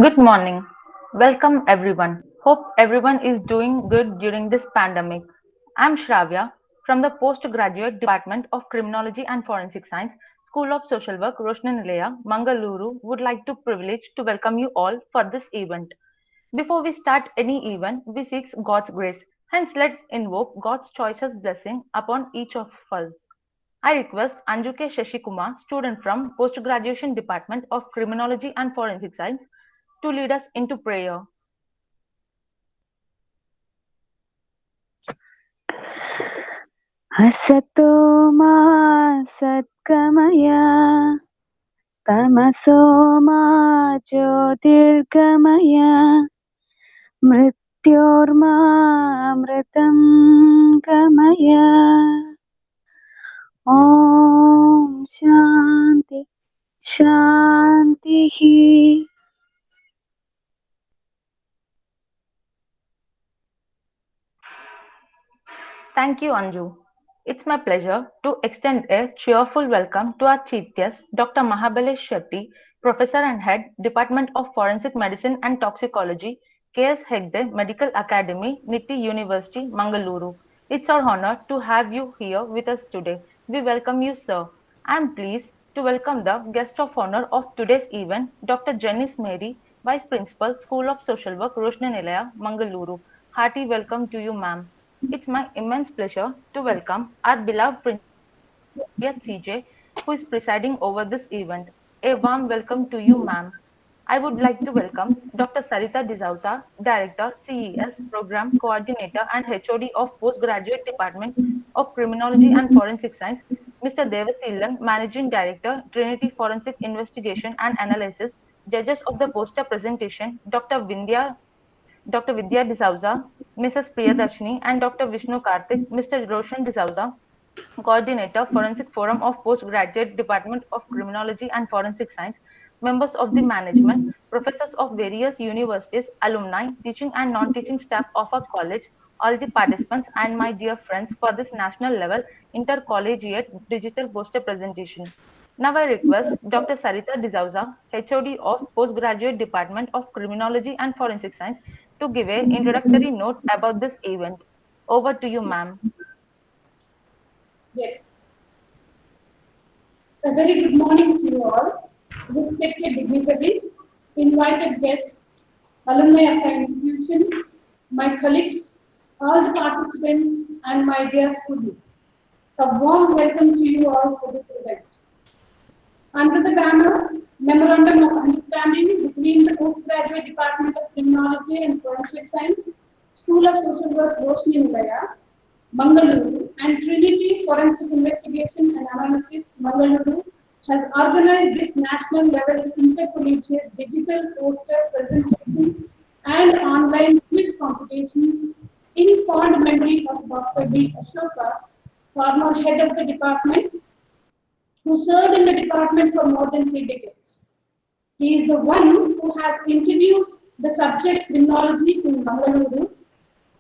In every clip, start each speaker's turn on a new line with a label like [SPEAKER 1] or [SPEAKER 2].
[SPEAKER 1] Good morning. Welcome everyone. Hope everyone is doing good during this pandemic. I'm Shravya from the Postgraduate Department of Criminology and Forensic Science, School of Social Work, Roshnanilaya, Mangaluru would like to privilege to welcome you all for this event. Before we start any event, we seek God's grace. Hence, let's invoke God's choicest blessing upon each of us. I request Anjuke Shashikumar, student from Postgraduation Department of Criminology and Forensic Science, to lead us into prayer.
[SPEAKER 2] असतो मा सद्गमय तमसो मा ज्योतिर्गमय मृत्योर्मामृतं गमय ॐ शान्ति शान्तिः.
[SPEAKER 1] Thank you, Anju. It's my pleasure to extend a cheerful welcome to our chief guest, Dr. Mahabalesh Shetty, Professor and Head, Department of Forensic Medicine and Toxicology, KS Hegde Medical Academy, NITTE University, Mangaluru. It's our honor to have you here with us today. We welcome you, sir. I am pleased to welcome the guest of honor of today's event, Dr. Janice Mary, Vice Principal, School of Social Work, Roshnanilaya, Mangaluru. Hearty welcome to you, ma'am. It's my immense pleasure to welcome our beloved Principal Divya CJ, who is presiding over this event. A warm welcome to you, ma'am. I would like to welcome Dr. Sarita D'Souza, Director, CES, Program Coordinator and HOD of Postgraduate Department of Criminology and Forensic Science, Mr. Devasilan, Managing Director, Trinity Forensic Investigation and Analysis, Judges of the poster presentation, Dr. Vidya D'Souza, Mrs. Priyadarshini, and Dr. Vishnu Karthik, Mr. Roshan D'Souza, Coordinator, Forensic Forum of Postgraduate Department of Criminology and Forensic Science, members of the management, professors of various universities, alumni, teaching and non-teaching staff of our college, all the participants, and my dear friends for this national level Inter-Collegiate digital poster presentation. Now I request Dr. Sarita D'Souza, HOD of Postgraduate Department of Criminology and Forensic Science, to give a introductory note about this event. Over to you, ma'am.
[SPEAKER 3] Yes. A very good morning to you all. Respected dignitaries, invited guests, alumni of our institution, my colleagues, all the participants, and my dear students. A warm welcome to you all for this event. Under the banner Memorandum of Understanding between the Postgraduate Department of Criminology and Forensic Science, School of Social Work, Roshnanilaya, Mangaluru, and Trinity Forensic Investigation and Analysis, Mangaluru, has organized this national level intercollegiate digital poster presentation and online quiz competitions in fond memory of Dr. B. Ashoka, former head of the department, who served in the department for more than 3 decades. He is the one who has introduced the subject criminology in Mangaluru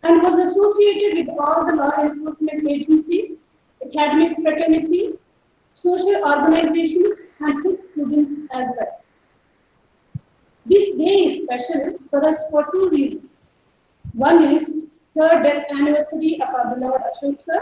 [SPEAKER 3] and was associated with all the law enforcement agencies, academic fraternity, social organizations, and his students as well. This day is special for us for two reasons. One is third death anniversary of our beloved Ashok sir,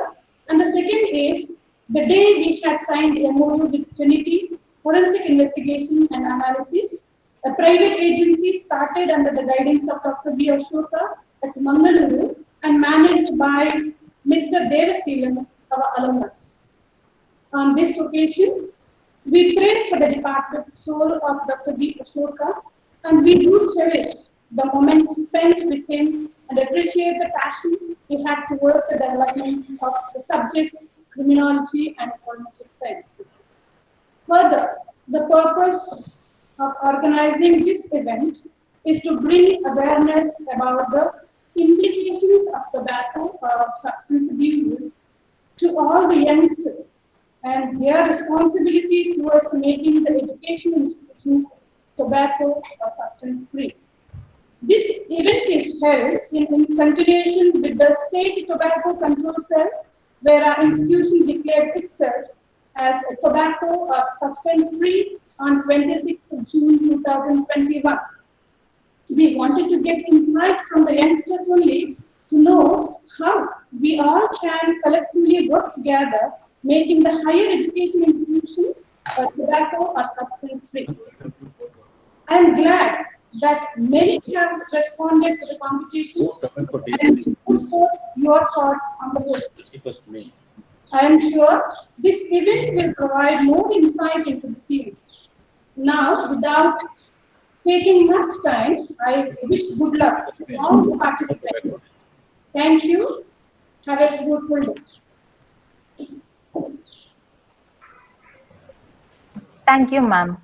[SPEAKER 3] and the second is the day we had signed MOU with Trinity Forensic Investigation and Analysis, a private agency started under the guidance of Dr. B. Ashoka at Mangaluru and managed by Mr. Devasilan, our alumnus. On this occasion, we pray for the departed soul of Dr. B. Ashoka, and we do cherish the moments spent with him and appreciate the passion he had toward the development of the subject criminology and forensic science. Further, the purpose of organizing this event is to bring awareness about the implications of tobacco or substance abuses to all the youngsters and their responsibility towards making the education institution tobacco or substance free. This event is held in continuation with the State Tobacco Control Cell, where our institution declared itself as tobacco substance free on 26th of June 2021. We wanted to get insight from the youngsters only to know how we all can collectively work together, making the higher education institution tobacco or substance free. I am glad that many have responded to the competitions and put forth your thoughts on the post. I am sure this event will provide more insight into the field. Now, without taking much time, I wish good luck to all the participants. Thank you. Have a fruitful day.
[SPEAKER 1] Thank you, ma'am.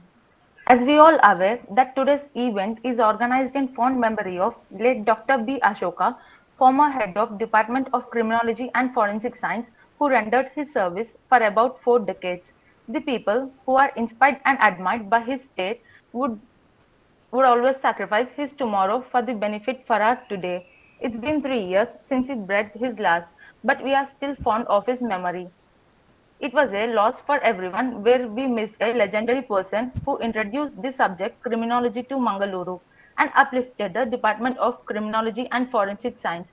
[SPEAKER 1] As we all aware that today's event is organized in fond memory of late Dr. B. Ashoka, former head of Department of Criminology and Forensic Science, who rendered his service for about 4 decades. The people who are inspired and admired by his state would always sacrifice his tomorrow for the benefit for our today. It's been 3 years since he breathed his last, but we are still fond of his memory. It was a loss for everyone where we missed a legendary person who introduced the subject criminology to Mangaluru and uplifted the Department of Criminology and Forensic Science.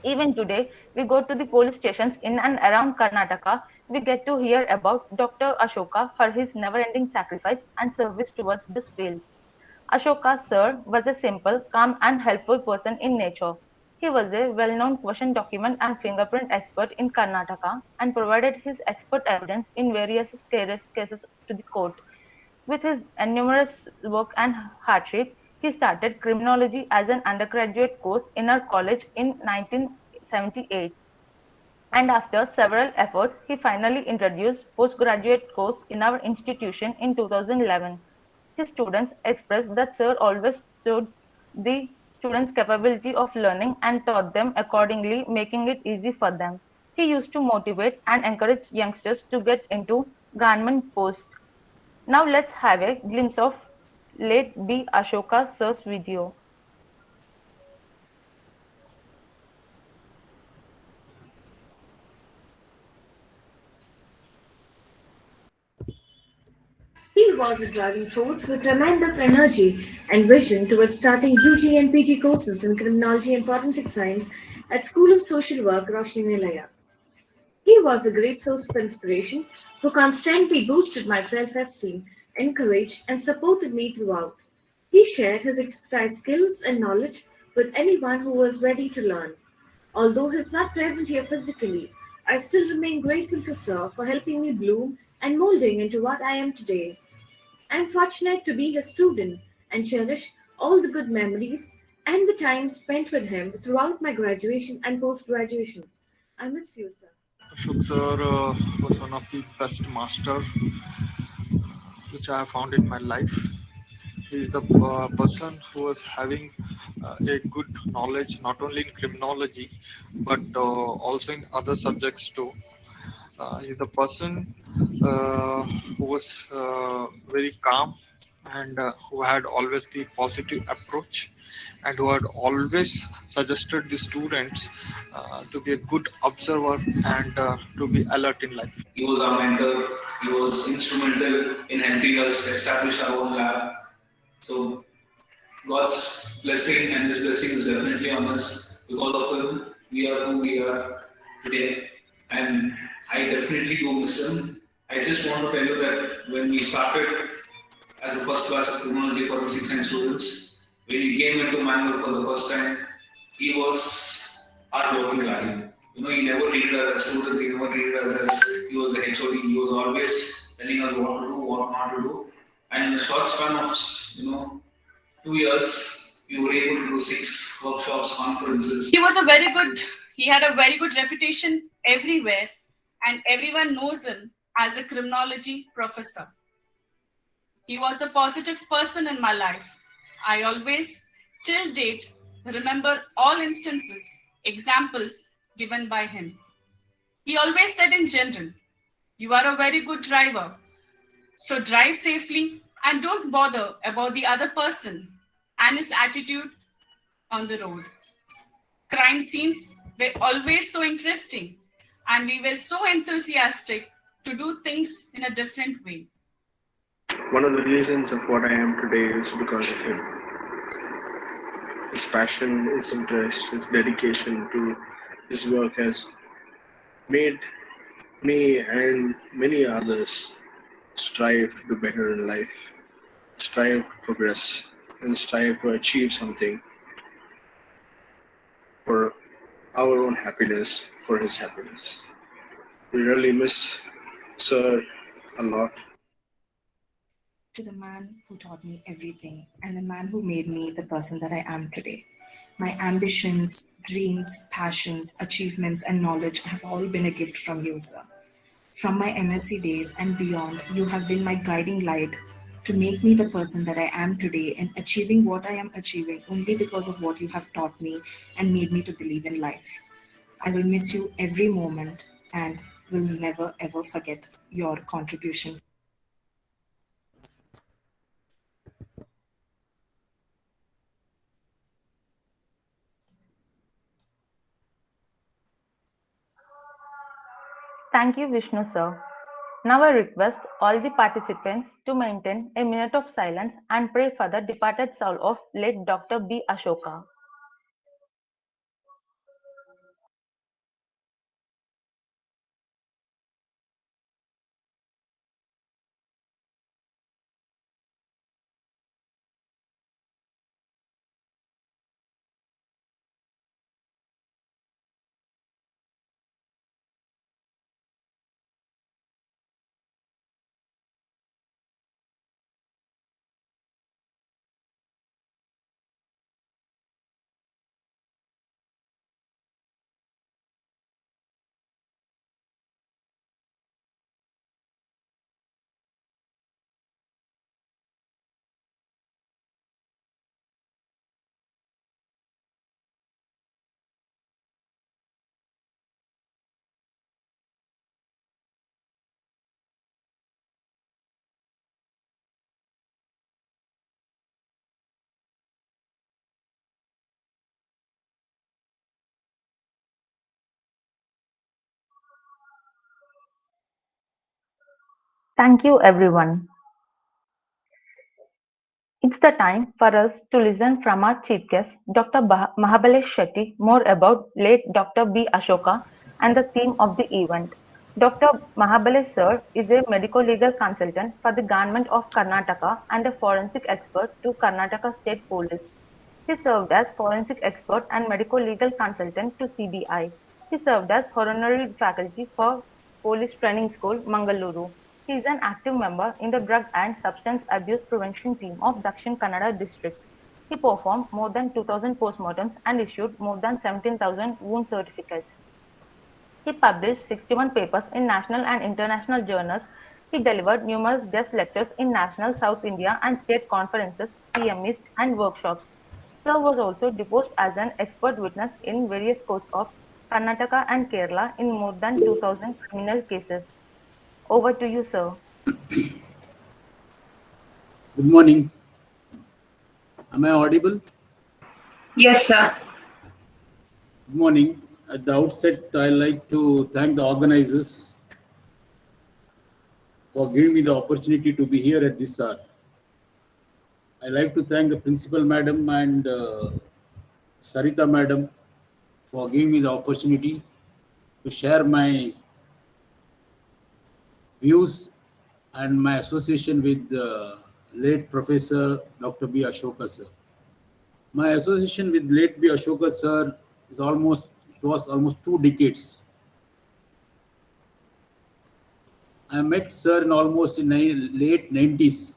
[SPEAKER 1] Even today, we go to the police stations in and around Karnataka, we get to hear about Dr. Ashoka for his never-ending sacrifice and service towards this field. Ashoka Sir was a simple, calm and helpful person in nature. He was a well-known question document and fingerprint expert in Karnataka and provided his expert evidence in various cases to the court. With his numerous work and hardship, he started criminology as an undergraduate course in our college in 1978. And after several efforts, he finally introduced postgraduate course in our institution in 2011. His students expressed that Sir always showed the students' capability of learning and taught them accordingly, making it easy for them. He used to motivate and encourage youngsters to get into government posts. Now let's have a glimpse of late B. Ashoka Sir's video.
[SPEAKER 4] He was a driving force with tremendous energy and vision towards starting UG and PG courses in criminology and forensic science at School of Social Work, Roshni Nilaya. He was a great source of inspiration who constantly boosted my self-esteem, encouraged and supported me throughout. He shared his expertise, skills and knowledge with anyone who was ready to learn. Although he is not present here physically, I still remain grateful to Sir for helping me bloom and molding into what I am today. I am fortunate to be his student and cherish all the good memories and the time spent with him throughout my graduation and post graduation. I miss you, sir.
[SPEAKER 5] Ashok sir was one of the best master which I have found in my life. He is the person who was having a good knowledge not only in criminology but also in other subjects too. He's the person who was very calm and who had always the positive approach and who had always suggested the students to be a good observer and to be alert in life.
[SPEAKER 6] He was our mentor. He was instrumental in helping us establish our own lab. So God's blessing and His blessing is definitely on us. Because of Him, we are who we are today. And I definitely do miss Him. I just want to tell you that when we started as a first class of criminology for the 6 students, when he came into Mangaluru for the first time, he was our working guardian. He never treated us as students, he never treated us as he was the HOD. He was always telling us what to do, what not to do. And in a short span of 2 years, we were able to do 6 workshops, conferences.
[SPEAKER 7] He had a very good reputation everywhere, and everyone knows him as a criminology professor. He was a positive person in my life. I always, till date, remember all instances, examples given by him. He always said in general, "You are a very good driver, so drive safely and don't bother about the other person and his attitude on the road." Crime scenes were always so interesting and we were so enthusiastic to do things in a different way.
[SPEAKER 8] One of the reasons of what I am today is because of him. His passion, his interest, his dedication to his work has made me and many others strive to do better in life, strive to progress, and strive to achieve something for our own happiness, for his happiness. We really miss Sir a lot.
[SPEAKER 9] To the man who taught me everything and the man who made me the person that I am today. My ambitions, dreams, passions, achievements, and knowledge have all been a gift from you, sir. From my MSc days and beyond, you have been my guiding light to make me the person that I am today and achieving what I am achieving only because of what you have taught me and made me to believe in life. I will miss you every moment and will never ever forget your contribution.
[SPEAKER 1] Thank you, Vishnu sir. Now I request all the participants to maintain a minute of silence and pray for the departed soul of late Dr. B. Ashoka. Thank you, everyone. It's the time for us to listen from our chief guest, Dr. Mahabalesh Shetty, more about late Dr. B. Ashoka and the theme of the event. Dr. Mahabalesh sir is a medico-legal consultant for the government of Karnataka and a forensic expert to Karnataka State Police. He served as forensic expert and medico-legal consultant to CBI. He served as honorary faculty for Police Training School, Mangaluru. He is an active member in the Drug and Substance Abuse Prevention Team of Dakshin Kannada District. He performed more than 2,000 postmortems and issued more than 17,000 wound certificates. He published 61 papers in national and international journals. He delivered numerous guest lectures in national, South India, and state conferences, CMEs, and workshops. Sir was also deposed as an expert witness in various courts of Karnataka and Kerala in more than 2,000 criminal cases. Over to you, sir.
[SPEAKER 10] Good morning. Am I audible?
[SPEAKER 11] Yes, sir.
[SPEAKER 10] Good morning. At the outset, I'd like to thank the organizers for giving me the opportunity to be here at this hour. I'd like to thank the principal madam and Sarita madam for giving me the opportunity to share my views and my association with late Professor Dr. B. Ashoka sir. My association with late B. Ashoka sir was almost 2 decades. I met sir in almost in late 90s,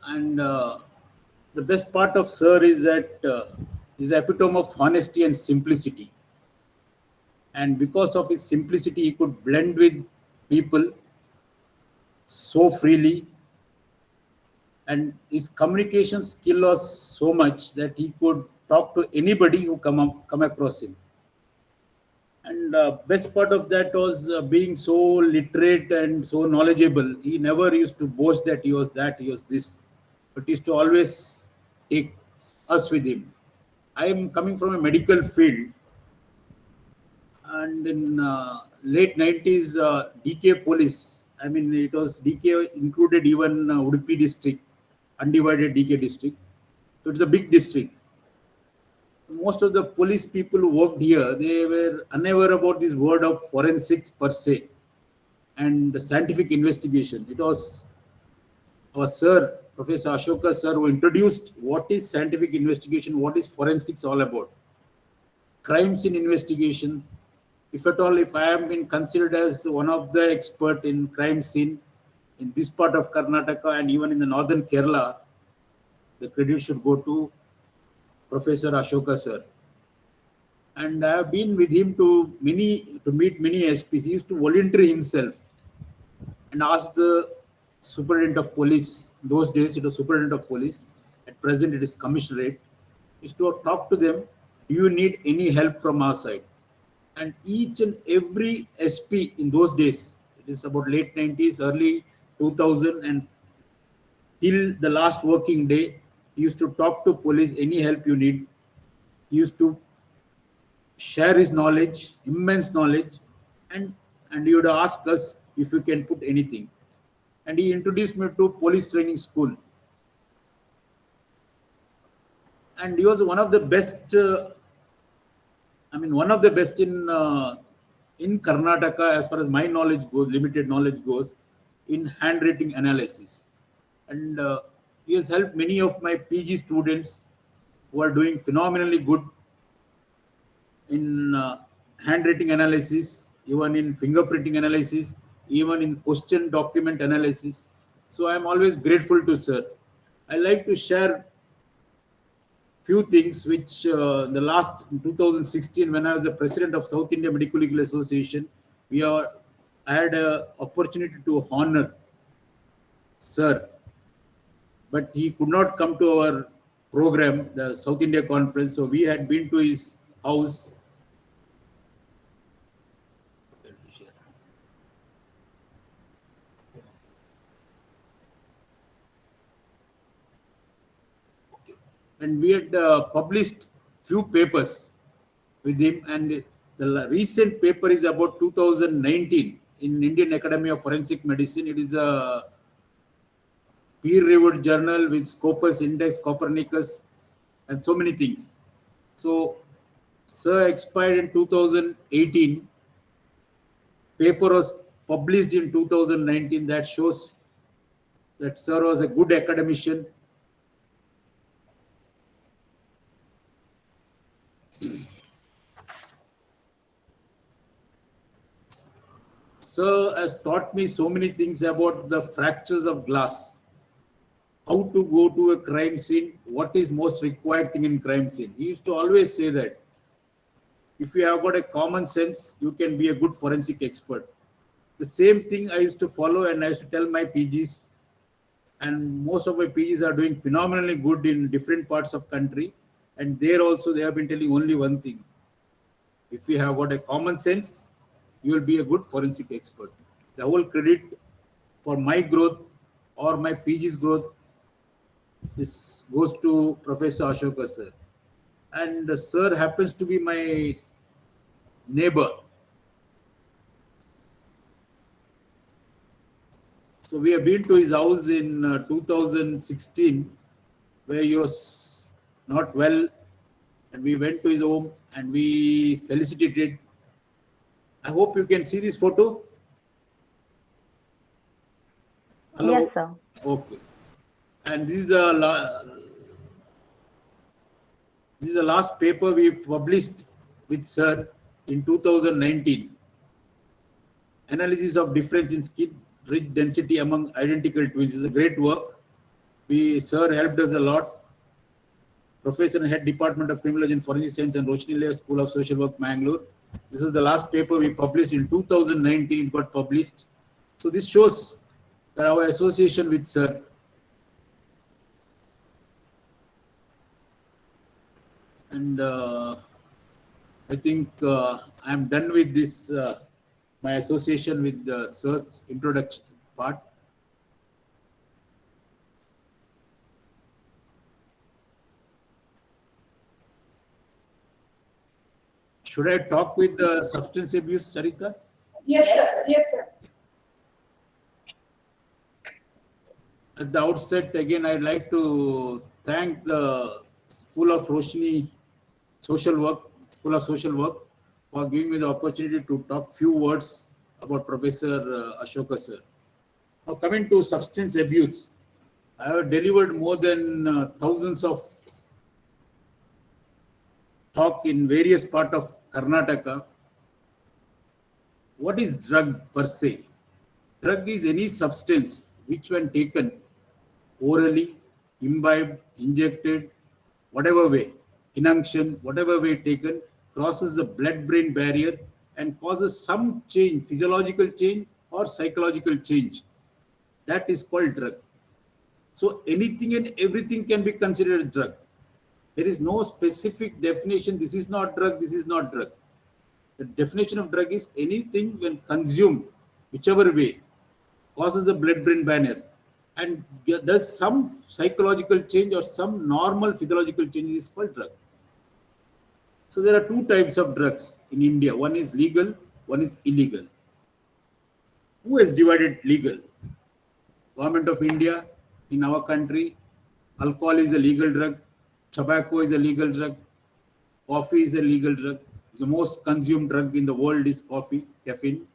[SPEAKER 10] and the best part of sir is that he's the epitome of honesty and simplicity. And because of his simplicity, he could blend with people so freely, and his communication skill was so much that he could talk to anybody who come across him. And best part of that was being so literate and so knowledgeable. He never used to boast that he was that, he was this, but he used to always take us with him. I am coming from a medical field, and in late 90s, DK police. I mean, it was DK included even Udupi district, undivided DK district. So it's a big district. Most of the police people who worked here, they were unaware about this word of forensics per se and scientific investigation. It was our sir, Professor Ashoka sir, who introduced what is scientific investigation, what is forensics all about. Crime scene investigations. If at all, if I am been considered as one of the expert in crime scene in this part of Karnataka and even in the northern Kerala, the credit should go to Professor Ashoka sir. And I have been with him to meet many SPs. He used to volunteer himself and ask the superintendent of police. Those days it was superintendent of police. At present it is commissionerate. Is to talk to them. Do you need any help from our side? And each and every SP in those days, it is about late 90s, early 2000, and till the last working day, he used to talk to police. Any help you need, he used to share his knowledge, immense knowledge, and he would ask us if we can put anything. And he introduced me to police training school. And he was one of the best. One of the best in Karnataka, as far as my knowledge goes, limited knowledge goes, in handwriting analysis. And he has helped many of my PG students who are doing phenomenally good in handwriting analysis, even in fingerprinting analysis, even in question document analysis. So I am always grateful to sir. I like to share few things which the last in 2016, when I was the president of South India Medical Legal Association, I had an opportunity to honor sir, but he could not come to our program, the South India conference. So we had been to his house. And we had published few papers with him, and the recent paper is about 2019 in Indian Academy of Forensic Medicine. It is a peer-reviewed journal with Scopus Index, Copernicus, and so many things. So, sir expired in 2018. Paper was published in 2019. That shows that sir was a good academician. Sir has taught me so many things about the fractures of glass, how to go to a crime scene, what is most required thing in crime scene. He used to always say that if you have got a common sense, you can be a good forensic expert. The same thing I used to follow, and I used to tell my PGs, and most of my PGs are doing phenomenally good in different parts of country, and there also they have been telling only one thing: if you have got a common sense, you will be a good forensic expert. The whole credit for my growth or my PG's growth this goes to Professor Ashoka sir. And sir happens to be my neighbor. So we have been to his house in 2016, where he was not well, and we went to his home and we felicitated. I hope you can see this photo. Hello.
[SPEAKER 1] Yes, sir.
[SPEAKER 10] Okay. And this is the last paper we published with sir in 2019. Analysis of difference in skin ridge density among identical twins is a great work. Sir helped us a lot. Professor and Head Department of Criminology and Forensic Science and Rochinile School of Social Work, Mangaluru. This is the last paper we published in 2019. It got published. So this shows that our association with sir. And I think I am done with this, my association with the sir's introduction part. Should I talk with the substance abuse, Sarika?
[SPEAKER 3] Yes, sir. Yes, sir.
[SPEAKER 10] At the outset, again, I'd like to thank the School of Roshni Social Work, School of Social Work, for giving me the opportunity to talk few words about Professor Ashoka sir. Now, coming to substance abuse, I have delivered more than thousands of talk in various parts of Karnataka. What is drug per se? Drug is any substance which, when taken orally, imbibed, injected, whatever way, inunction, whatever way taken, crosses the blood-brain barrier and causes some change, physiological change or psychological change. That is called drug. So anything and everything can be considered drug. There is no specific definition. This is not drug. This is not drug. The definition of drug is anything when consumed, whichever way, causes the blood-brain barrier and does some psychological change or some normal physiological change is called drug. So there are two types of drugs in India. One is legal, one is illegal. Who has divided legal? Government of India. In our country, alcohol is a legal drug, tobacco is a legal drug, coffee is a legal drug. The most consumed drug in the world is coffee, caffeine.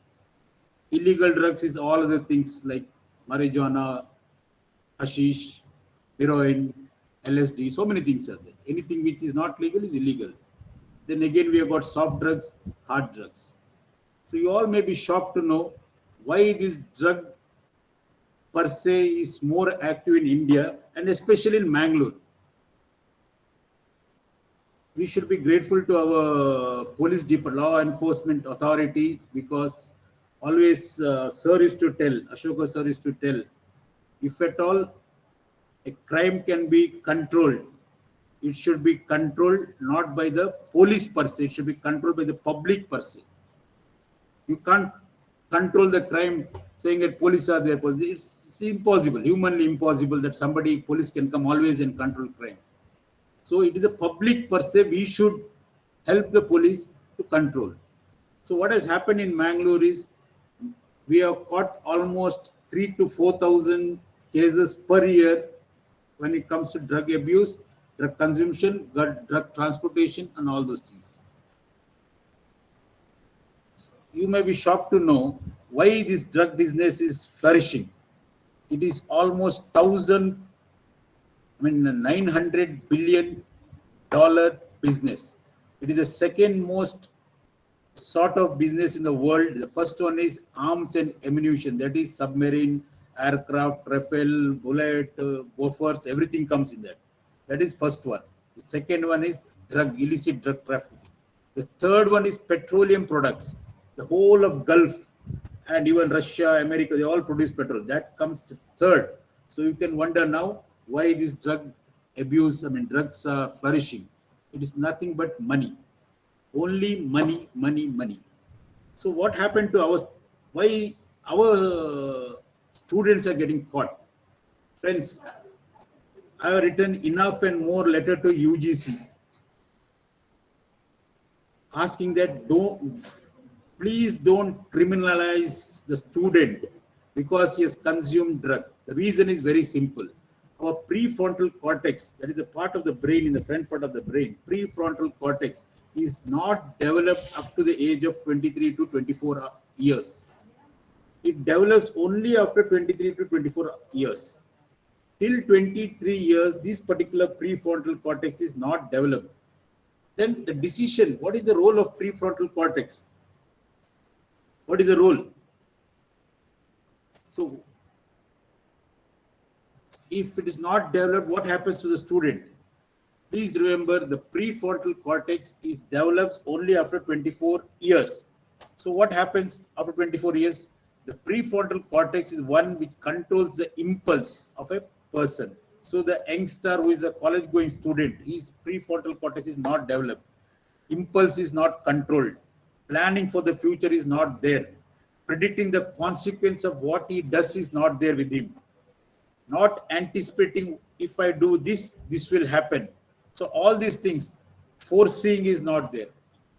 [SPEAKER 10] Illegal drugs is all other things like marijuana, hashish, heroin, LSD, so many things are there. Anything which is not legal is illegal. Then again, we have got soft drugs, hard drugs. So you all may be shocked to know why this drug per se is more active in India and especially in Mangaluru. We should be grateful to our police law enforcement authority because always sir used to tell, Ashoka sir used to tell, if at all a crime can be controlled, it should be controlled not by the police per se, it should be controlled by the public per se. You can't control the crime saying that police are there. It's impossible, humanly impossible that police can come always and control crime. So it is a public per se, we should help the police to control. So what has happened in Mangalore is we have caught almost 3,000 to 4,000 cases per year when it comes to drug abuse, drug consumption, drug transportation, and all those things. You may be shocked to know why this drug business is flourishing. It is almost $900 billion business. It is the second most sort of business in the world. The first one is arms and ammunition, that is submarine, aircraft, rifle, bullet, Bofors, everything comes in that. That is first one. The second one is illicit drug trafficking. The third one is petroleum products. The whole of Gulf and even Russia, America, they all produce petrol. That comes third. So you can wonder now why this drug abuse, drugs are flourishing. It is nothing but money. Only money, money, money. So what happened to why our students are getting caught? Friends, I have written enough and more letter to UGC asking that please don't criminalize the student because he has consumed drug. The reason is very simple. Our prefrontal cortex, that is a part of the brain in the front part of the brain, prefrontal cortex is not developed up to the age of 23 to 24 years. It develops only after 23 to 24 years. Till 23 years, this particular prefrontal cortex is not developed. Then the decision, what is the role of prefrontal cortex? What is the role? So, if it is not developed, what happens to the student? Please remember the prefrontal cortex is develops only after 24 years. So what happens after 24 years? The prefrontal cortex is one which controls the impulse of a person. So the youngster who is a college going student, his prefrontal cortex is not developed. Impulse is not controlled. Planning for the future is not there. Predicting the consequence of what he does is not there with him. Not anticipating, if I do this, this will happen. So all these things, foreseeing is not there.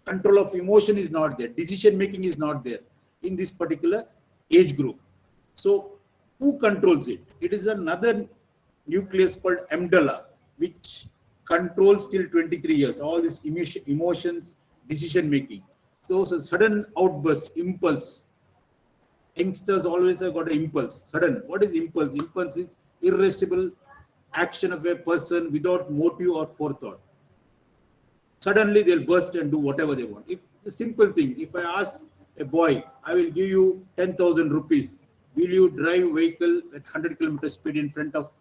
[SPEAKER 10] Control of emotion is not there. Decision making is not there in this particular age group. So who controls it? It is another nucleus called amygdala, which controls till 23 years all these emotions, decision making. So sudden outburst, impulse. Youngsters always have got an impulse. Sudden. What is impulse? Impulse is irresistible action of a person without motive or forethought. Suddenly they'll burst and do whatever they want. If a simple thing, if I ask a boy, I will give you 10,000 rupees, will you drive vehicle at 100 kilometers speed in front of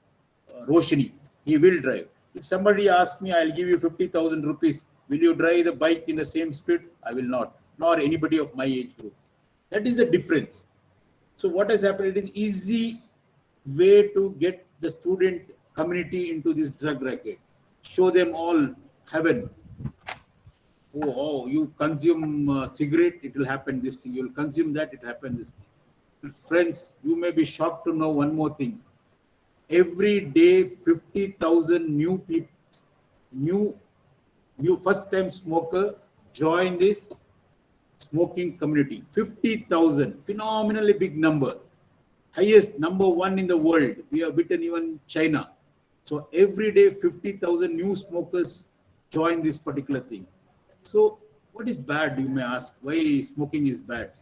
[SPEAKER 10] Roshini? He will drive. If somebody asks me, I'll give you 50,000 rupees, will you drive the bike in the same speed? I will not, nor anybody of my age group. That is the difference. So what has happened? It is easy way to get the student community into this drug racket. Show them all heaven. You consume cigarette, it will happen this thing. You will consume that, it happen this thing. Friends, you may be shocked to know one more thing. Every day, 50,000 new people, new first-time smoker join this smoking community. 50,000, phenomenally big number. Highest, number one in the world. We have beaten even China. So every day, 50,000 new smokers join this particular thing. So what is bad, you may ask? Why smoking is bad?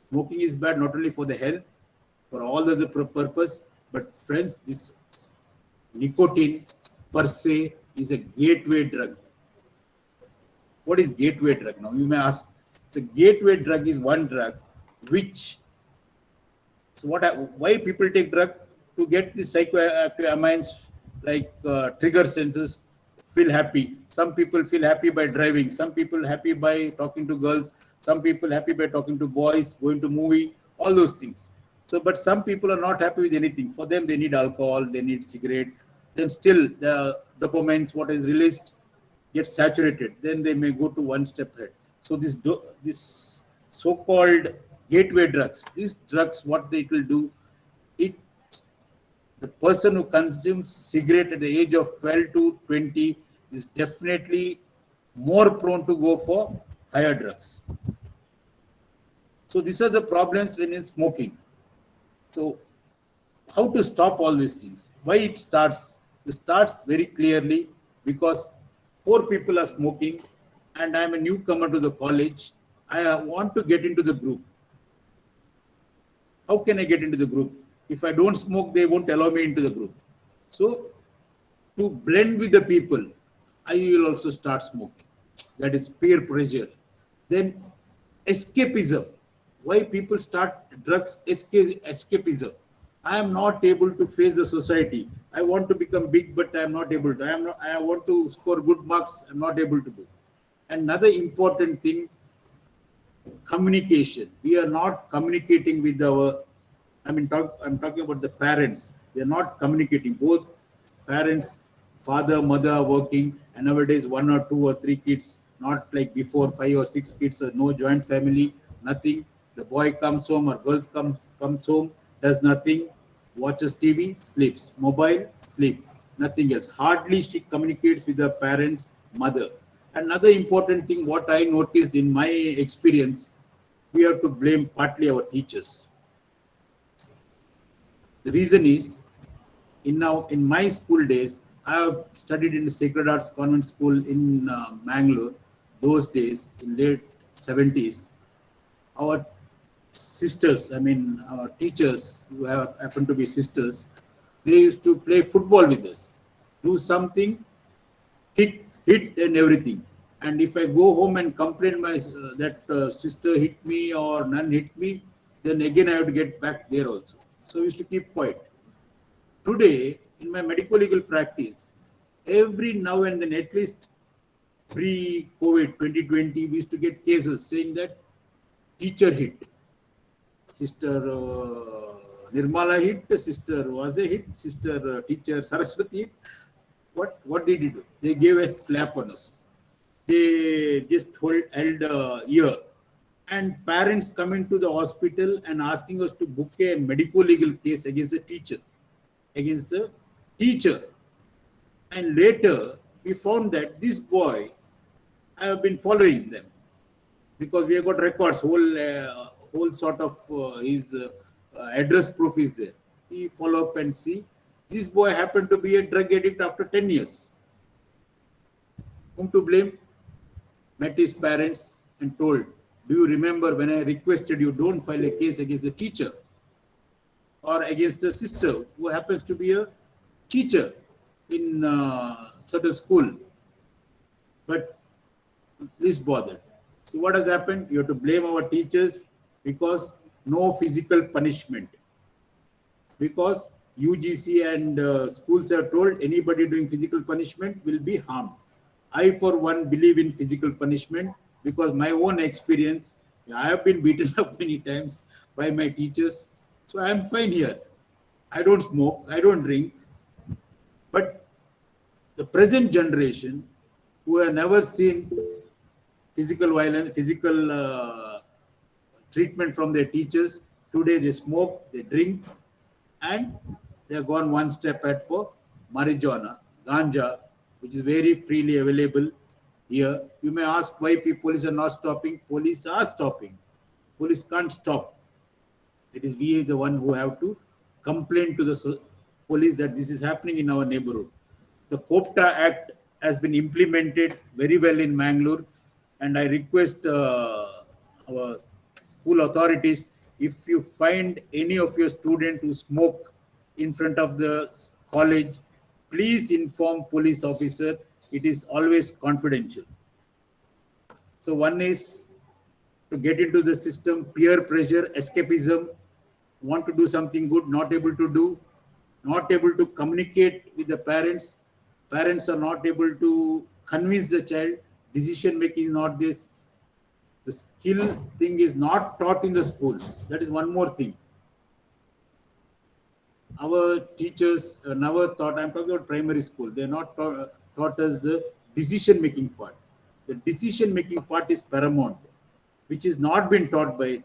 [SPEAKER 10] Smoking is bad not only for the health, for all other purpose, but friends, this nicotine per se is a gateway drug. What is gateway drug? Now you may ask. So gateway drug is one drug which, so why people take drug? To get the psychoactive amines like trigger senses, feel happy. Some people feel happy by driving. Some people happy by talking to girls. Some people happy by talking to boys, going to movie, all those things. So, but some people are not happy with anything. For them, they need alcohol, they need cigarette. Then still the dopamines, what is released, gets saturated. Then they may go to one step ahead. So this so-called gateway drugs, these drugs, what they will do, the person who consumes cigarette at the age of 12 to 20 is definitely more prone to go for higher drugs. So these are the problems when in smoking. So how to stop all these things? Why it starts? It starts very clearly because 4 people are smoking and I'm a newcomer to the college. I want to get into the group. How can I get into the group? If I don't smoke, they won't allow me into the group. So to blend with the people, I will also start smoking. That is peer pressure. Then escapism. Why people start drugs? Escapism. I am not able to face the society. I want to become big, but I am not able to. I want to score good marks. I am not able to do. Another important thing, communication. We are not communicating with our, I'm talking about the parents. They are not communicating. Both parents, father, mother are working, and nowadays 1 or 2 or 3 kids, not like before 5 or 6 kids, no joint family, nothing. The boy comes home or girls comes home, does nothing, watches TV, sleeps, mobile, sleep, nothing else. Hardly she communicates with the parents, mother. Another important thing, what I noticed in my experience, we have to blame partly our teachers. The reason is, in my school days, I have studied in the Sacred Hearts Convent School in Mangaluru. Those days, in late 70s, our sisters, our teachers who happened to be sisters, they used to play football with us, do something, hit and everything. And if I go home and complain that sister hit me or none hit me, then again I have to get back there also. So we used to keep quiet. Today, in my medical legal practice, every now and then, at least pre-COVID 2020, we used to get cases saying that teacher hit, sister Nirmala hit, sister Vaze hit, sister teacher Saraswati hit. What they did? They gave a slap on us. They just held ear. And parents coming to the hospital and asking us to book a medical legal case against the teacher. And later we found that this boy, I have been following them. because we have got records, whole sort of his address proof is there. We follow up and see. This boy happened to be a drug addict after 10 years. Whom to blame? Met his parents and told, do you remember when I requested you don't file a case against a teacher or against a sister who happens to be a teacher in certain school? But least bothered. So what has happened? You have to blame our teachers because no physical punishment. Because UGC and schools are told anybody doing physical punishment will be harmed. I, for one, believe in physical punishment because my own experience, I have been beaten up many times by my teachers. So I am fine here. I don't smoke, I don't drink. But the present generation who have never seen physical violence, physical treatment from their teachers, today they smoke, they drink, and they have gone one step ahead for marijuana, ganja, which is very freely available here. You may ask why police are not stopping. Police are stopping. Police can't stop. It is we the one who have to complain to the police that this is happening in our neighborhood. The COPTA Act has been implemented very well in Mangaluru, and I request our school authorities, if you find any of your student who smoke in front of the college, please inform police officer. It is always confidential. So one is to get into the system, peer pressure, escapism, want to do something good, not able to do, not able to communicate with the parents. Parents are not able to convince the child. Decision making is not this. The skill thing is not taught in the school. That is one more thing. Our teachers never taught, I'm talking about primary school, they're not taught us the decision making part. The decision making part is paramount, which is not been taught by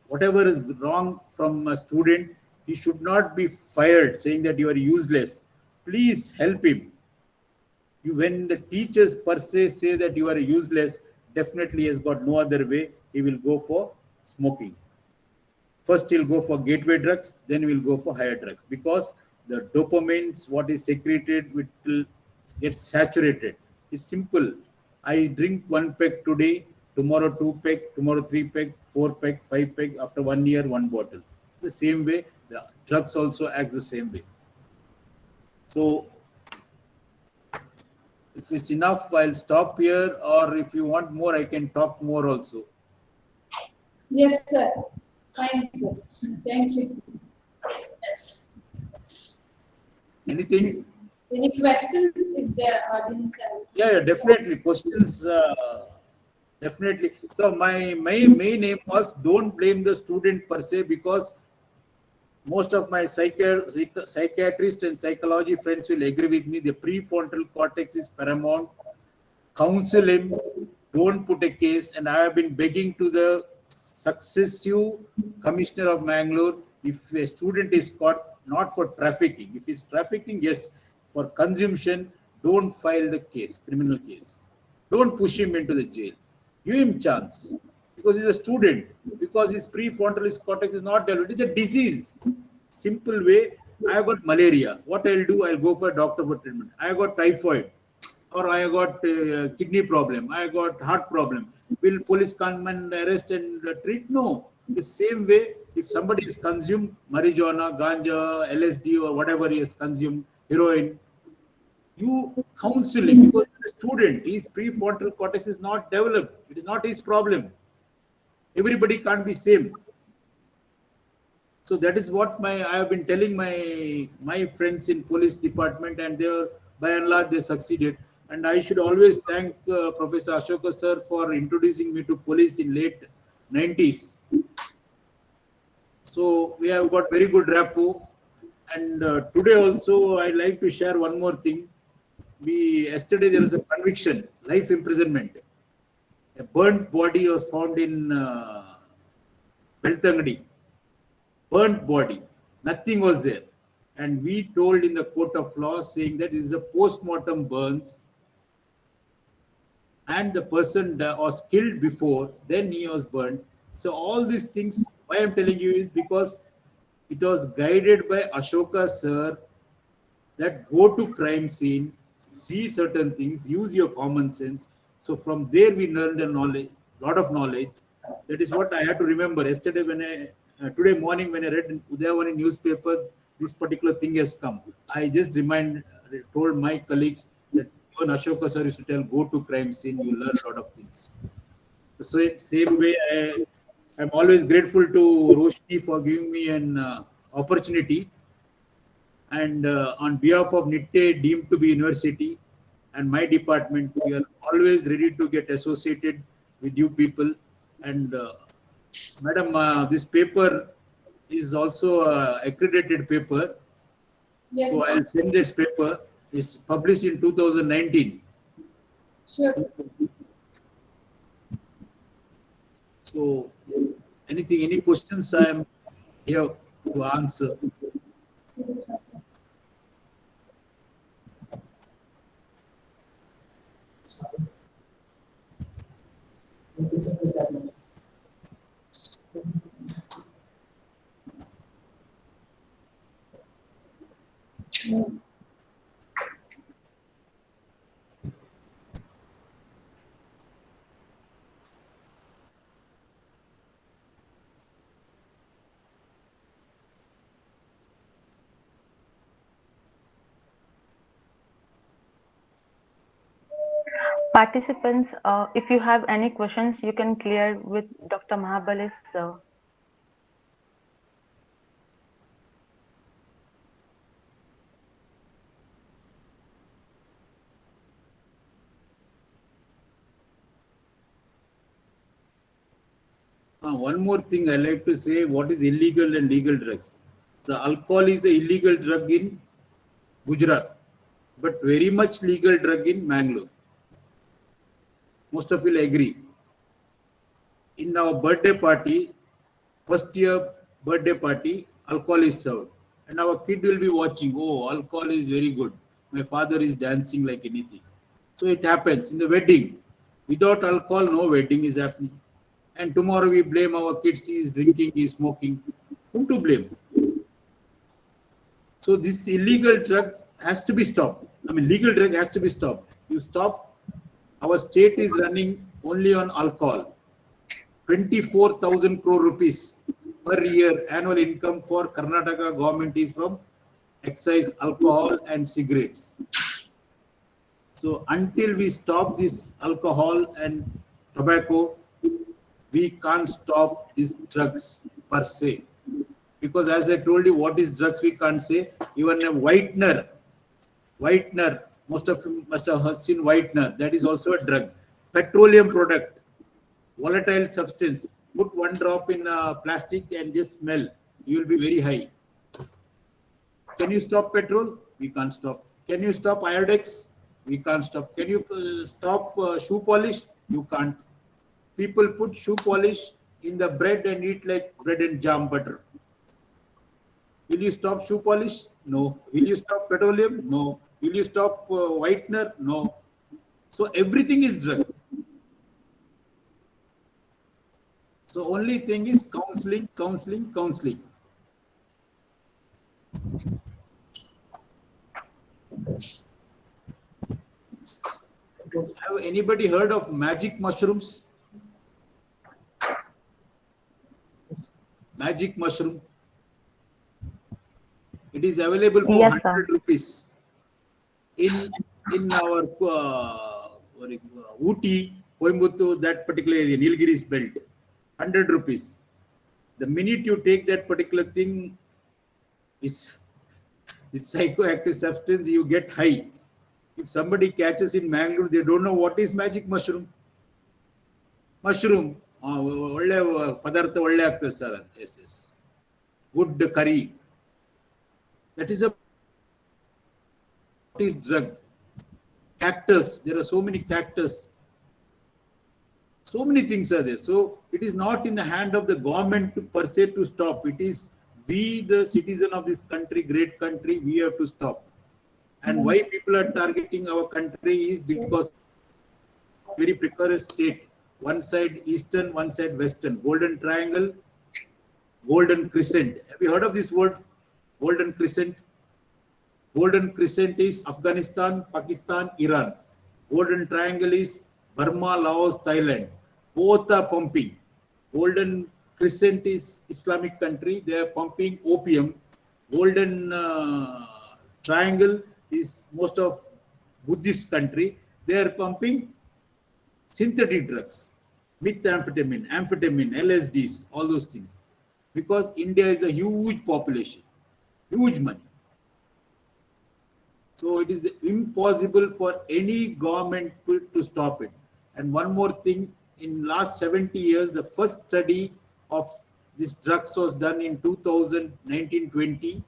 [SPEAKER 10] whatever is wrong from a student. He should not be fired saying that you are useless. Please help him. When the teachers per se say that you are useless, definitely he has got no other way. He will go for smoking. First he'll go for gateway drugs, then we'll go for higher drugs, because the dopamines, what is secreted, will get saturated. It's simple. I drink 1 peg today, tomorrow 2 peg, tomorrow 3 peg, 4 peg, 5 peg, after 1 year 1 bottle. The same way, the drugs also acts the same way. So if it's enough, I'll stop here, or if you want more, I can talk more also.
[SPEAKER 3] Yes, sir. Fine, sir. Thank you.
[SPEAKER 10] Anything?
[SPEAKER 3] Any questions if there are audience?
[SPEAKER 10] Yeah, definitely. Questions, definitely. So my main aim was, don't blame the student per se, because most of my psychiatrist and psychology friends will agree with me. The prefrontal cortex is paramount. Counsel him. Don't put a case. And I have been begging to the successive commissioner of Mangalore, if a student is caught, not for trafficking. If it's trafficking, yes. For consumption, don't file the case, criminal case. Don't push him into the jail. Give him chance, because he's a student, because his prefrontal cortex is not developed. It's a disease. Simple way. I got malaria. What I'll do? I'll go for a doctor for treatment. I got typhoid, or I got kidney problem. I got heart problem. Will police come and arrest and treat? No. The same way, if somebody has consumed marijuana, ganja, LSD, or whatever he has consumed, heroin, you counsel him, because the student, his prefrontal cortex is not developed. It is not his problem. Everybody can't be same. So that is what I have been telling my friends in police department, and they are, by and large, they succeeded. And I should always thank Professor Ashoka sir for introducing me to police in late 90s. So we have got very good rapport. And today also, I'd like to share one more thing. Yesterday there was a conviction, life imprisonment. A burnt body was found in Beltangadi. Burnt body. Nothing was there. And we told in the court of law, saying that this is a post-mortem burns. and the person was killed before, then he was burned. So all these things, why I'm telling you is because it was guided by Ashoka sir, that go to crime scene, see certain things, use your common sense. So from there we learned a knowledge, lot of knowledge. That is what I had to remember. Yesterday when today morning when I read in Udayavani newspaper, this particular thing has come. I just told my colleagues that even Ashoka sir used to tell, go to crime scene, you learn a lot of things. So same way, I'm always grateful to Roshni for giving me an opportunity, and on behalf of NITTE deemed to be university and my department, we are always ready to get associated with you people. And madam, this paper is also accredited paper.
[SPEAKER 3] Yes,
[SPEAKER 10] So
[SPEAKER 3] sir.
[SPEAKER 10] I'll send this paper. It's published in 2019.
[SPEAKER 3] Sure, sir.
[SPEAKER 10] So any questions, I am here to answer.
[SPEAKER 1] Participants, if you have any questions, you can clear with Dr. Mahabalesh sir.
[SPEAKER 10] One more thing I like to say, what is illegal and legal drugs. So alcohol is a illegal drug in Gujarat, but very much legal drug in Mangalore. Most of you will agree. In our birthday party, first year birthday party, alcohol is served. And our kid will be watching, oh, alcohol is very good. My father is dancing like anything. So it happens in the wedding. Without alcohol, no wedding is happening. And tomorrow we blame our kids, he is drinking, he is smoking. Whom to blame? So this illegal drug has to be stopped. I mean, legal drug has to be stopped. You stop, our state is running only on alcohol. 24,000 crore rupees per year annual income for Karnataka government is from excise, alcohol and cigarettes. So until we stop this alcohol and tobacco, we can't stop these drugs per se. Because as I told you, what is drugs we can't say. Even a whitener, most of you must have seen whitener, that is also a drug. Petroleum product, volatile substance, put one drop in plastic and just smell, you will be very high. Can you stop petrol? We can't stop. Can you stop iodex? We can't stop. Can you stop shoe polish? You can't. People put shoe polish in the bread and eat like bread and jam butter. Will you stop shoe polish? No. Will you stop petroleum? No. Will you stop whitener? No. So everything is drug. So only thing is counseling, counseling, counseling. Have anybody heard of magic mushrooms? Magic mushroom. It is available for
[SPEAKER 1] Yes,
[SPEAKER 10] 100
[SPEAKER 1] sir.
[SPEAKER 10] rupees in our Ooty, Coimbatore, that particular area, Nilgiris belt. 100 rupees. The minute you take that particular thing, is psychoactive substance, you get high. If somebody catches in Mangalore, they don't know what is magic mushroom. Mushroom, ಒಳ್ಳೆ ಪದಾರ್ಥ ಒಳ್ಳೆ ಆಗ್ತದೆ sir. Yes, yes. Good curry. That is a drug. Cactus, there are so many cactus. So many things are there. So it is not in the hand of the government to per se to stop. It is we, the citizen of this country, great country, we have to stop. And why people are targeting our country is because very precarious state. One side eastern, one side western. Golden Triangle, Golden Crescent. Have you heard of this word? Golden Crescent. Golden Crescent is Afghanistan, Pakistan, Iran. Golden Triangle is Burma, Laos, Thailand. Both are pumping. Golden Crescent is Islamic country. They are pumping opium. Golden Triangle is most of Buddhist country. They are pumping synthetic drugs, methamphetamine, amphetamine, LSDs, all those things. Because India is a huge population, huge money. So it is impossible for any government to stop it. And one more thing, in last 70 years, the first study of this drugs was done in 2019-20,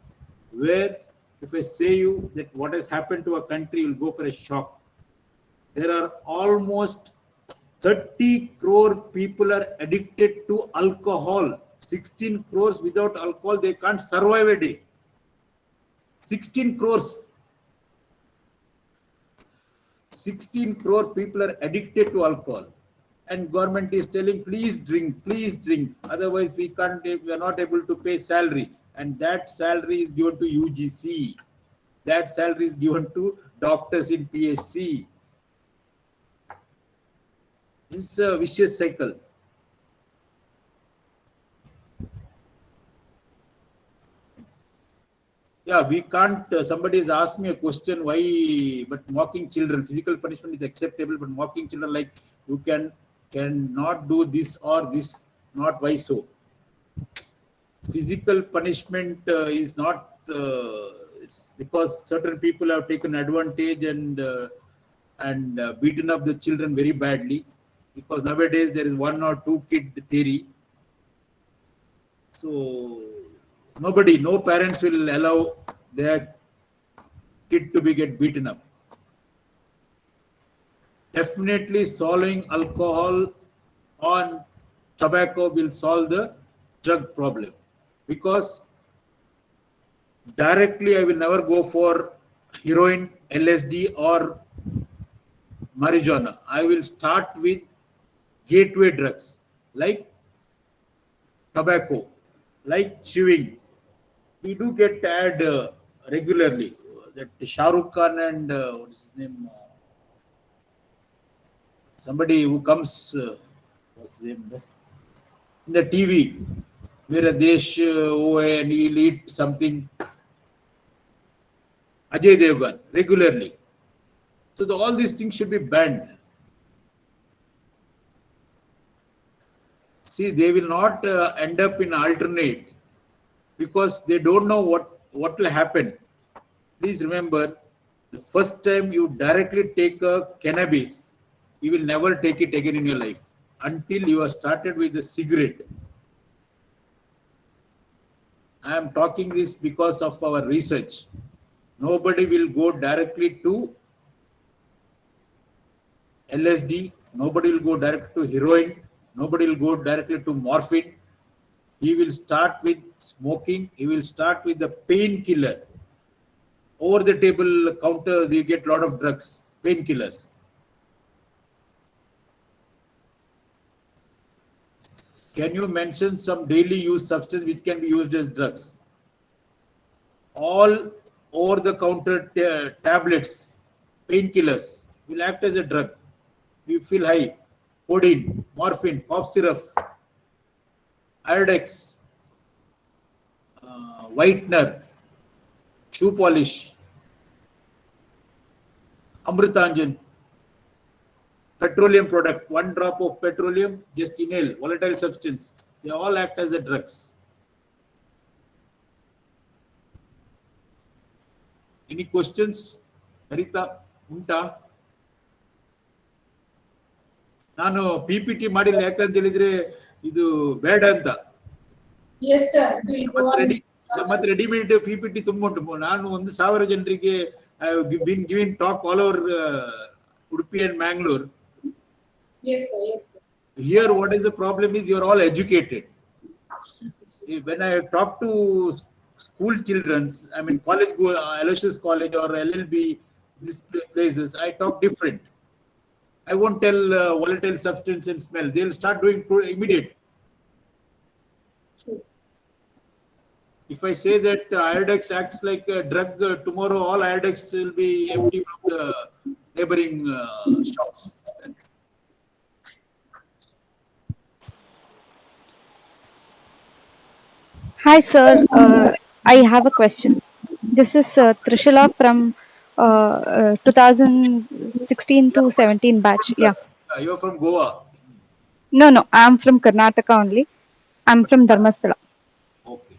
[SPEAKER 10] where if I say you that what has happened to a country, you will go for a shock. There are almost 30 crore people are addicted to alcohol. 16 crores without alcohol, they can't survive a day. 16 crores. 16 crore people are addicted to alcohol, and government is telling please drink, otherwise we are not able to pay salary, and that salary is given to UGC, that salary is given to doctors in PSC. It's a vicious cycle. Yeah, we can't. Somebody has asked me a question why, but mocking children, physical punishment is acceptable, but mocking children like you cannot do this or this, not why so. Physical punishment is not. It's because certain people have taken advantage and beaten up the children very badly. Because nowadays there is 1 or 2 kid theory. So no parents will allow their kid to get beaten up. Definitely solving alcohol on tobacco will solve the drug problem, because directly I will never go for heroin, LSD or marijuana. I will start with gateway drugs like tobacco, like chewing. We do get ad regularly that Shah Rukh Khan and what's his name? Somebody who comes, what's his name? In the TV, where a desh and he'll eat something. Ajay Devgan regularly. So all these things should be banned. See, they will not end up in alternate, because they don't know what will happen. Please remember, the first time you directly take a cannabis, you will never take it again in your life until you have started with a cigarette. I am talking this because of our research. Nobody will go directly to LSD, nobody will go directly to heroin, nobody will go directly to morphine. He will start with smoking, he will start with the painkiller. Over the table counter, they get a lot of drugs, painkillers. Can you mention some daily use substance which can be used as drugs? All over the counter tablets, painkillers will act as a drug. You feel high. Codeine, morphine, cough syrup, Iodex, whitener, shoe polish, Amritanjan, petroleum product, 1 drop of petroleum, just inhale, volatile substance. They all act as a drugs. Any questions? Harita, Unta? ನಾನು PPT ಮಾಡಿಲ್ಲ ಯಾಕಂತ ಹೇಳಿದ್ರೆ ಇದು ಬೇಡ ಅಂತ.
[SPEAKER 3] Yes, sir.
[SPEAKER 10] ಮತ್ತೆ readymade PPT ತುಂಬ ಉಂಟು. ನಾನು 1,000 ಜನರಿಗೆ been giving talk all over Udupi and Mangaluru.
[SPEAKER 3] Yes, sir. Yes, sir.
[SPEAKER 10] Here, what is the problem is you are all educated. When I talk to school children, I mean college, Aloysius College or LLB, these places, I talk different. I won't tell volatile substance and smell. They'll start doing immediately. If I say that Iodex acts like a drug, tomorrow all Iodex will be empty from the neighboring shops.
[SPEAKER 2] Hi, sir. I have a question. This is Trishula from 2016
[SPEAKER 10] Yeah,
[SPEAKER 2] to 17 batch. Yeah.
[SPEAKER 10] you're from Goa.
[SPEAKER 2] No, no. I'm from Karnataka only. I'm from Dharmasthala.
[SPEAKER 10] Okay.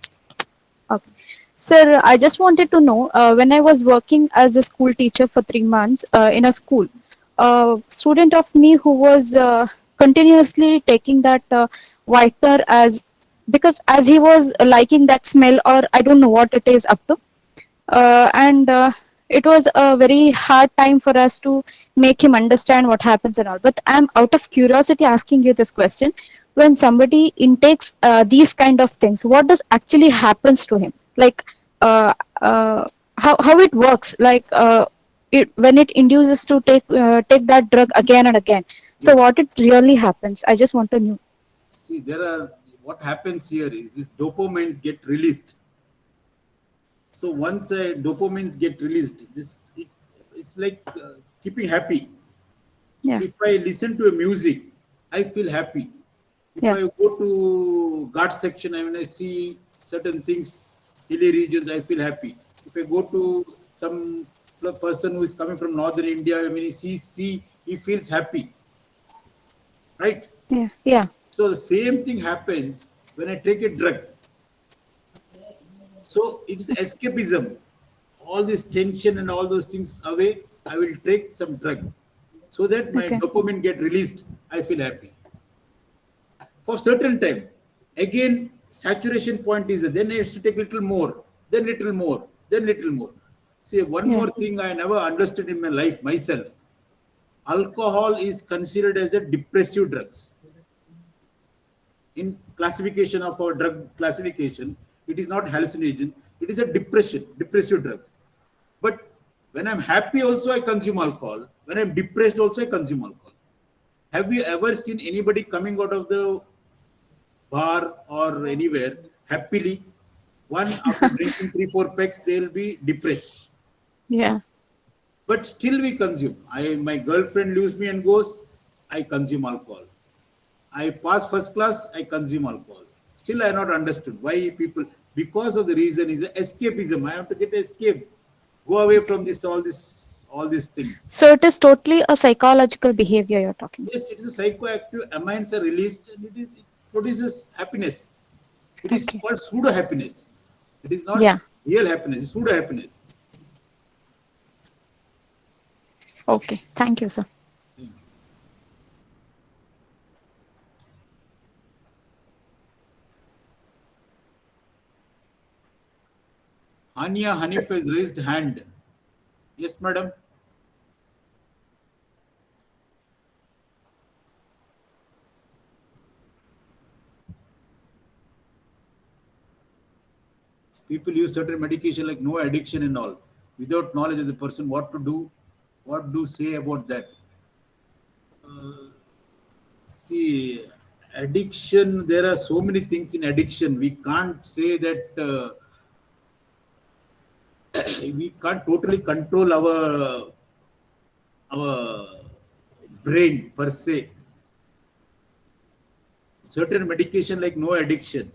[SPEAKER 12] Okay. Sir, I just wanted to know when I was working as a school teacher for 3 months in a school, a student of me who was continuously taking that whitener as because as he was liking that smell or I don't know what it is up to, and it was a very hard time for us to make him understand what happens and all. But I'm out of curiosity asking you this question: when somebody intakes these kind of things, what does actually happens to him? Like uh, uh, how it works? Like when it induces to take that drug again and again. So
[SPEAKER 10] Yes.
[SPEAKER 12] what it really happens? I just want to know.
[SPEAKER 10] See, what happens here is these dopamines get released. So once dopamines get released, it's like keeping happy. So
[SPEAKER 12] Yeah.
[SPEAKER 10] if I listen to a music, I feel happy. If
[SPEAKER 12] Yeah.
[SPEAKER 10] I go to Ghat section, when I see certain things, hilly regions, I feel happy. If I go to some person who is coming from northern India, when he sees sea, he feels happy, right?
[SPEAKER 12] Yeah. Yeah.
[SPEAKER 10] So the same thing happens when I take a drug. So it's escapism. All this tension and all those things away, I will take some drug so that my
[SPEAKER 12] Okay.
[SPEAKER 10] dopamine get released. I feel happy for certain time. Again, saturation point is then I have to take little more, then little more, then little more. See, one
[SPEAKER 12] Yeah.
[SPEAKER 10] more thing I never understood in my life myself. Alcohol is considered as a depressive drugs. In classification of our drug classification, it is not hallucinogen, it is a depressive drugs. But when I'm happy also I consume alcohol, when I'm depressed also I consume alcohol. Have you ever seen anybody coming out of the bar or anywhere happily? One, after drinking 3 4 packs they'll be depressed,
[SPEAKER 12] Yeah.
[SPEAKER 10] but still we consume. My girlfriend leaves me and goes, I consume alcohol. I pass first class, I consume alcohol. Still, I have not understood why people, because of the reason is escapism. I have to get escape, go away from all these things.
[SPEAKER 12] So it is totally a psychological behavior you're talking.
[SPEAKER 10] Yes, it is a psychoactive. Amines are released, and it produces happiness. It is
[SPEAKER 12] Okay.
[SPEAKER 10] called pseudo happiness. It is not
[SPEAKER 12] Yeah.
[SPEAKER 10] real happiness. It's pseudo happiness.
[SPEAKER 12] Okay. Thank you, sir.
[SPEAKER 10] Hania Hanif has raised hand. Yes, madam. People use certain medication like no addiction and all without knowledge of the person what to do, what do say about that. See, addiction, there are so many things in addiction. We can't say that we can't totally control our brain per se. Certain medication like no addiction,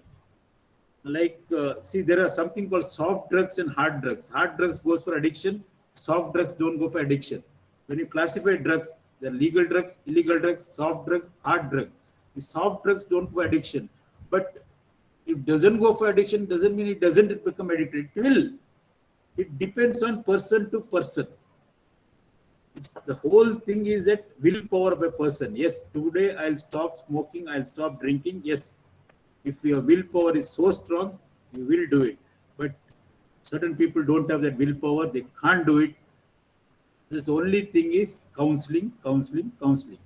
[SPEAKER 10] like see, there are something called soft drugs and hard drugs. Hard drugs goes for addiction, soft drugs don't go for addiction. When you classify drugs, there are legal drugs, illegal drugs, soft drug, hard drug. The soft drugs don't go for addiction, but it doesn't go for addiction doesn't mean it doesn't become addicted. It will. It depends on person to person. It's the whole thing is that willpower of a person. Yes, today I'll stop smoking, I'll stop drinking. Yes, if your willpower is so strong, you will do it. But certain people don't have that willpower, they can't do it. The only thing is counseling, counseling, counseling.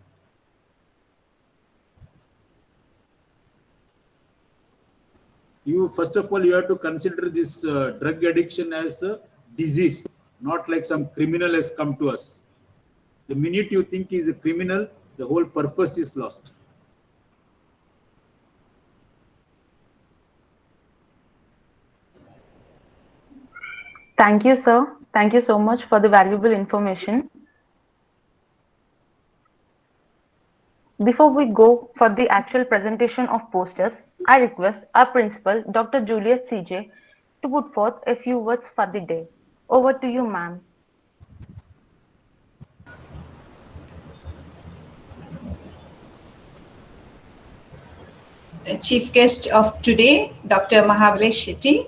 [SPEAKER 10] You first of all you have to consider this drug addiction as a disease, not like some criminal has come to us. The minute you think he is a criminal, the whole purpose is lost.
[SPEAKER 1] Thank you, sir. Thank you so much for the valuable information. Before we go for the actual presentation of posters, I request our principal, Dr. Juliet CJ, to put forth a few words for the day. Over to you, ma'am.
[SPEAKER 13] Chief guest of today, Dr. Mahabalesh Shetty,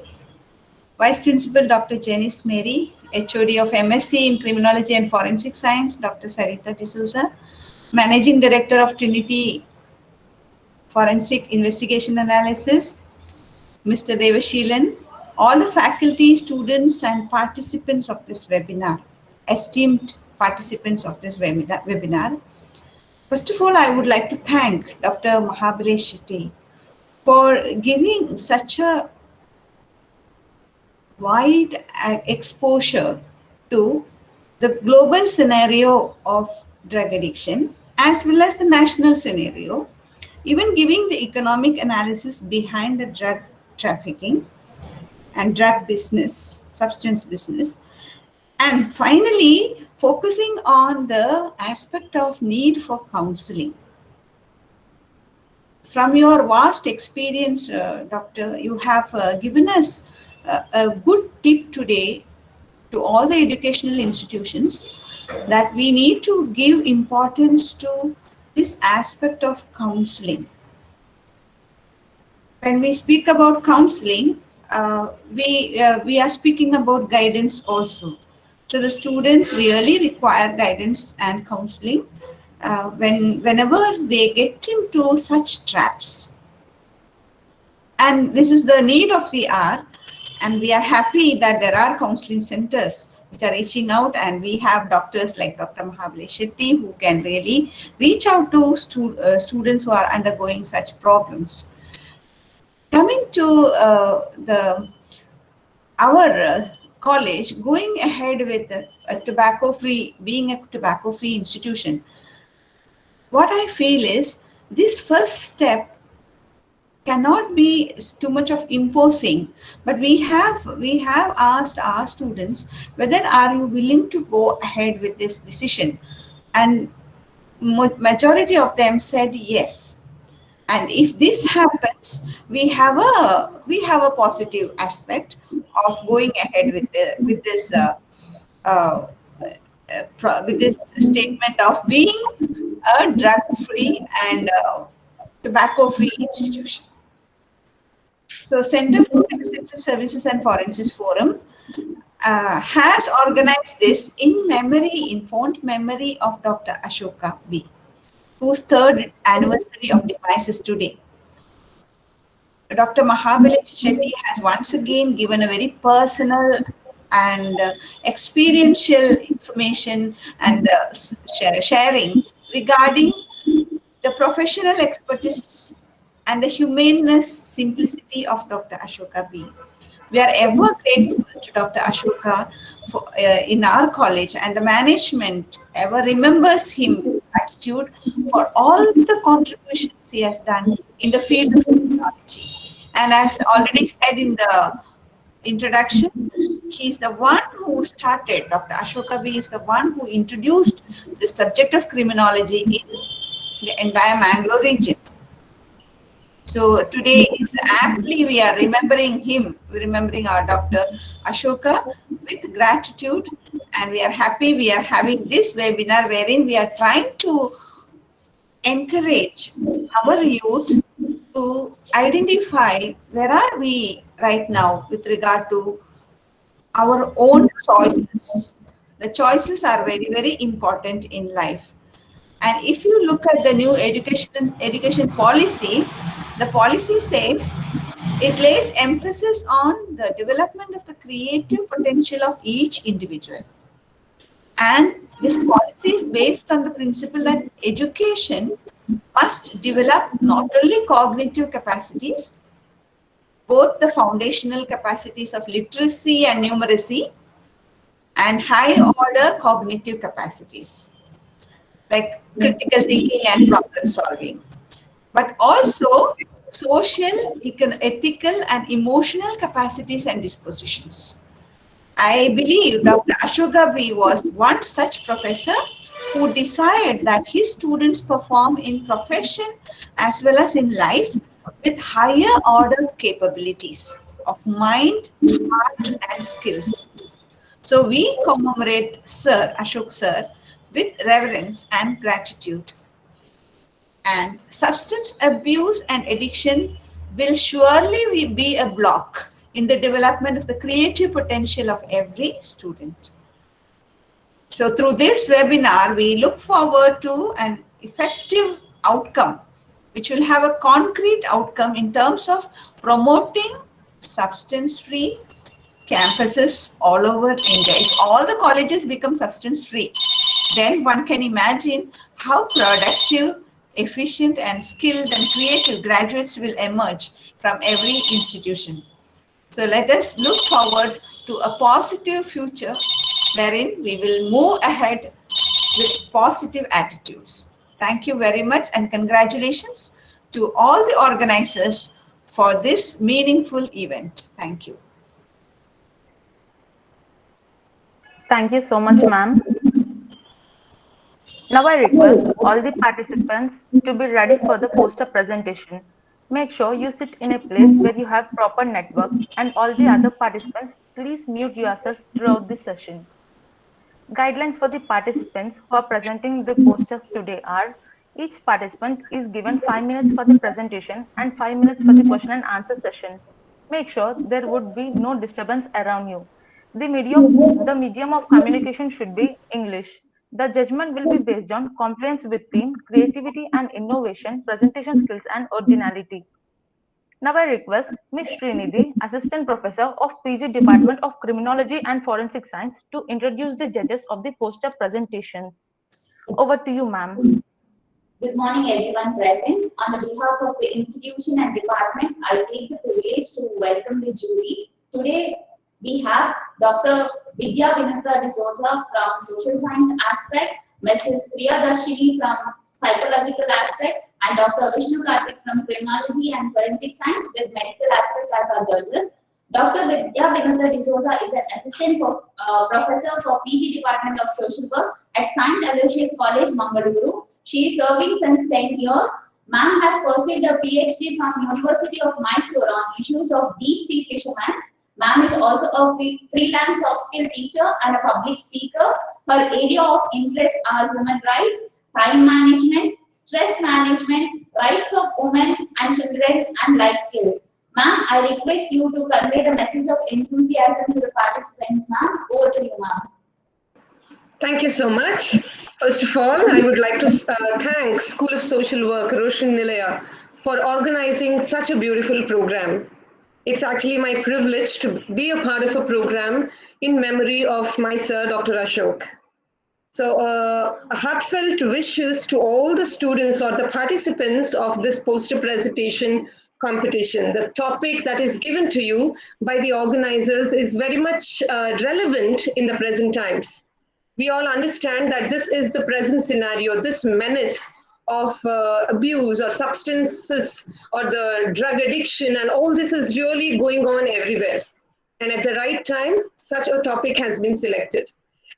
[SPEAKER 13] Vice Principal Dr. Janice Mary, HOD of MSc in Criminology and Forensic Science, Dr. Sarita D'Souza, Managing Director of Trinity Forensic Investigation Analysis, Mr. Devashilan, all the faculty, students, and participants of this webinar, esteemed participants of this webinar. First of all, I would like to thank Dr. Mahabalesh Shetty for giving such a wide exposure to the global scenario of drug addiction as well as the national scenario, even giving the economic analysis behind the drug trafficking and drug business, substance business, and finally focusing on the aspect of need for counseling. From your vast experience, Doctor, you have given us a good tip today to all the educational institutions that we need to give importance to this aspect of counseling. When we speak about counseling, we are speaking about guidance also. So the students really require guidance and counseling whenever they get into such traps. And this is the need of the hour. And we are happy that there are counseling centers which are reaching out, and we have doctors like Dr. Mahabalesh Shetty who can really reach out to students who are undergoing such problems. Coming to our college, going ahead with a tobacco-free, being a tobacco-free institution, what I feel is this first step cannot be too much of imposing, but we have asked our students whether are you willing to go ahead with this decision, and majority of them said yes. And if this happens, we have a positive aspect of going ahead with this statement of being a drug-free and tobacco-free institution. So Center for Essential Services and Forensics Forum has organized this in fond memory of Dr. Ashoka B, whose third anniversary of demise is today. Dr. Mahabalesh Shetty has once again given a very personal and experiential information and sharing regarding the professional expertise and the humaneness, simplicity of Dr. Ashoka B. We are ever grateful to Dr. Ashoka for, in our college, and the management ever remembers him with gratitude for all the contributions he has done in the field of criminology. And as already said in the introduction, he is the one who started, Dr. Ashoka B is the one who introduced the subject of criminology in the entire Mangaluru region. So today is aptly we are remembering him, remembering our Dr. Ashoka with gratitude, and we are happy we are having this webinar wherein we are trying to encourage our youth to identify where are we right now with regard to our own choices. The choices are very, very important in life. And if you look at the new education policy, the policy says it lays emphasis on the development of the creative potential of each individual. And this policy is based on the principle that education must develop not only cognitive capacities, both the foundational capacities of literacy and numeracy, and high order cognitive capacities. like critical thinking and problem solving, but also social, ethical, and emotional capacities and dispositions. I believe Dr. Ashoka B was one such professor who desired that his students perform in profession as well as in life with higher order capabilities of mind, heart, and skills. So we commemorate Sir Ashok Sir with reverence and gratitude. And substance abuse and addiction will surely be a block in the development of the creative potential of every student. So through this webinar, we look forward to an effective outcome, which will have a concrete outcome in terms of promoting substance-free campuses all over India. If all the colleges become substance-free, then one can imagine how productive, efficient, and skilled and creative graduates will emerge from every institution. So let us look forward to a positive future wherein we will move ahead with positive attitudes. Thank you very much and congratulations to all the organizers for this meaningful event. Thank you.
[SPEAKER 1] Thank you so much, ma'am. Now I request all the participants to be ready for the poster presentation. Make sure you sit in a place where you have proper network, and all the other participants, please mute yourself throughout the session. Guidelines for the participants who are presenting the posters today are: each participant is given 5 minutes for the presentation and 5 minutes for the question and answer session. Make sure there would be no disturbance around you. The medium of communication should be English. The judgment will be based on compliance with theme, creativity and innovation, presentation skills and originality. Now I request Ms. Srinidhi, Assistant Professor of PG Department of Criminology and Forensic Science, to introduce the judges of the poster presentations. Over to you, ma'am.
[SPEAKER 14] Good morning, everyone present. On the behalf of the institution and department, I take the privilege to welcome the jury. Today, we have Dr. Vidya Vinatra D'Souza from Social Science aspect, Mrs. Priyadarshini from Psychological aspect, and Dr. Vishnu Karthik from Criminology and Forensic Science with Medical aspect as our judges. Dr. Vidya Vinatra D'Souza is an assistant professor for PG Department of Social Work at St. Aloysius College, Mangaluru. She is serving since 10 years. Ma'am has pursued a PhD from University of Mysore on issues of deep sea fishermen. Ma'am is also a freelance soft skill teacher and a public speaker. Her area of interest are human rights, time management, stress management, rights of women and children, and life skills. Ma'am, I request you to convey the message of enthusiasm to the participants, ma'am. Over to you, ma'am.
[SPEAKER 15] Thank you so much. First of all, I would like to thank School of Social Work, Roshan Nilaya, for organizing such a beautiful program. It's actually my privilege to be a part of a program in memory of my sir, Dr. Ashok. So a heartfelt wishes to all the students or the participants of this poster presentation competition. The topic that is given to you by the organizers is very much relevant in the present times. We all understand that this is the present scenario, this menace of abuse or substances or the drug addiction, and all this is really going on everywhere. And at the right time, such a topic has been selected.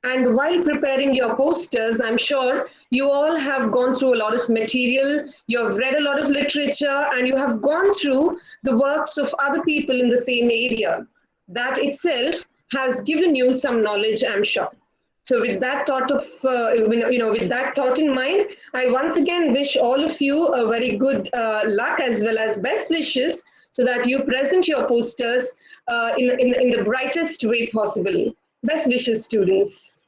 [SPEAKER 15] And while preparing your posters, I'm sure you all have gone through a lot of material, you have read a lot of literature, and you have gone through the works of other people in the same area. That itself has given you some knowledge, I'm sure. So with that thought of, with that thought in mind, I once again wish all of you a very good luck as well as best wishes so that you present your posters in the brightest way possible. Best wishes, students.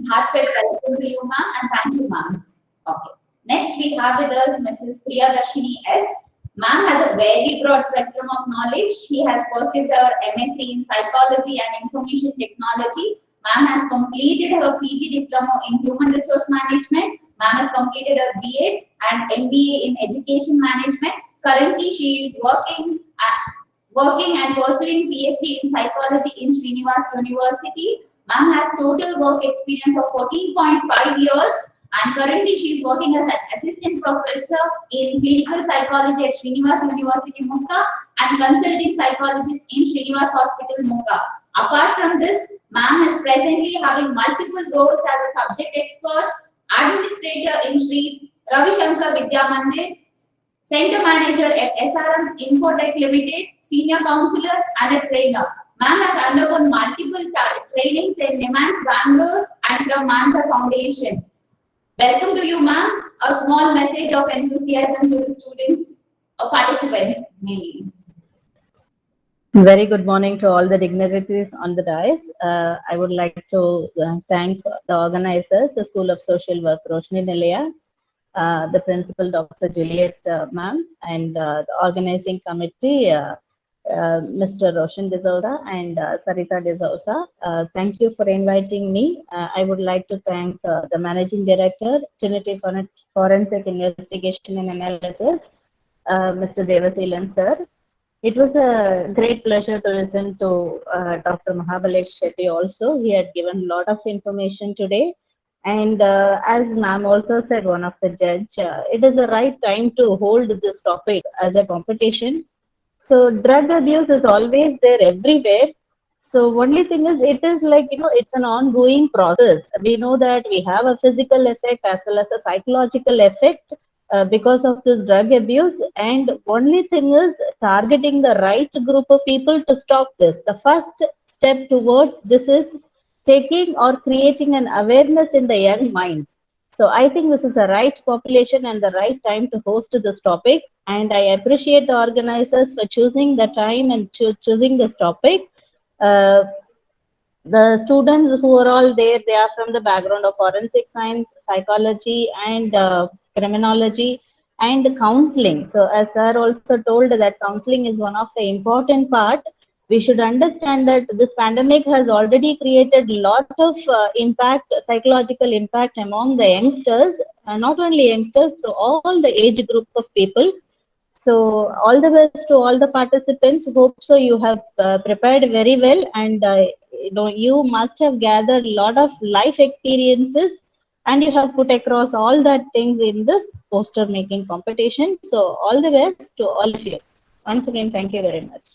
[SPEAKER 14] Heartfelt welcome to you, ma'am, and thank you, ma'am. Okay. Next, we have with us Mrs. Priyadarshini S. Ma'am has a very broad spectrum of knowledge. She has pursued her MSc in Psychology and Information Technology. Ma'am has completed her PG Diploma in Human Resource Management. Ma'am has completed her BA and MBA in Education Management. Currently, she is working and pursuing PhD in Psychology in Srinivas University. Ma'am has total work experience of 14.5 years and currently she is working as an assistant professor in clinical psychology at Srinivas University, Mukka, and consulting psychologist in Srinivas Hospital, Mukka. Apart from this, ma'am is presently having multiple roles as a subject expert, administrator in Sri Ravi Shankar Vidya Mandir, center manager at SRM Infotech Limited, senior counselor, and a trainer. Ma'am has undergone multiple trainings in Nimans, Bangalore, and from Mansa Foundation. Welcome to you, ma'am. A small message of enthusiasm to the students or participants, mainly.
[SPEAKER 16] Very good morning to all the dignitaries on the dais. I would like to thank the organizers, the School of Social Work, Roshni Nilaya, the principal, Dr. Juliet ma'am, and the organizing committee, Mr. Roshan D'Souza and Sarita D'Souza. Thank you for inviting me. I would like to thank the Managing Director, Trinity Forensic Investigation and Analysis, Mr. Devasilan sir. It was a great pleasure to listen to Dr. Mahabalesh Shetty also. He had given a lot of information today. And as ma'am also said, one of the judge, it is the right time to hold this topic as a competition. So drug abuse is always there everywhere. So only thing is, it is like, it's an ongoing process. We know that we have a physical effect as well as a psychological effect because of this drug abuse. And only thing is targeting the right group of people to stop this. The first step towards this is taking or creating an awareness in the young minds. So I think this is the right population and the right time to host this topic. And I appreciate the organizers for choosing the time and choosing this topic. The students who are all there, they are from the background of forensic science, psychology, and criminology, and counseling. So as sir also told that counseling is one of the important part. We should understand that this pandemic has already created a lot of impact, psychological impact among the youngsters, not only youngsters, to all the age group of people. So all the best to all the participants. Hope so you have prepared very well, and you must have gathered a lot of life experiences, and you have put across all that things in this poster making competition. So all the best to all of you. Once again, thank you very much.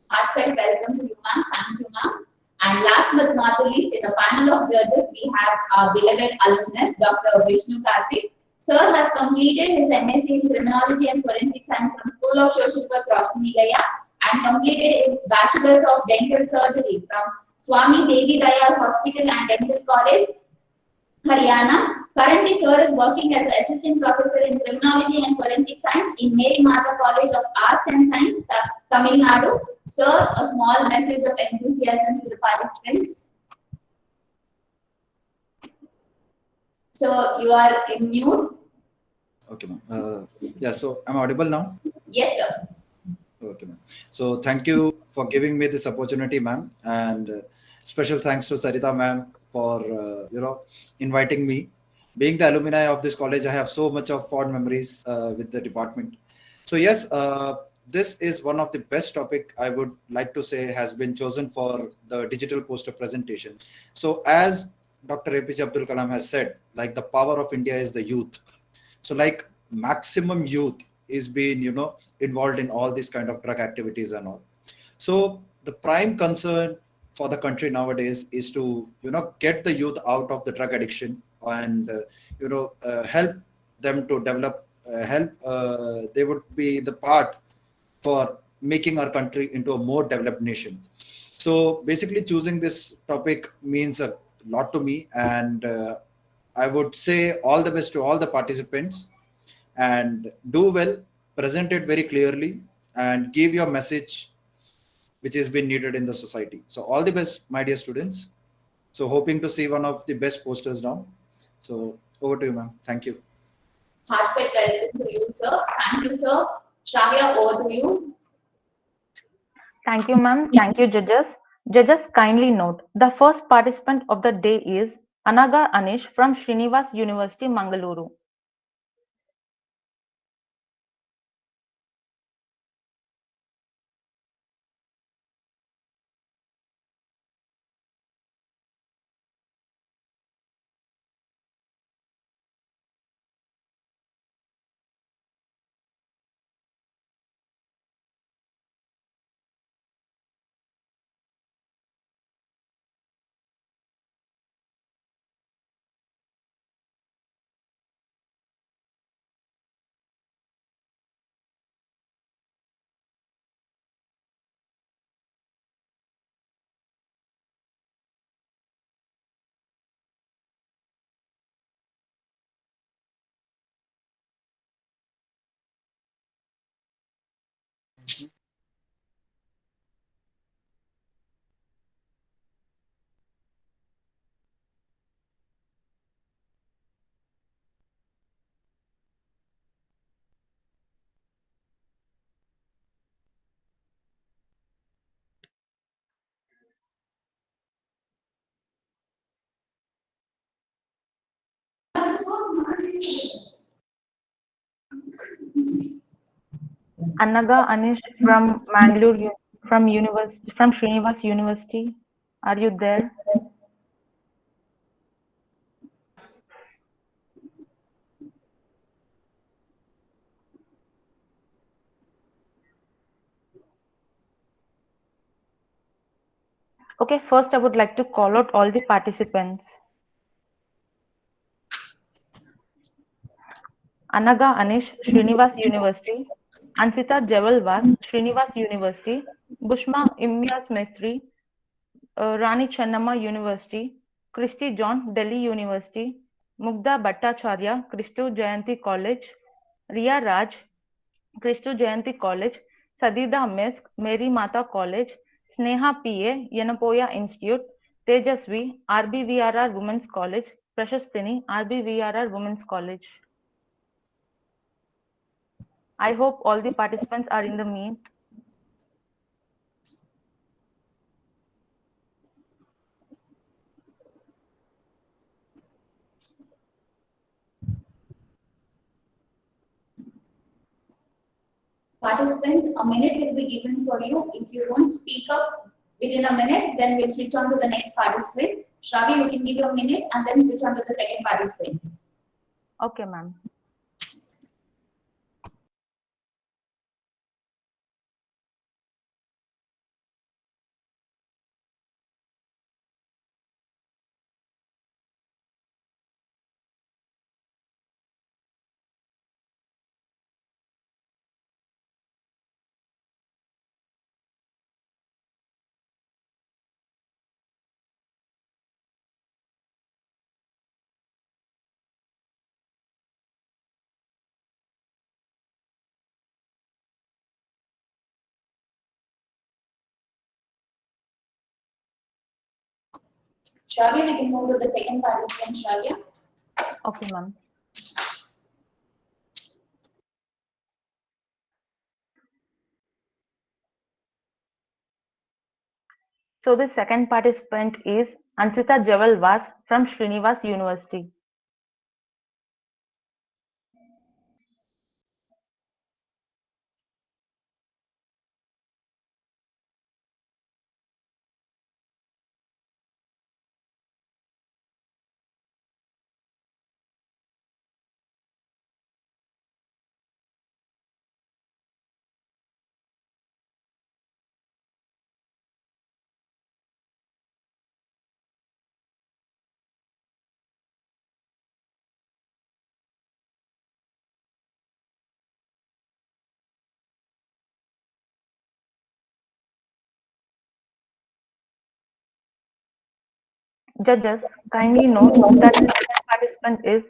[SPEAKER 14] Heartfelt welcome to you, ma'am. Thank you, ma'am. And last but not the least, in the panel of judges, we have our beloved alumnus, Dr. Vishnu Karthik. Sir has completed his MSc in Criminology and Forensic Science from School of Social Work, Roshni Nilaya, and completed his Bachelor's of Dental Surgery from Swami Devi Dayal Hospital and Dental College, Haryana. Currently, sir is working as an assistant professor in criminology and forensic science in Mary Mata College of Arts and Science, Tamil Nadu. Sir, a small message of enthusiasm to the participants. So, you are in mute.
[SPEAKER 17] Okay, ma'am. Yeah, so am I audible now?
[SPEAKER 14] Yes, sir.
[SPEAKER 17] Okay, ma'am. So thank you for giving me this opportunity, ma'am, and special thanks to Sarita, ma'am, for inviting me. Being the alumni of this college, I have so much of fond memories with the department. So yes, this is one of the best topic I would like to say has been chosen for the digital poster presentation. So as Dr. APJ Abdul Kalam has said, like the power of India is the youth. So like maximum youth is being, involved in all these kind of drug activities and all. So the prime concern for the country nowadays is to, get the youth out of the drug addiction and, help them to develop, they would be the part for making our country into a more developed nation. So basically choosing this topic means a lot to me, and I would say all the best to all the participants, and do well, present it very clearly, and give your message which has been needed in the society. So all the best, my dear students. So hoping to see one of the best posters now. So over to you, ma'am. Thank you.
[SPEAKER 14] Heartfelt welcome to you, sir. Thank you, sir. Shravya, over to you.
[SPEAKER 1] Thank you, ma'am. Thank you, judges. Judges, kindly note, the first participant of the day is Anaga Anish from Srinivas University, Mangaluru. Annaga Anish from Mangaluru, from Srinivas University. Are you there? Okay, first I would like to call out all the participants. Annaga Anish, Srinivas University. Ansita Javalvas, Srinivas University. Bushma Imyas Mestri, Rani Channamma University. Christy John, Delhi University. Mugdha Bhattacharya, Christu Jayanti College. Ria Raj, Christu Jayanti College. Sadida Mesk, Mary Mata College. Sneha PA, Yanapoya Institute. Tejasvi, RBVRR Women's College. Prashastini, RBVRR Women's College. I hope all the participants are in the meet.
[SPEAKER 14] Participants, a minute will be given for you. If you don't speak up within a minute, then we'll switch on to the next participant. Shravi, you can give your minute and then switch on to the second participant.
[SPEAKER 1] Okay, ma'am.
[SPEAKER 14] Shravya, we can move to the second participant, Shravya.
[SPEAKER 1] Okay, ma'am. So the second participant is Ansita Javalvas from Srinivas University. Judges, kindly note that the second participant is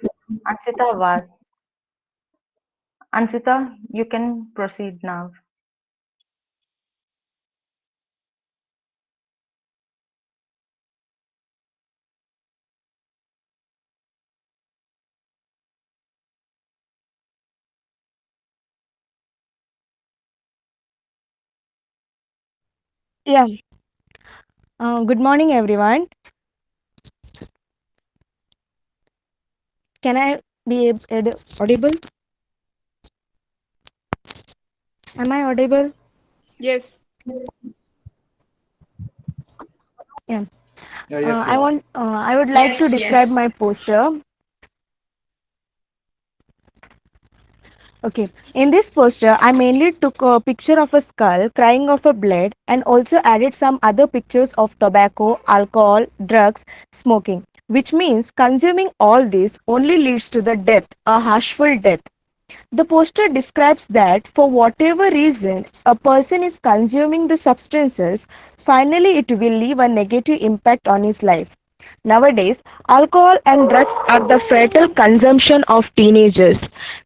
[SPEAKER 1] Ansita Vas. Ansita, you can proceed now.
[SPEAKER 18] Yeah. Good morning, everyone. Can I be audible? Am I audible?
[SPEAKER 2] Yes.
[SPEAKER 18] Yeah.
[SPEAKER 17] Yeah, yes, you are.
[SPEAKER 18] I would like to
[SPEAKER 7] Yes,
[SPEAKER 18] describe
[SPEAKER 7] yes.
[SPEAKER 18] my poster. Okay. In this poster, I mainly took a picture of a skull crying of a blood and also added some other pictures of tobacco, alcohol, drugs, smoking, which means consuming all this only leads to the death, a harshful death. The poster describes that for whatever reason a person is consuming the substances, finally it will leave a negative impact on his life. Nowadays, alcohol and drugs are the fatal consumption of teenagers.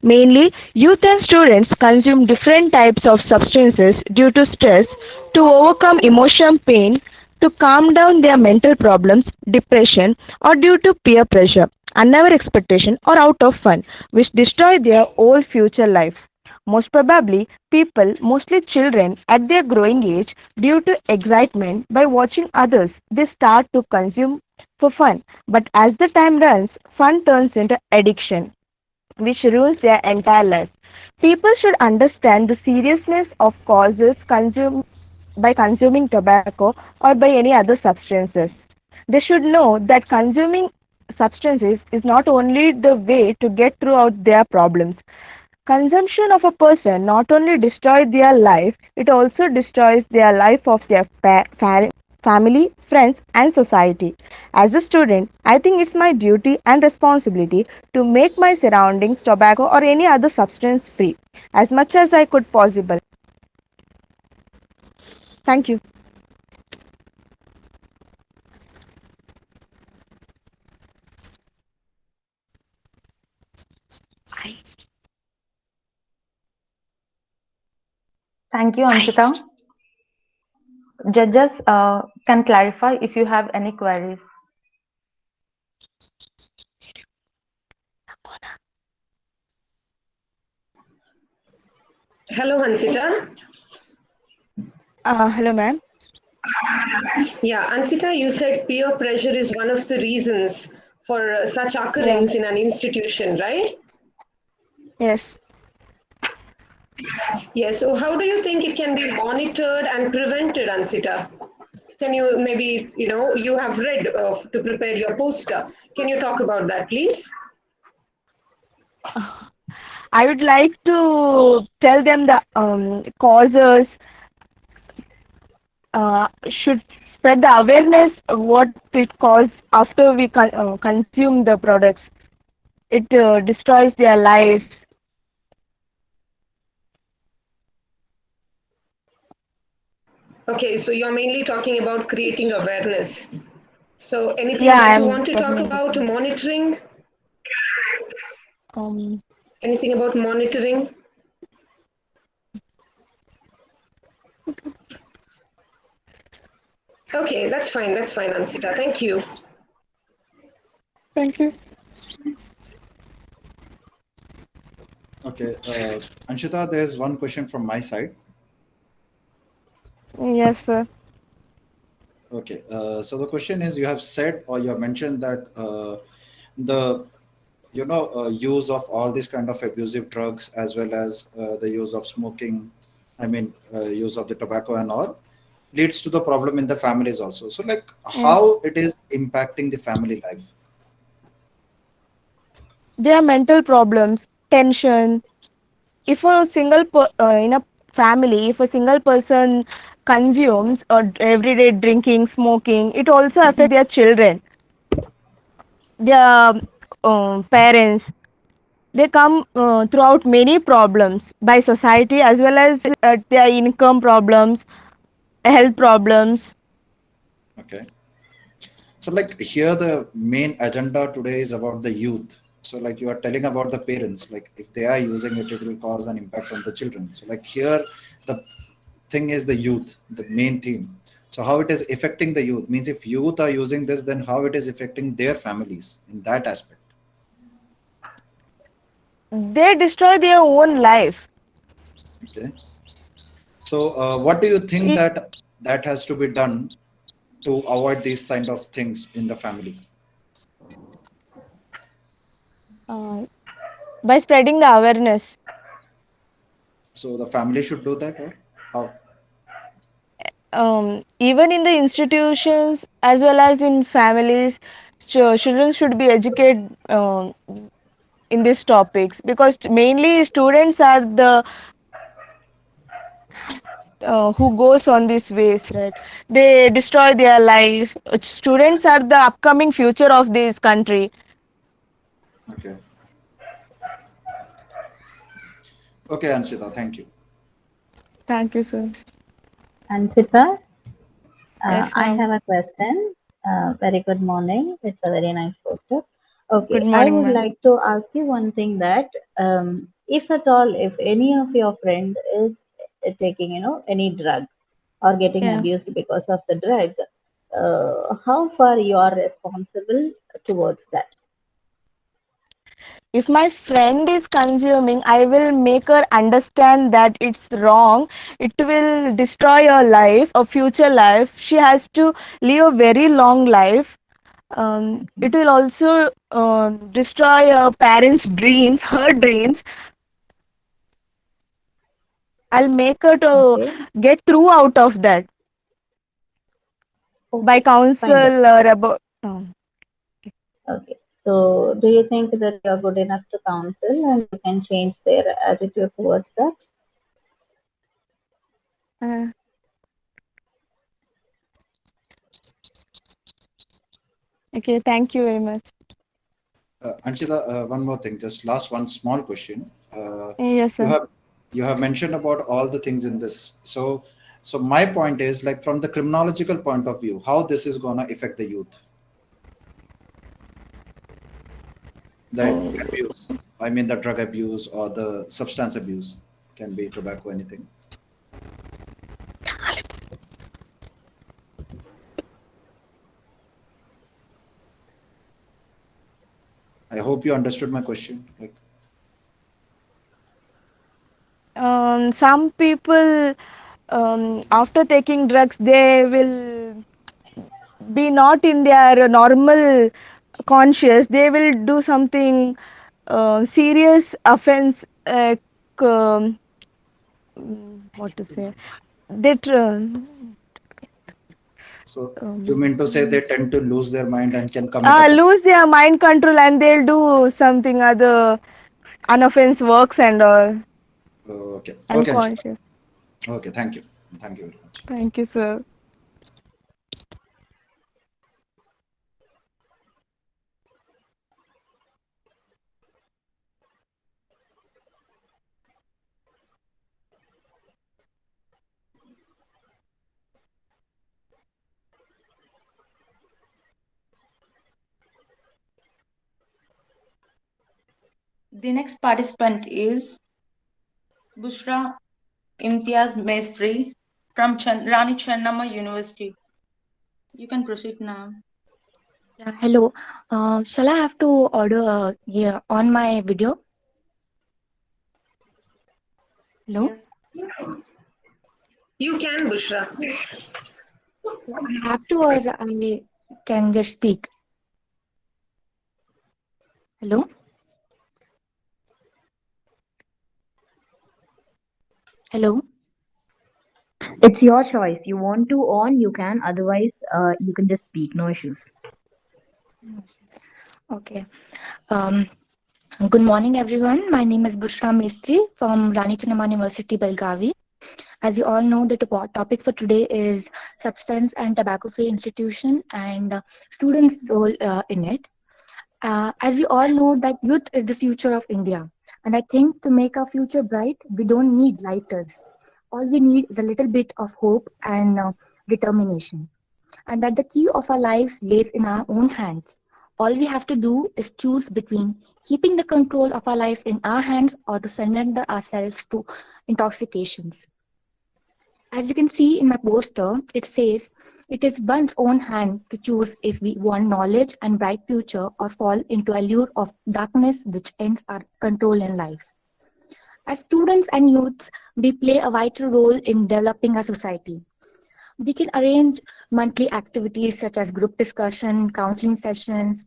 [SPEAKER 18] Mainly, youth and students consume different types of substances due to stress, to overcome emotion pain, to calm down their mental problems, depression, or due to peer pressure, unnever expectation, or out of fun, which destroy their whole future life. Most probably, people, mostly children, at their growing age, due to excitement by watching others, they start to consume for fun. But as the time runs, fun turns into addiction, which ruins their entire life. People should understand the seriousness of causes consumed by consuming tobacco or by any other substances. They should know that consuming substances is not only the way to get throughout their problems. Consumption of a person not only destroys their life, it also destroys their life of their family, friends, and society. As a student, I think it's my duty and responsibility to make my surroundings tobacco or any other substance free as much as I could possible. Thank you.
[SPEAKER 1] Thank you, Anshita. Judges can clarify if you have any queries.
[SPEAKER 15] Hello, Hansita.
[SPEAKER 18] Hello, ma'am.
[SPEAKER 15] Yeah, Ansita, you said peer pressure is one of the reasons for such
[SPEAKER 18] Yes.
[SPEAKER 15] occurrence in an institution, right?
[SPEAKER 18] Yes.
[SPEAKER 15] Yes. So, how do you think it can be monitored and prevented, Ansita? Can you maybe, you have read to prepare your poster. Can you talk about that, please?
[SPEAKER 18] I would like to tell them the causes, should spread the awareness of what it causes after we consume the products. It destroys their life.
[SPEAKER 15] Okay, so you're mainly talking about creating awareness. So, anything
[SPEAKER 18] Yeah,
[SPEAKER 15] that you
[SPEAKER 18] I'm
[SPEAKER 15] want to
[SPEAKER 18] talking
[SPEAKER 15] talk
[SPEAKER 18] about
[SPEAKER 15] about monitoring?
[SPEAKER 18] um,
[SPEAKER 15] Anything about monitoring? Okay, that's fine. That's fine, Ansita. Thank you.
[SPEAKER 18] Thank you.
[SPEAKER 17] Okay, Anshita, there's one question from my side.
[SPEAKER 18] Yes, sir.
[SPEAKER 17] Okay, so the question is, you have said or you have mentioned that the use of all these kind of abusive drugs as well as the use of smoking, I mean use of the tobacco and all leads to the problem in the families also. So like
[SPEAKER 18] Yes.
[SPEAKER 17] how it is impacting the family life?
[SPEAKER 18] There are mental problems, tension. If a in a family, if a single person consumes or everyday drinking, smoking, it also affects their children, their parents. They come throughout many problems by society as well as their income problems, health problems.
[SPEAKER 17] Okay, so like here the main agenda today is about the youth. So like you are telling about the parents, like if they are using it, it will cause an impact on the children. So like here the thing is the youth, the main theme. So how it is affecting the youth means if youth are using this, then how it is affecting their families in that aspect.
[SPEAKER 18] They destroy their own life.
[SPEAKER 17] Okay. So what do you think
[SPEAKER 18] It,
[SPEAKER 17] that has to be done to avoid these kind of things in the family?
[SPEAKER 18] uh, by spreading the awareness.
[SPEAKER 17] So the family should do that, or how?
[SPEAKER 18] Even in the institutions as well as in families, children should be educated in these topics because mainly students are the who goes on these ways, right? They destroy their life. Students are the upcoming future of this country.
[SPEAKER 17] Okay. Okay, Anshita, thank you.
[SPEAKER 18] Thank you, sir.
[SPEAKER 16] Ansita,
[SPEAKER 18] Yes,
[SPEAKER 16] I
[SPEAKER 18] ma'am.
[SPEAKER 16] have a question. Very good morning. It's a very nice poster.
[SPEAKER 18] Good
[SPEAKER 16] Okay, I
[SPEAKER 18] morning,
[SPEAKER 16] would
[SPEAKER 18] ma'am.
[SPEAKER 16] like to ask you one thing that if at all, if any of your friend is taking, any drug or getting
[SPEAKER 18] Yeah.
[SPEAKER 16] abused because of the drug, how far you are responsible towards that?
[SPEAKER 18] If my friend is consuming, I will make her understand that it's wrong. It will destroy her life, a future life. She has to live a very long life. It will also destroy her parents' dreams, her dreams. I'll make her to
[SPEAKER 16] Okay.
[SPEAKER 18] get through out of that by
[SPEAKER 16] Okay. Fine then.
[SPEAKER 18] counsel or about.
[SPEAKER 16] Okay. So, do you think that you are good enough to counsel and you can change their attitude towards that?
[SPEAKER 18] Uh, okay, thank you very much.
[SPEAKER 17] Anshita, one more thing, just last one small question.
[SPEAKER 18] Yes,
[SPEAKER 17] You
[SPEAKER 18] sir.
[SPEAKER 17] have mentioned about all the things in this. So my point is, like, from the criminological point of view, how this is gonna affect the youth, the
[SPEAKER 18] Oh.
[SPEAKER 17] abuse. I mean, the drug abuse or the substance abuse, can be tobacco, anything. I hope you understood my question. Like,
[SPEAKER 18] Some people, after taking drugs, they will be not in their normal conscious. They will do something serious offense, like what to say. They
[SPEAKER 17] so you
[SPEAKER 18] um,
[SPEAKER 17] mean to say they tend to lose their mind and can commit a crime?
[SPEAKER 18] lose their mind control and they'll do something other unoffense works and all
[SPEAKER 17] Okay, okay, Anshita.
[SPEAKER 18] unconscious.
[SPEAKER 17] Okay, thank you very much.
[SPEAKER 18] Thank you, sir.
[SPEAKER 1] The next participant is Bushra Imtiaz Mestri from Rani Chennamma University. You can proceed now.
[SPEAKER 19] Yeah, hello. Shall I have to order yeah, on my video? Hello?
[SPEAKER 1] Yes.
[SPEAKER 15] You can, Bushra.
[SPEAKER 19] I have to or I can just speak? Hello? Hello?
[SPEAKER 20] It's your choice. You want to on, you can. Otherwise, you can just speak. No issues.
[SPEAKER 19] Okay. Um, Good morning, everyone. My name is Bushra Mistry from Rani Chennamma University, Belgavi. As you all know, the topic for today is substance and tobacco-free institution and students' role in it. As we all know that youth is the future of India. And I think to make our future bright, we don't need lighters. All we need is a little bit of hope and determination. And that the key of our lives lays in our own hands. All we have to do is choose between keeping the control of our lives in our hands or to surrender ourselves to intoxications. As you can see in my poster, it says it is one's own hand to choose if we want knowledge and bright future or fall into a lure of darkness which ends our control in life. As students and youths, we play a vital role in developing our society. We can arrange monthly activities such as group discussion, counseling sessions,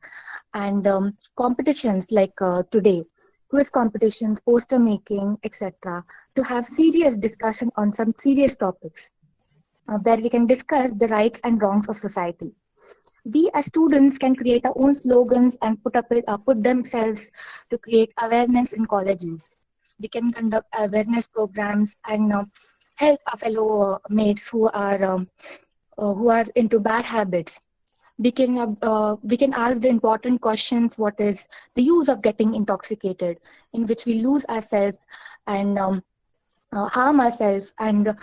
[SPEAKER 19] and competitions like today, quiz competitions, poster making, etc., to have serious discussion on some serious topics where we can discuss the rights and wrongs of society. We as students can create our own slogans and put themselves to create awareness in colleges. We can conduct awareness programs and help our fellow mates who are into bad habits. We can ask the important questions: what is the use of getting intoxicated, in which we lose ourselves and harm ourselves and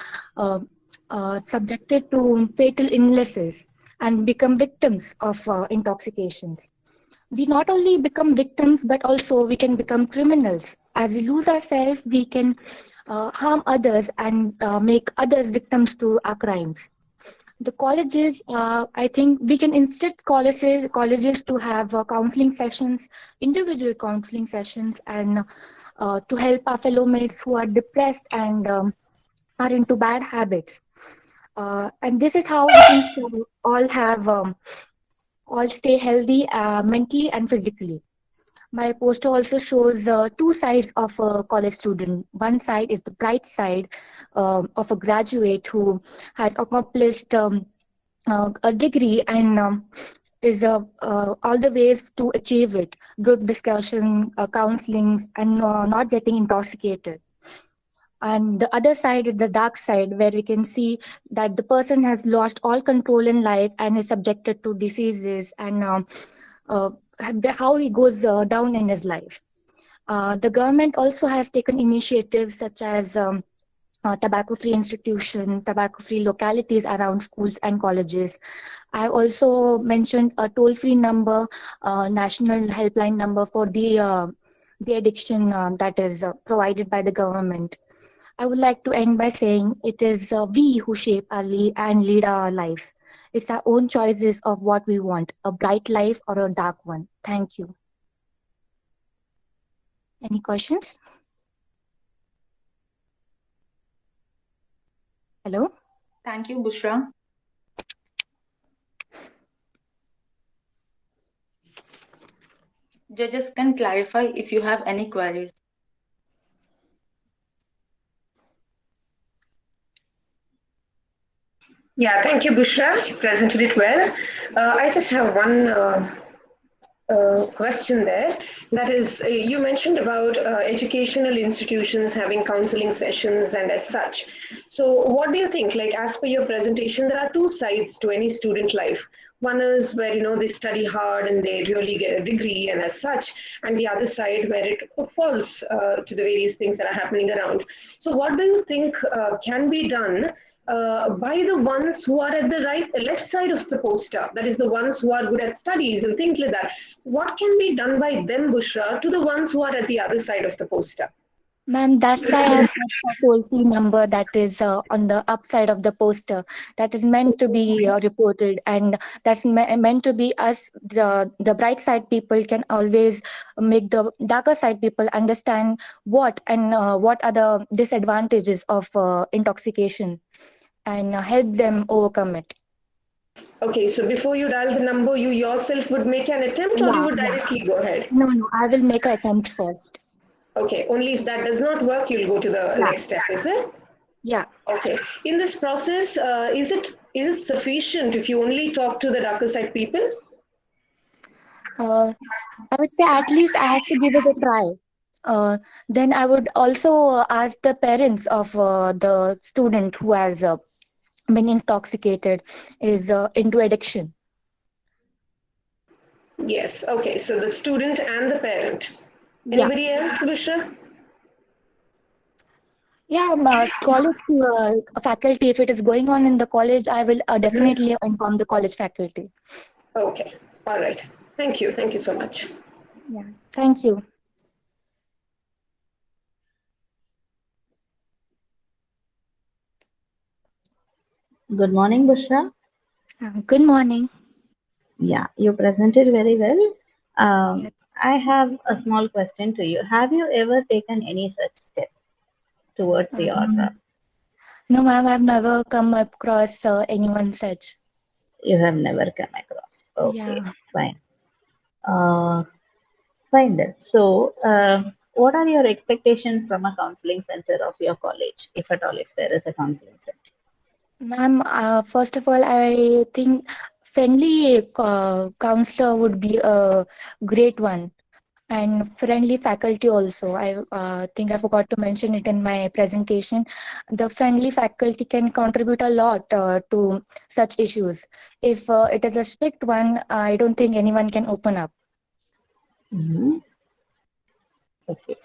[SPEAKER 19] subjected to fatal illnesses and become victims of intoxications. We not only become victims, but also we can become criminals. As we lose ourselves, we can harm others and make others victims to our crimes. The colleges, I think we can instruct colleges to have counseling sessions, individual counseling sessions, and to help our fellow mates who are depressed and are into bad habits. And this is how we can all have all stay healthy mentally and physically. My poster also shows two sides of a college student. One side is the bright side of a graduate who has accomplished a degree and is all the ways to achieve it. Group discussion, counselings, and not getting intoxicated. And the other side is the dark side, where we can see that the person has lost all control in life and is subjected to diseases and uh, how he goes down in his life. The government also has taken initiatives such as tobacco-free institution, tobacco-free localities around schools and colleges. I also mentioned a toll-free number, national helpline number for the addiction that is provided by the government. I would like to end by saying it is we who shape our and lead our lives. It's our own choices of what we want, a bright life or a dark one. Thank you. Any questions? Hello?
[SPEAKER 1] Thank you, Bushra. Judges can clarify if you have any queries.
[SPEAKER 15] Yeah, thank you, Bushra. You presented it well. I just have one question there. That is, you mentioned about educational institutions having counseling sessions and as such. So, what do you think? Like, as per your presentation, there are two sides to any student life. One is where they study hard and they really get a degree and as such, and the other side where it falls to the various things that are happening around. So, what do you think can be done by the ones who are at the left side of the poster, that is the ones who are good at studies and things like that? What can be done by them, Bushra, to the ones who are at the other side of the poster?
[SPEAKER 19] Ma'am, that's why I put a toll-free number that is on the upside of the poster, that is meant to be reported, and that's meant to be us, the bright side people can always make the darker side people understand what are the disadvantages of intoxication and help them overcome it.
[SPEAKER 15] Okay, so before you dial the number, you yourself would make an attempt, or you would directly go ahead?
[SPEAKER 19] No, I will make an attempt first.
[SPEAKER 15] Okay, only if that does not work, you'll go to the next step, is it?
[SPEAKER 19] Yeah.
[SPEAKER 15] Okay. In this process, is it sufficient if you only talk to the darker side people?
[SPEAKER 19] I would say at least I have to give it a try. Then I would also ask the parents of the student who has been intoxicated, is into addiction.
[SPEAKER 15] Yes. Okay. So the student and the parent. Anybody else, Bushra?
[SPEAKER 19] Yeah, college faculty, if it is going on in the college, I will definitely inform the college faculty.
[SPEAKER 15] Okay. All right. Thank you. Thank you so much.
[SPEAKER 19] Yeah. Thank you.
[SPEAKER 16] Good morning, Bushra.
[SPEAKER 19] Good morning.
[SPEAKER 16] Yeah, you presented very well. I have a small question to you. Have you ever taken any such step towards your?
[SPEAKER 19] No, ma'am, I've never come across anyone such.
[SPEAKER 16] You have never come across. Okay,
[SPEAKER 19] Yeah.
[SPEAKER 16] fine. Fine then. So, what are your expectations from a counseling center of your college, if at all, if there is a counseling center?
[SPEAKER 19] Ma'am, first of all, I think friendly counselor would be a great one, and friendly faculty also. I think I forgot to mention it in my presentation. The friendly faculty can contribute a lot to such issues. If it is a strict one, I don't think anyone can open up.
[SPEAKER 16] Mm-hmm. Okay.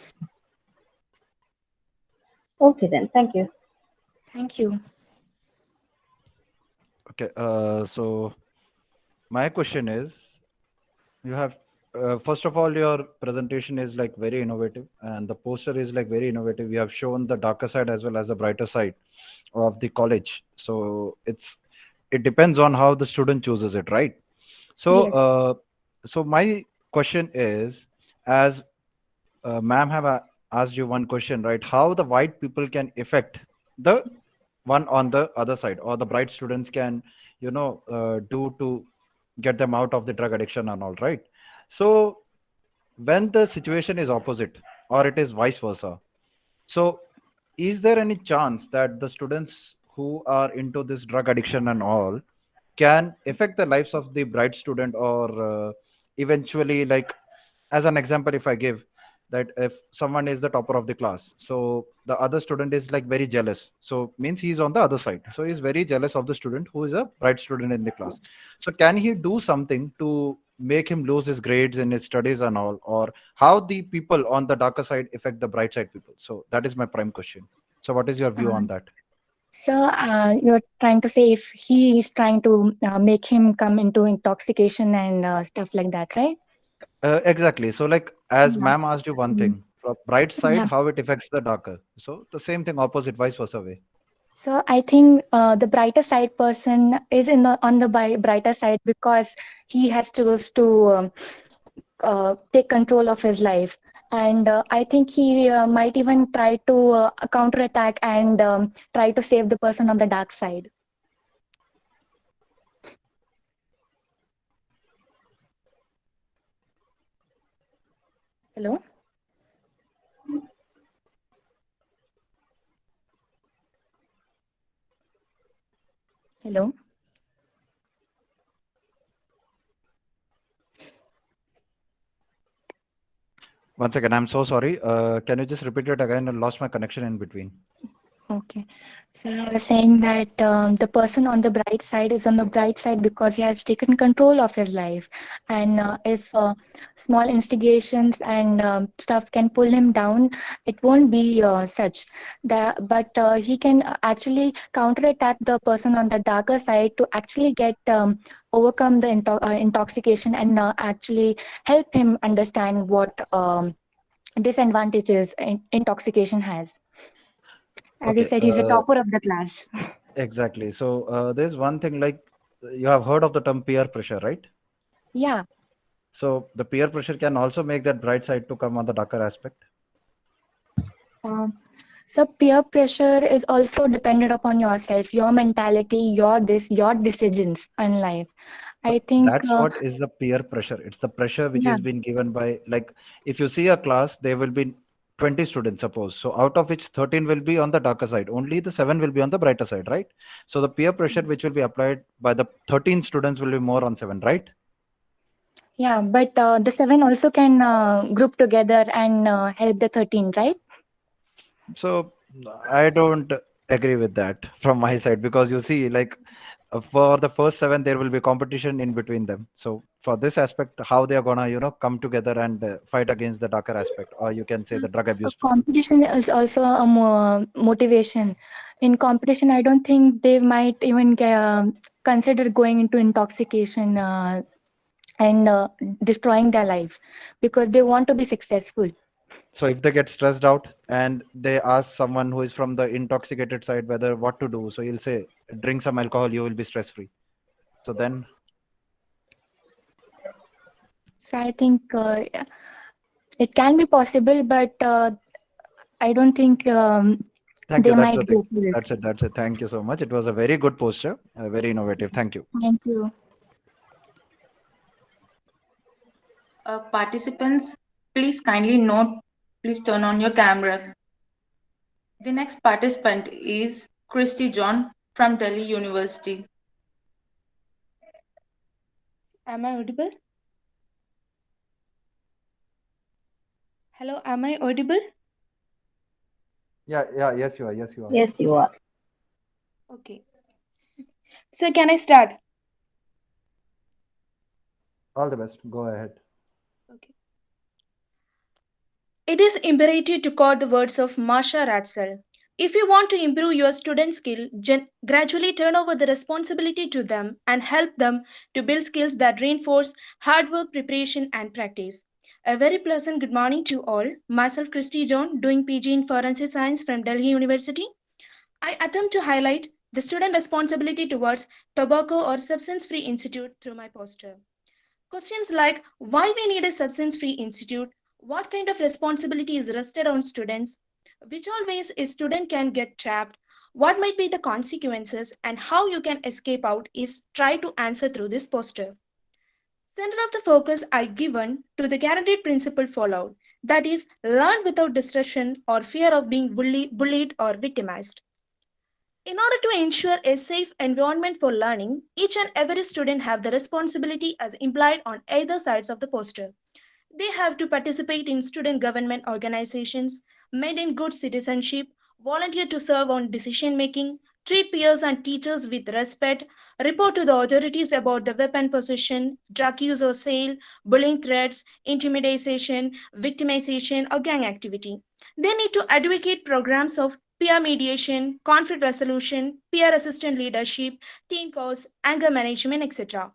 [SPEAKER 16] Okay then. Thank you.
[SPEAKER 19] Thank you.
[SPEAKER 21] Okay. So my question is, you have first of all, your presentation is like very innovative, and the poster is like very innovative. You have shown the darker side as well as the brighter side of the college. So it depends on how the student chooses it, right? So so my question is, as ma'am have asked you one question, right? How the white people can affect the one on the other side, or the bright students can do to get them out of the drug addiction and all, right? So when the situation is opposite or it is vice versa. So is there any chance that the students who are into this drug addiction and all can affect the lives of the bright student, or eventually, like, as an example, if I give that, if someone is the topper of the class, so the other student is like very jealous, so means he's on the other side, so he's very jealous of the student who is a bright student in the class. So can he do something to make him lose his grades in his studies and all, or how the people on the darker side affect the bright side people? So that is my prime question. So what is your view on that?
[SPEAKER 19] So you're trying to say if he is trying to make him come into intoxication and stuff like that, right?
[SPEAKER 21] Exactly. So, like, as
[SPEAKER 19] Yeah.
[SPEAKER 21] ma'am asked you one
[SPEAKER 19] Mm.
[SPEAKER 21] thing, from bright side,
[SPEAKER 19] Yeah.
[SPEAKER 21] how it affects the darker. So, the same thing, opposite, vice versa way.
[SPEAKER 19] So I think the brighter side person is in the on the brighter side because he has to take control of his life, and I think he might even try to counterattack and try to save the person on the dark side. Hello. Hello.
[SPEAKER 21] Once again, I'm so sorry. Can you just repeat it again? I lost my connection in between.
[SPEAKER 19] Okay. So I was saying that the person on the bright side is on the bright side because he has taken control of his life. And if small instigations and stuff can pull him down, it won't be such. But he can actually counterattack the person on the darker side to actually get overcome the intoxication and actually help him understand what disadvantages intoxication has. As you
[SPEAKER 21] Okay.
[SPEAKER 19] said, he's the topper of the class.
[SPEAKER 21] Exactly. So, there's one thing, like, you have heard of the term peer pressure, right?
[SPEAKER 19] Yeah.
[SPEAKER 21] So, the peer pressure can also make that bright side to come on the darker aspect.
[SPEAKER 19] Um, so peer pressure is also dependent upon yourself, your mentality, your decisions in life. I think.
[SPEAKER 21] That's what is the peer pressure. It's the pressure which
[SPEAKER 19] Yeah.
[SPEAKER 21] is being given by, like, if you see a class, there will be 20 students, suppose. So out of which 13 will be on the darker side. Only the 7 will be on the brighter side, right? So the peer pressure which will be applied by the 13 students will be more on 7, right?
[SPEAKER 19] Yeah, but the 7 also can group together and help the 13, right?
[SPEAKER 21] So I don't agree with that from my side, because you see, like, for the first 7, there will be competition in between them. So for this aspect, how they are gonna, come together and fight against the darker aspect, or you can say the drug abuse people.
[SPEAKER 19] Competition is also a motivation. In competition, I don't think they might even consider going into intoxication and destroying their life because they want to be successful.
[SPEAKER 21] So if they get stressed out and they ask someone who is from the intoxicated side whether what to do, so he'll say, drink some alcohol, you will be stress free. So then,
[SPEAKER 19] So I think it can be possible, but I don't think
[SPEAKER 21] thank
[SPEAKER 19] they
[SPEAKER 21] you. That's the
[SPEAKER 19] might
[SPEAKER 21] thing.
[SPEAKER 19] go for it.
[SPEAKER 21] That's it. That's it. Thank you so much. It was a very good posture, very innovative. Thank you.
[SPEAKER 19] Thank you.
[SPEAKER 1] Participants, please kindly note, please turn on your camera. The next participant is Christy John from Delhi University.
[SPEAKER 18] Am I audible? Hello, am I audible?
[SPEAKER 21] Yeah, yeah, yes, you are. Yes, you are.
[SPEAKER 16] Yes, you are.
[SPEAKER 18] Okay. So can I start?
[SPEAKER 21] All the best. Go ahead.
[SPEAKER 18] Okay. It is imperative to quote the words of Marsha Ratzel. If you want to improve your student skill, gradually turn over the responsibility to them and help them to build skills that reinforce hard work, preparation, and practice. A very pleasant good morning to all. Myself, Christy John, doing PG in Forensic Science from Delhi University. I attempt to highlight the student responsibility towards tobacco or substance-free institute through my poster. Questions like why we need a substance-free institute, what kind of responsibility is rested on students, which all ways a student can get trapped, what might be the consequences, and how you can escape out is try to answer through this poster.
[SPEAKER 4] Center of the focus I given to the guaranteed principle followed, that is, learn without distraction or fear of being bullied or victimized. In order to ensure a safe environment for learning, each and every student have the responsibility as implied on either sides of the poster. They have to participate in student government organizations, maintain good citizenship, volunteer to serve on decision making, treat peers and teachers with respect, report to the authorities about the weapon possession, drug use or sale, bullying threats, intimidation, victimization, or gang activity. They need to advocate programs of peer mediation, conflict resolution, peer assistant leadership, teen cause, anger management, etc.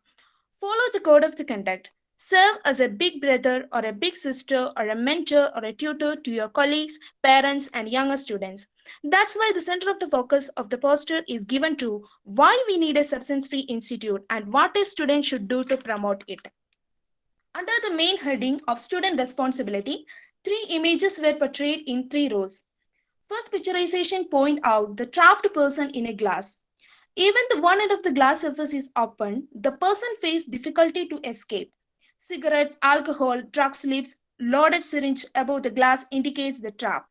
[SPEAKER 4] Follow the code of the conduct. Serve as a big brother or a big sister or a mentor or a tutor to your colleagues, parents, and younger students. That's why the center of the focus of the poster is given to why we need a substance free institute and what a student should do to promote it. Under the main heading of student responsibility, three images were portrayed in three rows. First picturization point out the trapped person in a glass. Even the one end of the glass surface is open, the person faces difficulty to escape. Cigarettes, alcohol, drug slips, loaded syringe above the glass indicates the trap.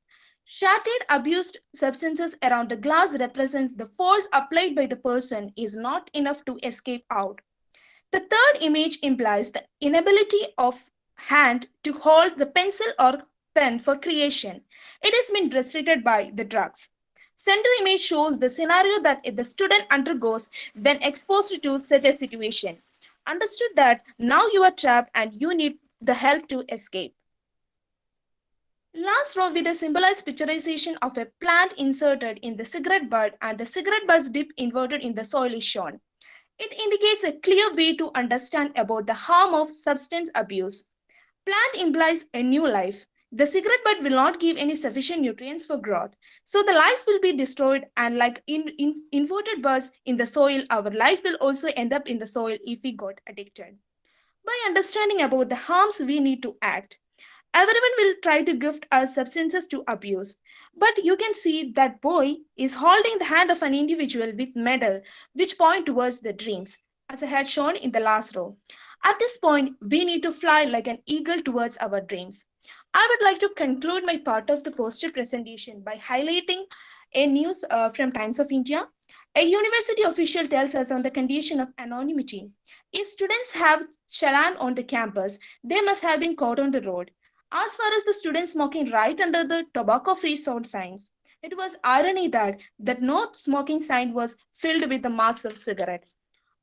[SPEAKER 4] Shattered abused substances around the glass represents the force applied by the person is not enough to escape out. The third image implies the inability of hand to hold the pencil or pen for creation. It has been restricted by the drugs. Center image shows the scenario that the student undergoes when exposed to such a situation. Understood that now you are trapped and you need the help to escape. Last row with a symbolized picturization of a plant inserted in the cigarette bud and the cigarette bud's dip inverted in the soil is shown. It indicates a clear way to understand about the harm of substance abuse. Plant implies a new life. The cigarette bud will not give any sufficient nutrients for growth. So the life will be destroyed, and like inverted buds in the soil, our life will also end up in the soil if we got addicted. By understanding about the harms, we need to act. Everyone will try to gift us substances to abuse. But you can see that boy is holding the hand of an individual with medal which point towards the dreams, as I had shown in the last row. At this point, we need to fly like an eagle towards our dreams. I would like to conclude my part of the poster presentation by highlighting a news from Times of India. A university official tells us on the condition of anonymity. If students have challan on the campus, they must have been caught on the road. As far as the students smoking right under the tobacco-free zone signs, it was irony that the no smoking sign was filled with the marks of cigarettes.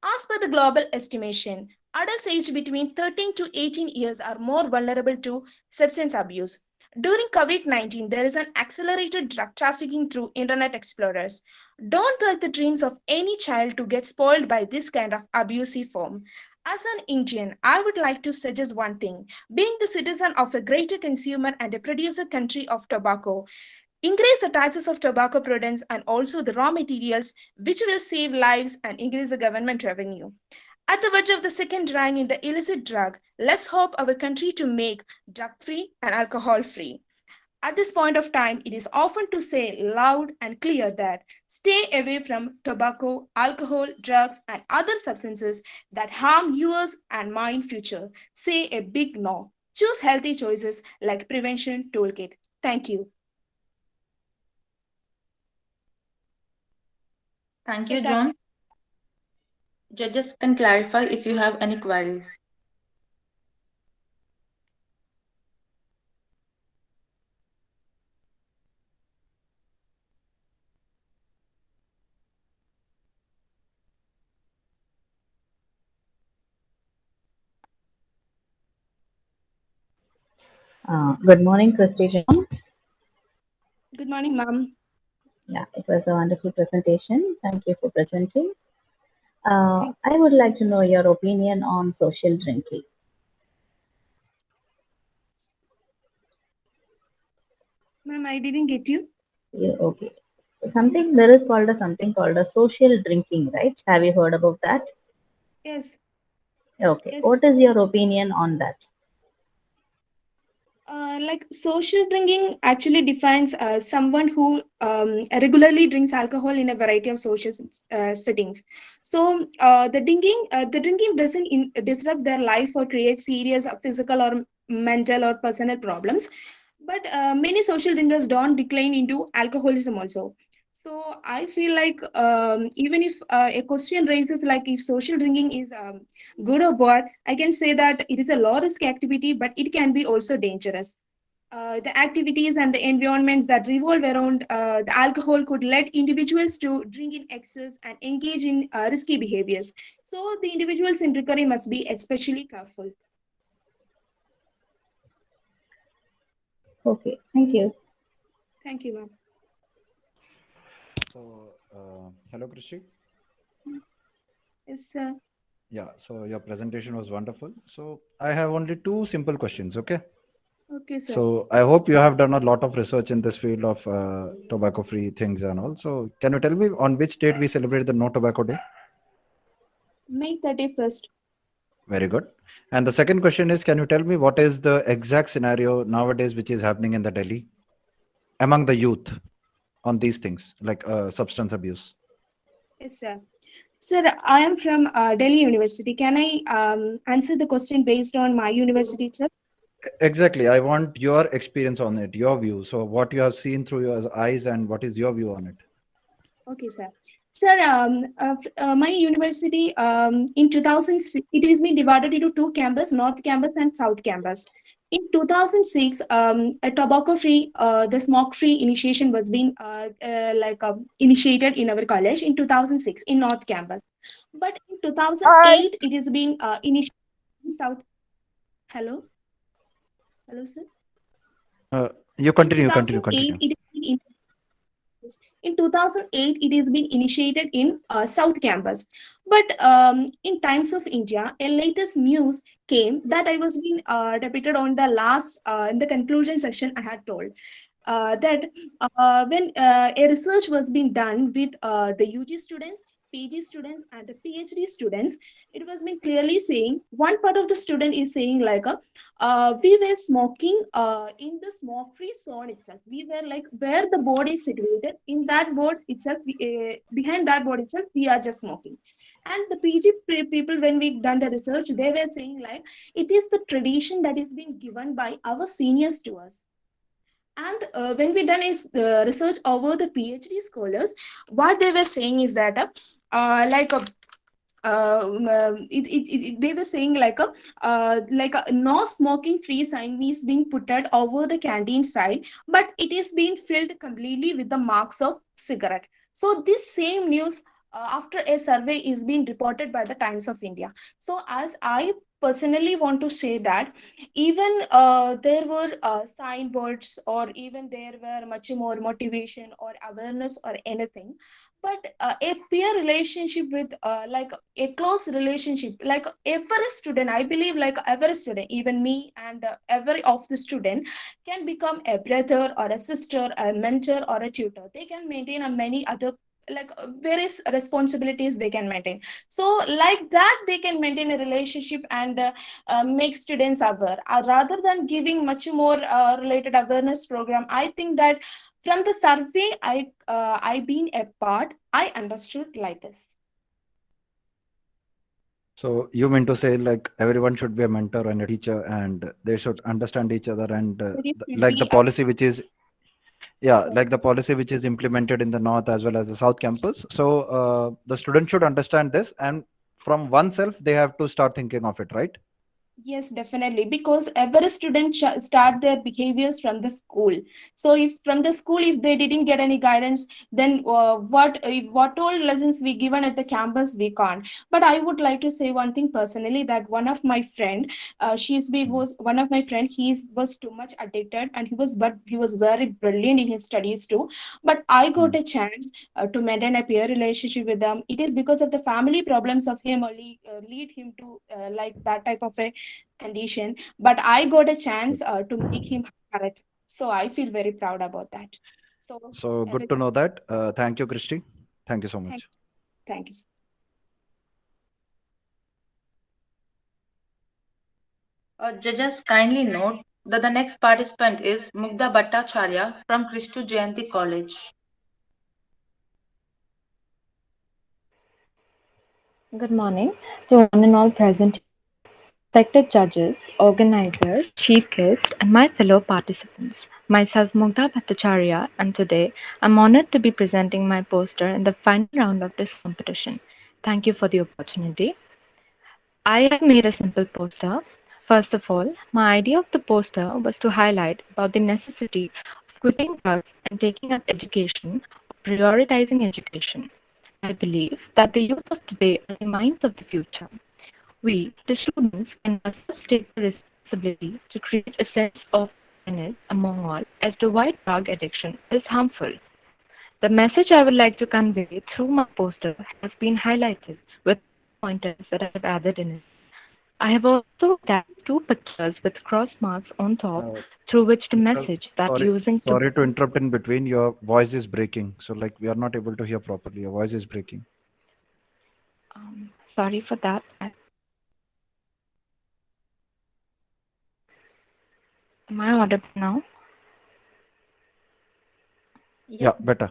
[SPEAKER 4] As per the global estimation, adults aged between 13 to 18 years are more vulnerable to substance abuse. During COVID-19, there is an accelerated drug trafficking through Internet Explorers. Don't let the dreams of any child to get spoiled by this kind of abusive form. As an Indian, I would like to suggest one thing. Being the citizen of a greater consumer and a producer country of tobacco, increase the taxes of tobacco products and also the raw materials, which will save lives and increase the government revenue. At the verge of the second rank in the illicit drug, let's hope our country to make drug-free and alcohol-free. At this point of time, it is often to say loud and clear that stay away from tobacco, alcohol, drugs, and other substances that harm yours and mine future. Say a big no. Choose healthy choices like prevention toolkit. Thank you.
[SPEAKER 1] Thank you, John. Judges can clarify if you have any queries.
[SPEAKER 16] Good morning, Christy John.
[SPEAKER 4] Good morning, ma'am.
[SPEAKER 16] Yeah, it was a wonderful presentation. Thank you for presenting. I would like to know your opinion on social drinking.
[SPEAKER 4] Ma'am, I didn't get you.
[SPEAKER 16] Yeah, okay. Something called a social drinking, right? Have you heard about that?
[SPEAKER 4] Yes.
[SPEAKER 16] Okay.
[SPEAKER 4] Yes.
[SPEAKER 16] What is your opinion on that?
[SPEAKER 4] Like social drinking actually defines someone who regularly drinks alcohol in a variety of social settings. So the drinking doesn't disrupt their life or create serious physical or mental or personal problems. But many social drinkers don't decline into alcoholism also. So I feel like even if a question raises like if social drinking is good or bad, I can say that it is a low risk activity, but it can be also dangerous. The activities and the environments that revolve around the alcohol could lead individuals to drink in excess and engage in risky behaviors. So the individuals in recovery must be especially careful.
[SPEAKER 16] Okay, thank you.
[SPEAKER 4] Thank you, ma'am.
[SPEAKER 21] So, hello, Krishi.
[SPEAKER 4] Yes, sir.
[SPEAKER 21] Yeah, so your presentation was wonderful. So, I have only two simple questions, okay?
[SPEAKER 4] Okay, sir.
[SPEAKER 21] So, I hope you have done a lot of research in this field of tobacco-free things and all. So, can you tell me on which date we celebrate the No Tobacco Day?
[SPEAKER 4] May 31st.
[SPEAKER 21] Very good. And the second question is, can you tell me what is the exact scenario nowadays which is happening in the Delhi among the youth on these things like substance abuse?
[SPEAKER 4] Yes, sir. Sir, I am from Delhi University. Can I answer the question based on my university, sir?
[SPEAKER 21] Exactly. I want your experience on it, your view. So, what you have seen through your eyes and what is your view on it?
[SPEAKER 4] Okay, sir. Sir, my university in 2006, it has been divided into two campus, North Campus and South Campus. In 2006, a tobacco-free, the smoke-free initiation was being initiated in our college in 2006 in North Campus. But in 2008, it has been initiated in South. Hello? Hello, sir?
[SPEAKER 21] You
[SPEAKER 4] In
[SPEAKER 21] continue, continue,
[SPEAKER 4] 2008,
[SPEAKER 21] continue.
[SPEAKER 4] it has been in 2008, it has been initiated in South Campus. But in Times of India, a latest news came that I was being depicted on the last, in the conclusion section I had told. That when a research was being done with the UG students, PG students, and the PhD students, it was been clearly saying one part of the student is saying like we were smoking in the smoke-free zone itself. We were like where the board is situated in that board itself. Behind that board itself, we are just smoking. And the PG people, when we done the research, they were saying like it is the tradition that is being given by our seniors to us. And when we done is research over the PhD scholars, what they were saying is that they were saying like a no smoking free sign is being put out over the canteen side, but it is being filled completely with the marks of cigarette. So this same news after a survey is being reported by the Times of India. So as I personally want to say that even there were signboards or even there were much more motivation or awareness or anything, but a peer relationship with like a close relationship, like every student, I believe like every student, even me and every of the student can become a brother or a sister, a mentor or a tutor. They can maintain a many other like various responsibilities they can maintain. So like that they can maintain a relationship and make students aware rather than giving much more related awareness program. I think that from the survey I been a part, I understood like this.
[SPEAKER 21] So, you mean to say like everyone should be a mentor and a teacher and they should understand each other and
[SPEAKER 4] It should
[SPEAKER 21] like the
[SPEAKER 4] be
[SPEAKER 21] policy which is, yeah, like the policy which is implemented in the North as well as the South campus. So, the student should understand this and from oneself they have to start thinking of it, right?
[SPEAKER 4] Yes, definitely, because every student start their behaviors from the school. So if from the school, if they didn't get any guidance, then what all lessons we given at the campus we can't. But I would like to say one thing personally, that one of my friend, was one of my friend. Was too much addicted, and he was very brilliant in his studies too. But I got a chance to maintain a peer relationship with them. It is because of the family problems of him only lead him to like that type of a condition, but I got a chance to make him correct. So I feel very proud about that. So
[SPEAKER 21] So, good to
[SPEAKER 4] everything.
[SPEAKER 21] know that. Thank you, Christy. Thank you so
[SPEAKER 4] Thank,
[SPEAKER 21] much.
[SPEAKER 4] thank you.
[SPEAKER 1] Judges, kindly note The next participant is Mugdha Bhattacharya from Kristu Jayanti College.
[SPEAKER 5] Good morning to one and all present, respected judges, organizers, chief guest, and my fellow participants. Myself Mugdha Bhattacharya, and today I'm honored to be presenting my poster in the final round of this competition. Thank you for the opportunity. I have made a simple poster. First of all, my idea of the poster was to highlight about the necessity of quitting drugs and taking up education or prioritizing education. I believe that the youth of today are the minds of the future. We, the students, can ourselves take the responsibility to create a sense of awareness among all as to why drug addiction is harmful. The message I would like to convey through my poster has been highlighted with pointers that I have added in it. I have also attached two pictures with cross marks on top through which the message that
[SPEAKER 21] Sorry,
[SPEAKER 5] using
[SPEAKER 21] sorry to interrupt in between. Your voice is breaking. So like we are not able to hear properly. Your voice is breaking.
[SPEAKER 5] sorry for that. Am I audible now?
[SPEAKER 21] Yeah, better.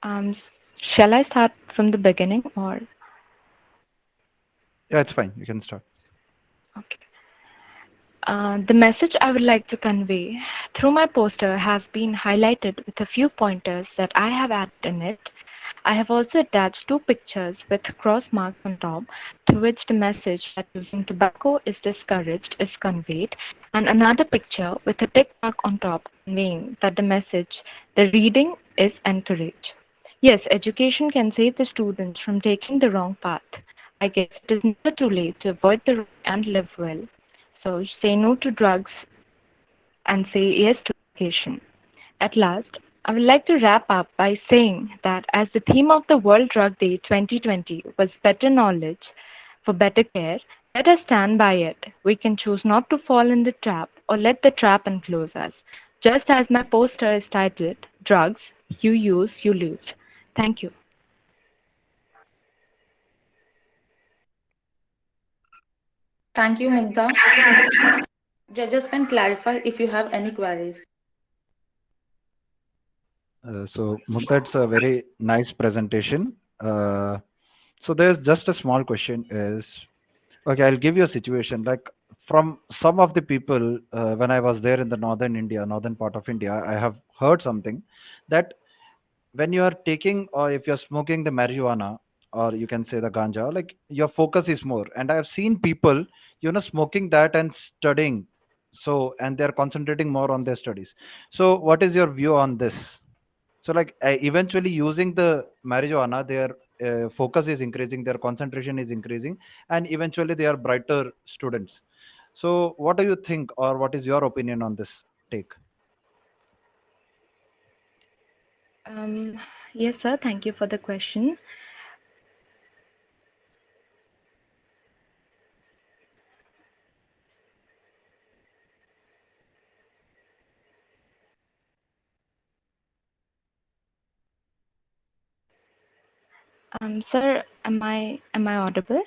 [SPEAKER 5] Um, shall I start from the beginning or?
[SPEAKER 21] Yeah, it's fine. You can start.
[SPEAKER 5] The message I would like to convey through my poster has been highlighted with a few pointers that I have added in it. I have also attached two pictures with cross marks on top through which the message that using tobacco is discouraged is conveyed, and another picture with a tick mark on top conveying that the message, the reading is encouraged. Yes, education can save the students from taking the wrong path. I guess it is never too late to avoid the wrong and live well. So say no to drugs and say yes to education. At last, I would like to wrap up by saying that as the theme of the World Drug Day 2020 was better knowledge for better care, let us stand by it. We can choose not to fall in the trap or let the trap enclose us. Just as my poster is titled, Drugs, You Use, You Lose. Thank you.
[SPEAKER 1] Thank you, Mugdha. Judges can clarify if you have any queries.
[SPEAKER 21] So Mukta, it's a very nice presentation. So there's just a small question is, okay, I'll give you a situation like from some of the people when I was there in the northern part of India, I have heard something that when you are taking or if you're smoking the marijuana or you can say the ganja, like your focus is more. And I have seen people, smoking that and studying. So, and they're concentrating more on their studies. So, what is your view on this? So, like eventually using the marijuana, their focus is increasing, their concentration is increasing, and eventually they are brighter students. So, what do you think, or what is your opinion on this take?
[SPEAKER 5] Yes, sir. Thank you for the question. Sir, am I audible?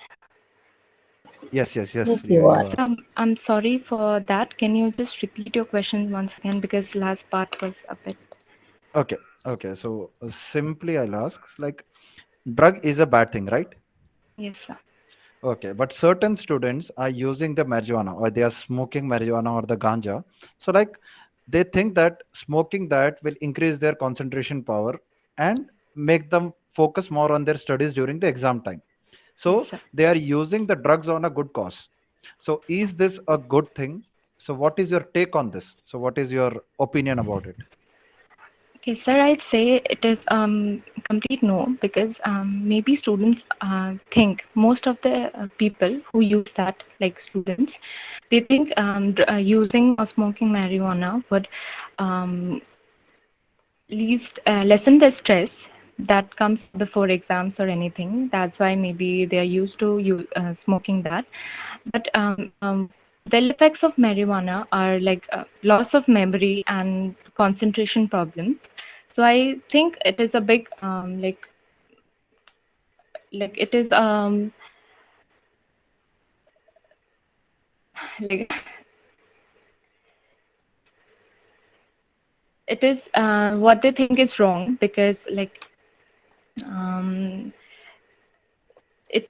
[SPEAKER 21] Yes, yes, yes.
[SPEAKER 16] Yes, you are.
[SPEAKER 5] I'm sorry for that. Can you just repeat your question once again because last part was a bit.
[SPEAKER 21] Okay, okay. So simply I'll ask, like, drug is a bad thing, right?
[SPEAKER 5] Yes, sir.
[SPEAKER 21] Okay, but certain students are using the marijuana or they are smoking marijuana or the ganja. So, like, they think that smoking that will increase their concentration power and make them focus more on their studies during the exam time.
[SPEAKER 5] Yes,
[SPEAKER 21] So,
[SPEAKER 5] sir.
[SPEAKER 21] they are using the drugs on a good cause. So, is this a good thing? So, what is your take on this? So, what is your opinion about it?
[SPEAKER 5] Okay, sir, I'd say it is complete no because maybe students think most of the people who use that, like students, they think using or smoking marijuana would lessen the stress that comes before exams or anything. That's why maybe they are used to smoking that. But the ill effects of marijuana are like loss of memory and concentration problems. So I think it is a big like it is like it is what they think is wrong, because like it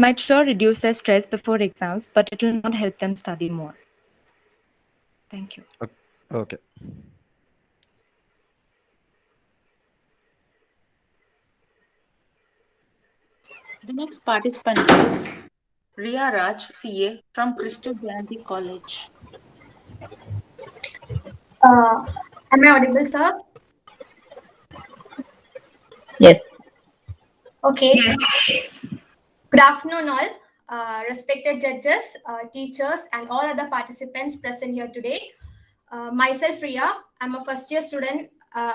[SPEAKER 5] might sure reduce their stress before exams, but it will not help them study more. Thank you.
[SPEAKER 21] Okay.
[SPEAKER 1] The next participant is Riya Raj, CA from Crystal Jayanti College.
[SPEAKER 6] Am I audible, sir?
[SPEAKER 16] Yes.
[SPEAKER 6] Okay.
[SPEAKER 15] Yes.
[SPEAKER 6] Good afternoon, all. Respected judges, teachers, and all other participants present here today. Myself, Riya. I'm a first year student,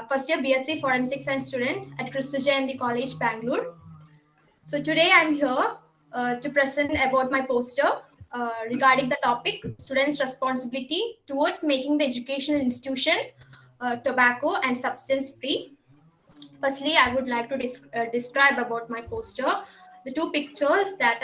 [SPEAKER 6] first year BSc Forensic Science student at Crystal Jayanti College, Bangalore. So today I'm here to present about my poster regarding the topic students' responsibility towards making the educational institution tobacco and substance free. Firstly, I would like to describe about my poster, the two pictures that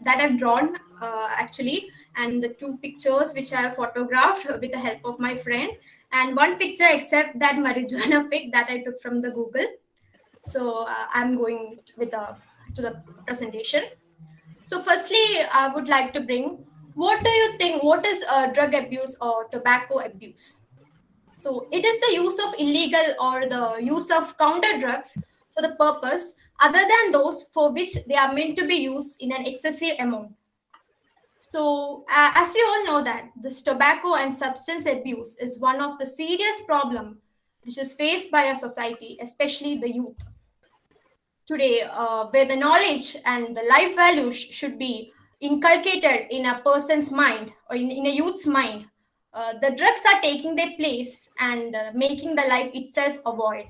[SPEAKER 6] I've drawn actually, and the two pictures which I have photographed with the help of my friend, and one picture except that marijuana pic that I took from the Google. So I'm going with to the presentation. So firstly, I would like to bring, what do you think, what is drug abuse or tobacco abuse? So it is the use of illegal or the use of counter drugs for the purpose other than those for which they are meant to be used in an excessive amount. So as you all know that this tobacco and substance abuse is one of the serious problem which is faced by our society, especially the youth. Today, where the knowledge and the life values should be inculcated in a person's mind or in a youth's mind, the drugs are taking their place and making the life itself a void.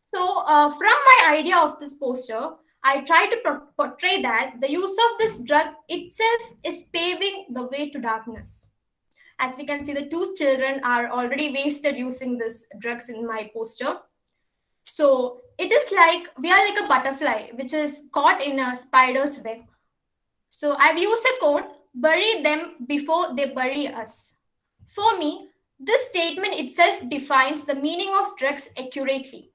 [SPEAKER 6] So, from my idea of this poster, I try to portray that the use of this drug itself is paving the way to darkness. As we can see, the two children are already wasted using this drugs in my poster. So it is like we are like a butterfly which is caught in a spider's web. So I've used a quote, bury them before they bury us. For me, this statement itself defines the meaning of drugs accurately.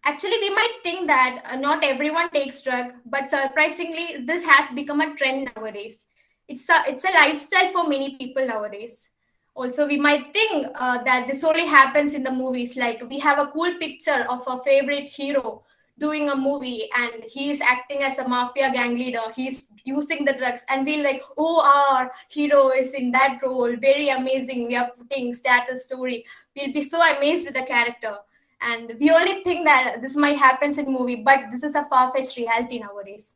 [SPEAKER 6] Actually, we might think that not everyone takes drug, but surprisingly, this has become a trend nowadays. It's a lifestyle for many people nowadays. Also, we might think that this only happens in the movies. Like we have a cool picture of a favorite hero doing a movie and he's acting as a mafia gang leader. He's using the drugs and we're like, oh, our hero is in that role. Very amazing. We are putting status story. We'll be so amazed with the character. And we only think that this might happen in movie, but this is a far-fetched reality nowadays.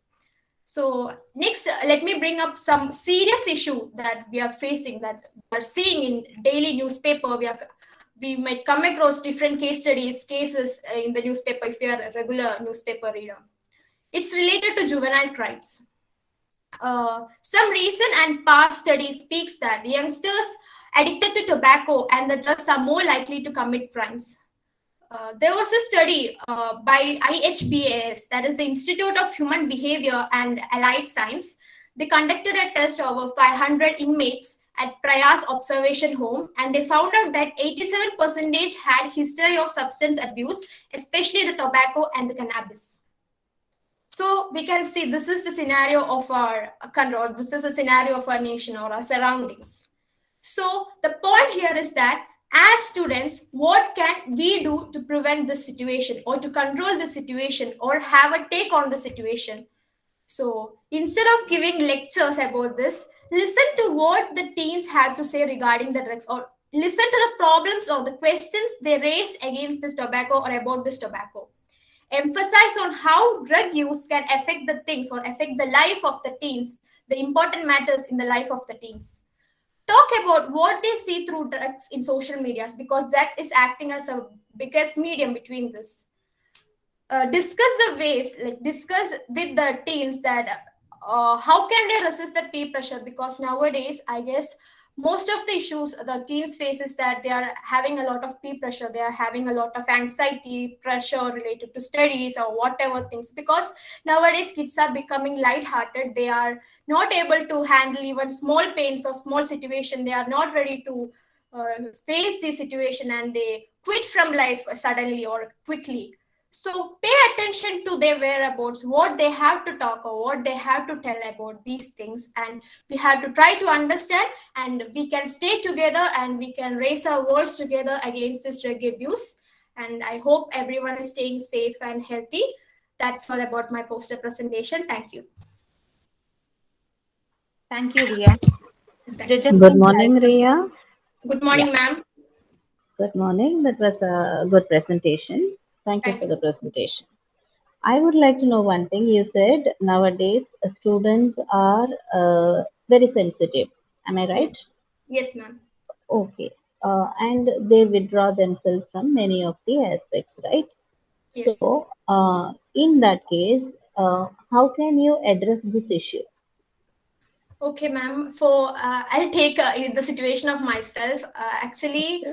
[SPEAKER 6] So next, let me bring up some serious issue that we are facing, that we are seeing in daily newspaper. We might come across different cases in the newspaper if you are a regular newspaper reader. It's related to juvenile crimes. Some recent and past studies speaks that the youngsters addicted to tobacco and the drugs are more likely to commit crimes. There was a study by IHBAS, that is the Institute of Human Behavior and Allied Science. They conducted a test of over 500 inmates at Prayas Observation Home, and they found out that 87% had history of substance abuse, especially the tobacco and the cannabis. So we can see this is the scenario of our country, or this is the scenario of our nation or our surroundings. So the point here is that as students, what can we do to prevent this situation or to control the situation or have a take on the situation? So instead of giving lectures about this, listen to what the teens have to say regarding the drugs, or listen to the problems or the questions they raised against this tobacco or about this tobacco. Emphasize on how drug use can affect the things or affect the life of the teens, the important matters in the life of the teens. Talk about what they see through drugs in social medias, because that is acting as a biggest medium between this. Discuss the ways, like discuss with the teens that how can they resist the peer pressure, because nowadays I guess most of the issues the teens face is that they are having a lot of peer pressure, they are having a lot of anxiety, pressure related to studies or whatever things, because nowadays kids are becoming light-hearted. They are not able to handle even small pains or small situation. They are not ready to face the situation and they quit from life suddenly or quickly. So pay attention to their whereabouts, what they have to talk or what they have to tell about these things, and we have to try to understand, and we can stay together and we can raise our voice together against this drug abuse. And I hope everyone is staying safe and healthy. That's all about my poster presentation. Thank you.
[SPEAKER 1] Thank you, Ria. Judges
[SPEAKER 16] Good
[SPEAKER 1] can
[SPEAKER 16] morning,
[SPEAKER 1] clarify.
[SPEAKER 16] Ria.
[SPEAKER 6] Good morning,
[SPEAKER 16] Yeah,
[SPEAKER 6] ma'am.
[SPEAKER 16] good morning. That was a good presentation. Thank you for the presentation. I would like to know one thing. You said nowadays students are very sensitive. Am I right?
[SPEAKER 6] Yes, yes, ma'am.
[SPEAKER 16] Okay. And they withdraw themselves from many of the aspects, right?
[SPEAKER 6] Yes.
[SPEAKER 16] So, in that case, how can you address this issue?
[SPEAKER 6] Okay, ma'am. For I'll take the situation of myself. Actually,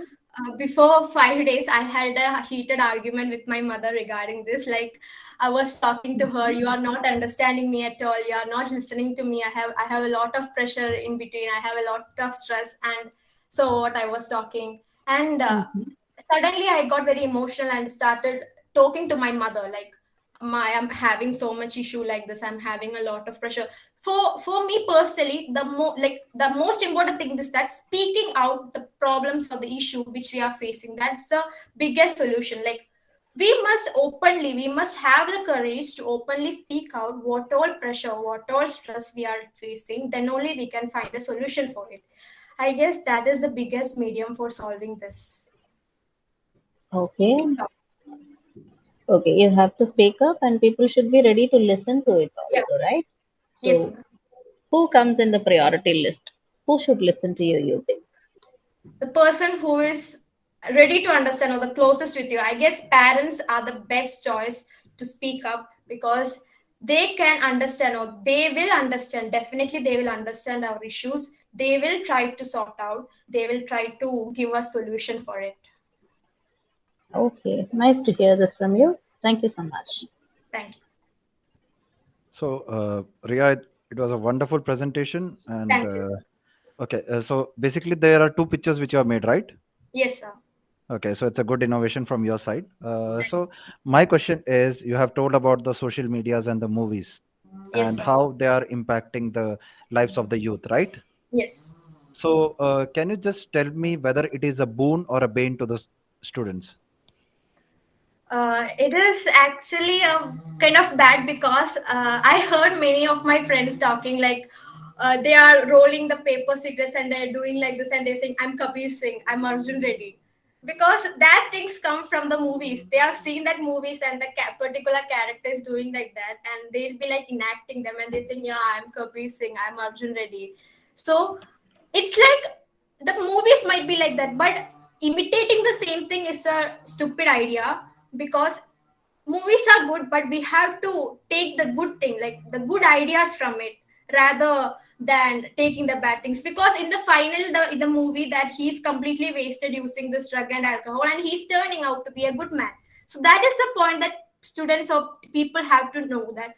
[SPEAKER 6] before 5 days, I had a heated argument with my mother regarding this. Like, I was talking to her, "You are not understanding me at all. You are not listening to me. I have a lot of pressure in between. I have a lot of stress." And so what I was talking, and suddenly I got very emotional and started talking to my mother. Like, I'm having so much issue like this. I'm having a lot of pressure. For me personally, the most important thing is that speaking out the problems or the issue which we are facing, that's the biggest solution. Like, we must have the courage to openly speak out what all pressure, what all stress we are facing, then only we can find a solution for it. I guess that is the biggest medium for solving this.
[SPEAKER 16] Okay.
[SPEAKER 6] Speak up.
[SPEAKER 16] Okay, you have to speak up, and people should be ready to listen to it
[SPEAKER 6] Yeah.
[SPEAKER 16] also, right?
[SPEAKER 6] Yes,
[SPEAKER 16] So,
[SPEAKER 6] ma'am.
[SPEAKER 16] who comes in the priority list? Who should listen to you, you think?
[SPEAKER 6] The person who is ready to understand or the closest with you. I guess parents are the best choice to speak up, because they can understand, or they will understand. Definitely, they will understand our issues. They will try to sort out. They will try to give a solution for it.
[SPEAKER 16] Okay, nice to hear this from you. Thank you so much.
[SPEAKER 6] Thank you.
[SPEAKER 21] So, Ria, it was a wonderful presentation. And
[SPEAKER 6] Thank you.
[SPEAKER 21] okay, so basically there are two pictures which you have made, right?
[SPEAKER 6] Yes, sir.
[SPEAKER 21] Okay, so it's a good innovation from your side. So my question is, you have told about the social medias and the movies
[SPEAKER 6] Yes,
[SPEAKER 21] and
[SPEAKER 6] sir.
[SPEAKER 21] how they are impacting the lives of the youth, right?
[SPEAKER 6] Yes.
[SPEAKER 21] So can you just tell me whether it is a boon or a bane to the students?
[SPEAKER 6] It is actually a kind of bad, because I heard many of my friends talking like they are rolling the paper cigarettes and they're doing like this, and they're saying, "I'm Kabir Singh, I'm Arjun Reddy," because that things come from the movies. They have seen that movies and the particular character is doing like that, and they'll be like enacting them, and they saying, "Yeah, I'm Kabir Singh, I'm Arjun Reddy." So it's like the movies might be like that, but imitating the same thing is a stupid idea, because movies are good, but we have to take the good thing, like the good ideas from it, rather than taking the bad things. Because in the final, in the movie, that he's completely wasted using this drug and alcohol, and he's turning out to be a good man. So that is the point that students or people have to know, that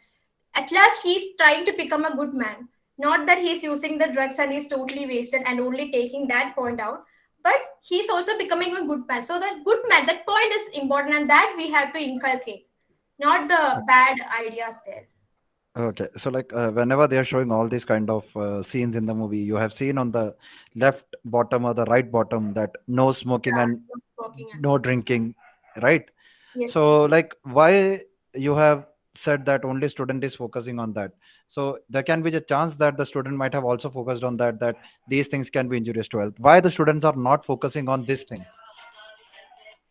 [SPEAKER 6] at last he's trying to become a good man, not that he's using the drugs and he's totally wasted and only taking that point out, but he's also becoming a good man. So that good man, that point is important, and that we have to inculcate, not the bad ideas there.
[SPEAKER 21] Okay, so like whenever they are showing all these kind of scenes in the movie, you have seen on the left bottom or the right bottom that no smoking
[SPEAKER 6] Yeah,
[SPEAKER 21] and
[SPEAKER 6] not talking.
[SPEAKER 21] no drinking, right?
[SPEAKER 6] Yes, sir.
[SPEAKER 21] So like why you have said that only student is focusing on that? So there can be a chance that the student might have also focused on that these things can be injurious to health. Why the students are not focusing on this thing?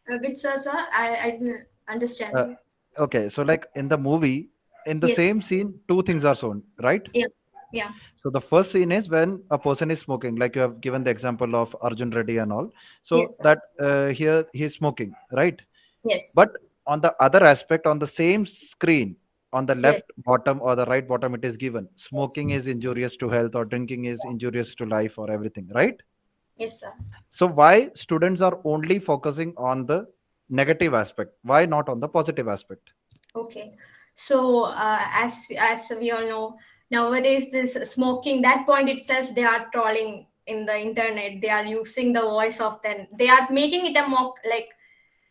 [SPEAKER 6] Which, sir, I didn't
[SPEAKER 21] Uh,
[SPEAKER 6] understand.
[SPEAKER 21] okay, so like in the movie, in the
[SPEAKER 6] Yes.
[SPEAKER 21] same scene, two things are shown, right?
[SPEAKER 6] Yeah. Yeah.
[SPEAKER 21] So the first scene is when a person is smoking, like you have given the example of Arjun Reddy and all. So
[SPEAKER 6] Yes, sir.
[SPEAKER 21] that here he's smoking, right?
[SPEAKER 6] Yes.
[SPEAKER 21] But on the other aspect, on the same screen, on the
[SPEAKER 6] Yes.
[SPEAKER 21] left bottom or the right bottom, it is given
[SPEAKER 6] Yes.
[SPEAKER 21] smoking is injurious to health or drinking is injurious to life or everything, right?
[SPEAKER 6] Yes, sir.
[SPEAKER 21] So why students are only focusing on the negative aspect? Why not on the positive aspect?
[SPEAKER 6] Okay. So, as we all know, nowadays this smoking, that point itself, they are trolling in the internet. They are using the voice of them. They are making it a mock, like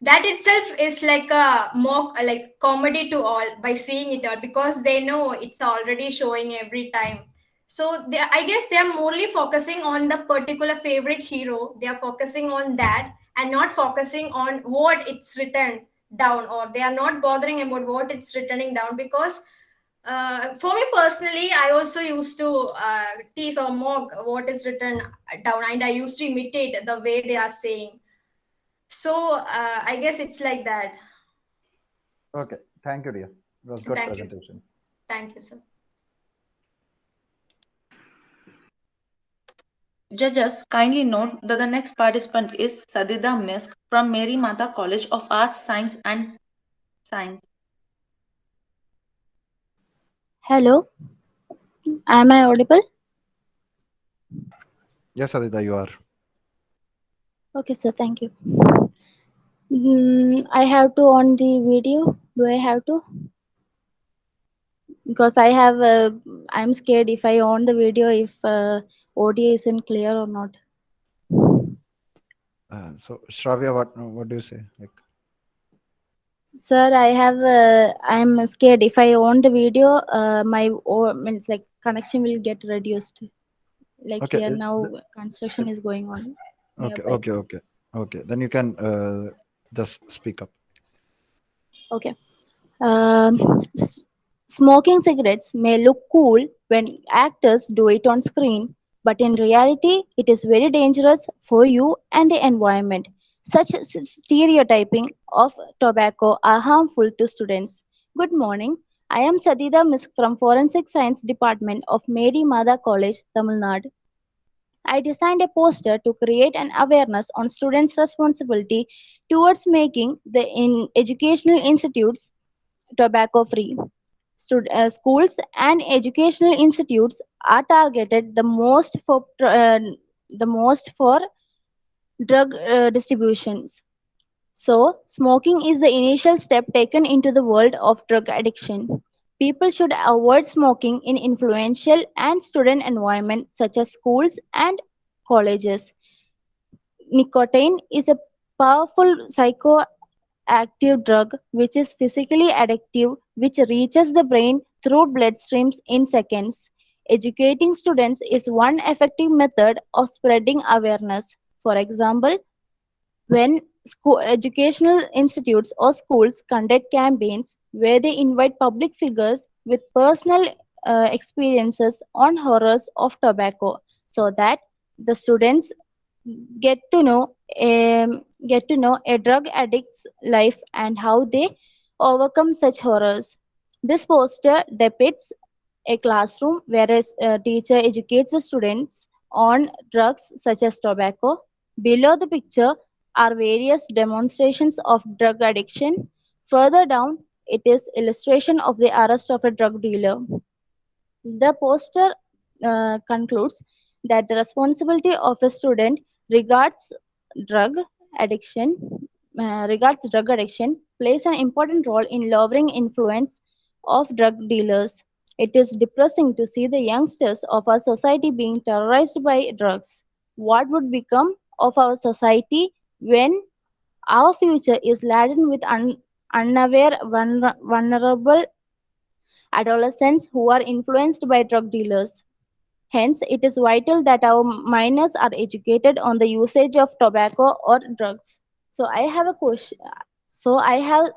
[SPEAKER 6] that itself is like a mock, like comedy to all by seeing it all, because they know it's already showing every time. So they, I guess they are morely focusing on the particular favorite hero. They are focusing on that and not focusing on what it's written down, or they are not bothering about what it's written down. Because for me personally, I also used to tease or mock what is written down, and I used to imitate the way they are saying. So I guess it's like that.
[SPEAKER 21] Okay, thank you, dear. It was good
[SPEAKER 6] Thank you.
[SPEAKER 21] presentation.
[SPEAKER 6] Thank you, sir.
[SPEAKER 1] Judges, kindly note that the next participant is Sadida Misk from Mary Mata College of Arts, Science and Science.
[SPEAKER 8] Hello, am I audible?
[SPEAKER 21] Yes, Aditya, you are.
[SPEAKER 8] Okay, sir, thank you. I have to on the video. Do I have to? Because I have, I'm scared if I on the video if audio isn't clear or not.
[SPEAKER 21] So, Shravya, what do you say? Like,
[SPEAKER 8] Sir, I have, I'm scared if I on the video, my means like connection will get reduced. Like
[SPEAKER 21] okay,
[SPEAKER 8] here now, construction is going on nearby.
[SPEAKER 21] okay. Then you can just speak up.
[SPEAKER 8] Okay. Smoking cigarettes may look cool when actors do it on screen, but in reality, it is very dangerous for you and the environment. Such stereotyping of tobacco are harmful to students. Good morning. I am Sadida Misk from Forensic Science Department of Mary Mada College, Tamil Nadu. I designed a poster to create an awareness on students' responsibility towards making the educational institutes tobacco free. Schools and educational institutes are targeted the most for drug distributions. So, smoking is the initial step taken into the world of drug addiction. People should avoid smoking in influential and student environments such as schools and colleges. Nicotine is a powerful psychoactive drug which is physically addictive, which reaches the brain through bloodstreams in seconds. Educating students is one effective method of spreading awareness. For example, when educational institutes or schools conduct campaigns where they invite public figures with personal experiences on horrors of tobacco, so that the students get to know get to know a drug addict's life and how they overcome such horrors. This poster depicts a classroom where a teacher educates the students on drugs such as tobacco. Below the picture are various demonstrations of drug addiction. Further down, it is illustration of the arrest of a drug dealer. The poster concludes that the responsibility of a student regards drug addiction drug addiction plays an important role in lowering influence of drug dealers. It is depressing to see the youngsters of our society being terrorized by drugs. What would become of our society when our future is laden with unaware, vulnerable adolescents who are influenced by drug dealers? Hence, it is vital that our minors are educated on the usage of tobacco or drugs. So, I have a question. So, I have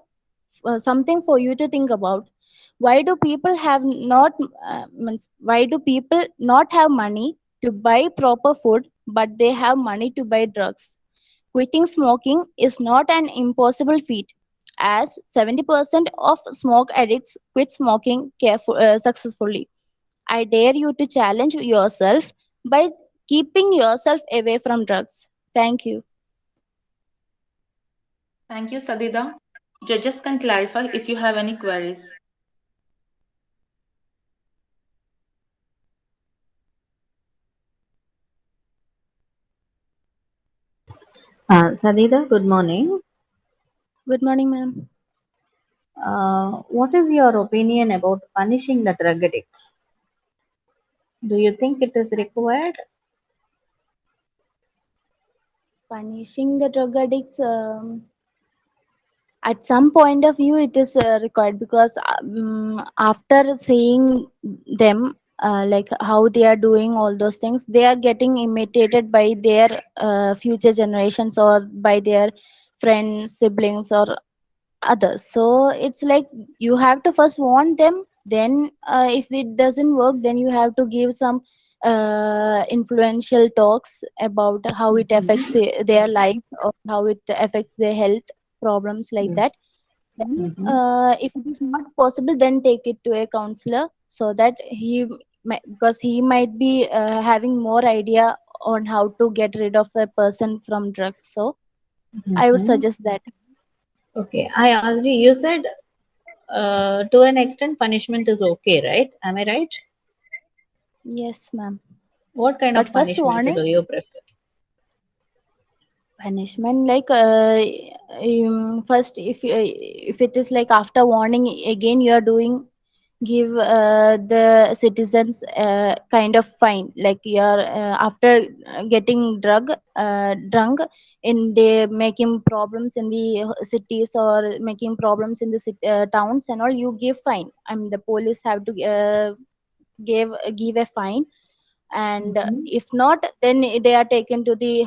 [SPEAKER 8] something for you to think about. Why do people have not why do people not have money to buy proper food, but they have money to buy drugs? Quitting smoking is not an impossible feat, as 70% of smoke addicts quit smoking successfully. I dare you to challenge yourself by keeping yourself away from drugs. Thank you.
[SPEAKER 1] Thank you, Sadida. Judges can clarify if you have any queries.
[SPEAKER 16] Sadida, good morning.
[SPEAKER 8] Good morning, ma'am.
[SPEAKER 16] What is your opinion about punishing the drug addicts? Do you think it is required?
[SPEAKER 8] Punishing the drug addicts, at some point of view, it is required because after seeing them, like how they are doing all those things, they are getting imitated by their future generations or by their friends, siblings, or others. So it's like you have to first warn them, then if it doesn't work, then you have to give some influential talks about how it affects their life or how it affects their health problems, like that. Then if it is not possible, then take it to a counselor so that because he might be having more idea on how to get rid of a person from drugs. So I would
[SPEAKER 16] Mhm.
[SPEAKER 8] suggest that.
[SPEAKER 16] Okay, I asked you, you said to an extent punishment is okay, right? Am I right?
[SPEAKER 8] Yes, ma'am.
[SPEAKER 16] What kind
[SPEAKER 8] But
[SPEAKER 16] of
[SPEAKER 8] first
[SPEAKER 16] punishment
[SPEAKER 8] warning,
[SPEAKER 16] do you prefer?
[SPEAKER 8] punishment like first, if it is like after warning again you are doing, give the citizens kind of fine, like you are after getting drunk in the making problems in the cities or making problems in the towns and all, you give fine. I mean, the police have to give a fine, and if not, then they are taken to the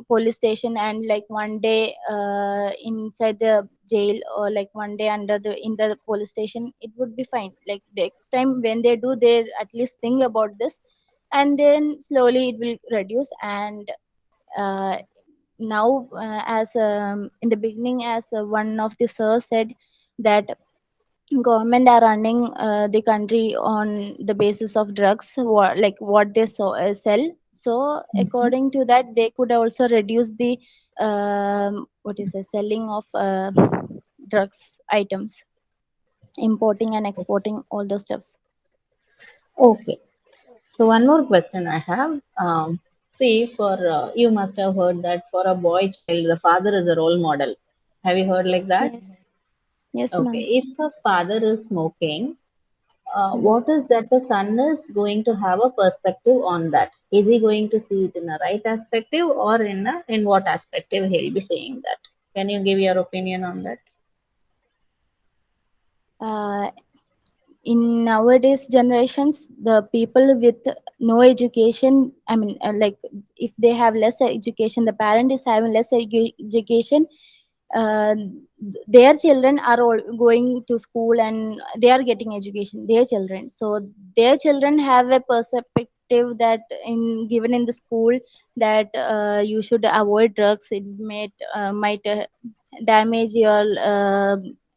[SPEAKER 8] police station, and like one day inside the jail, or like one day under the in the police station, it would be fine. Like next time when they do, they at least think about this, and then slowly it will reduce. And uh, now as in the beginning, as one of the sir said, that government are running the country on the basis of drugs, like what they sell. So according to that, they could also reduce the what is it, selling of drugs items, importing and exporting, all those stuffs.
[SPEAKER 16] Okay. So one more question I have. See, for you must have heard that for a boy child, the father is a role model. Have you heard like that?
[SPEAKER 8] Yes. Yes,
[SPEAKER 16] Okay.
[SPEAKER 8] ma'am.
[SPEAKER 16] If a father is smoking,
[SPEAKER 8] Mhm.
[SPEAKER 16] what is that the son is going to have a perspective on that? Is he going to see it in a right perspective or in what perspective he'll be saying that? Can you give your opinion on that?
[SPEAKER 8] uh, in nowadays generations, the people with no education, I mean, like if they have less education, the parent is having less education, uh, their children are all going to school and they are getting education, their children. So their children have a perspective that in given in the school, that you should avoid drugs, it might damage your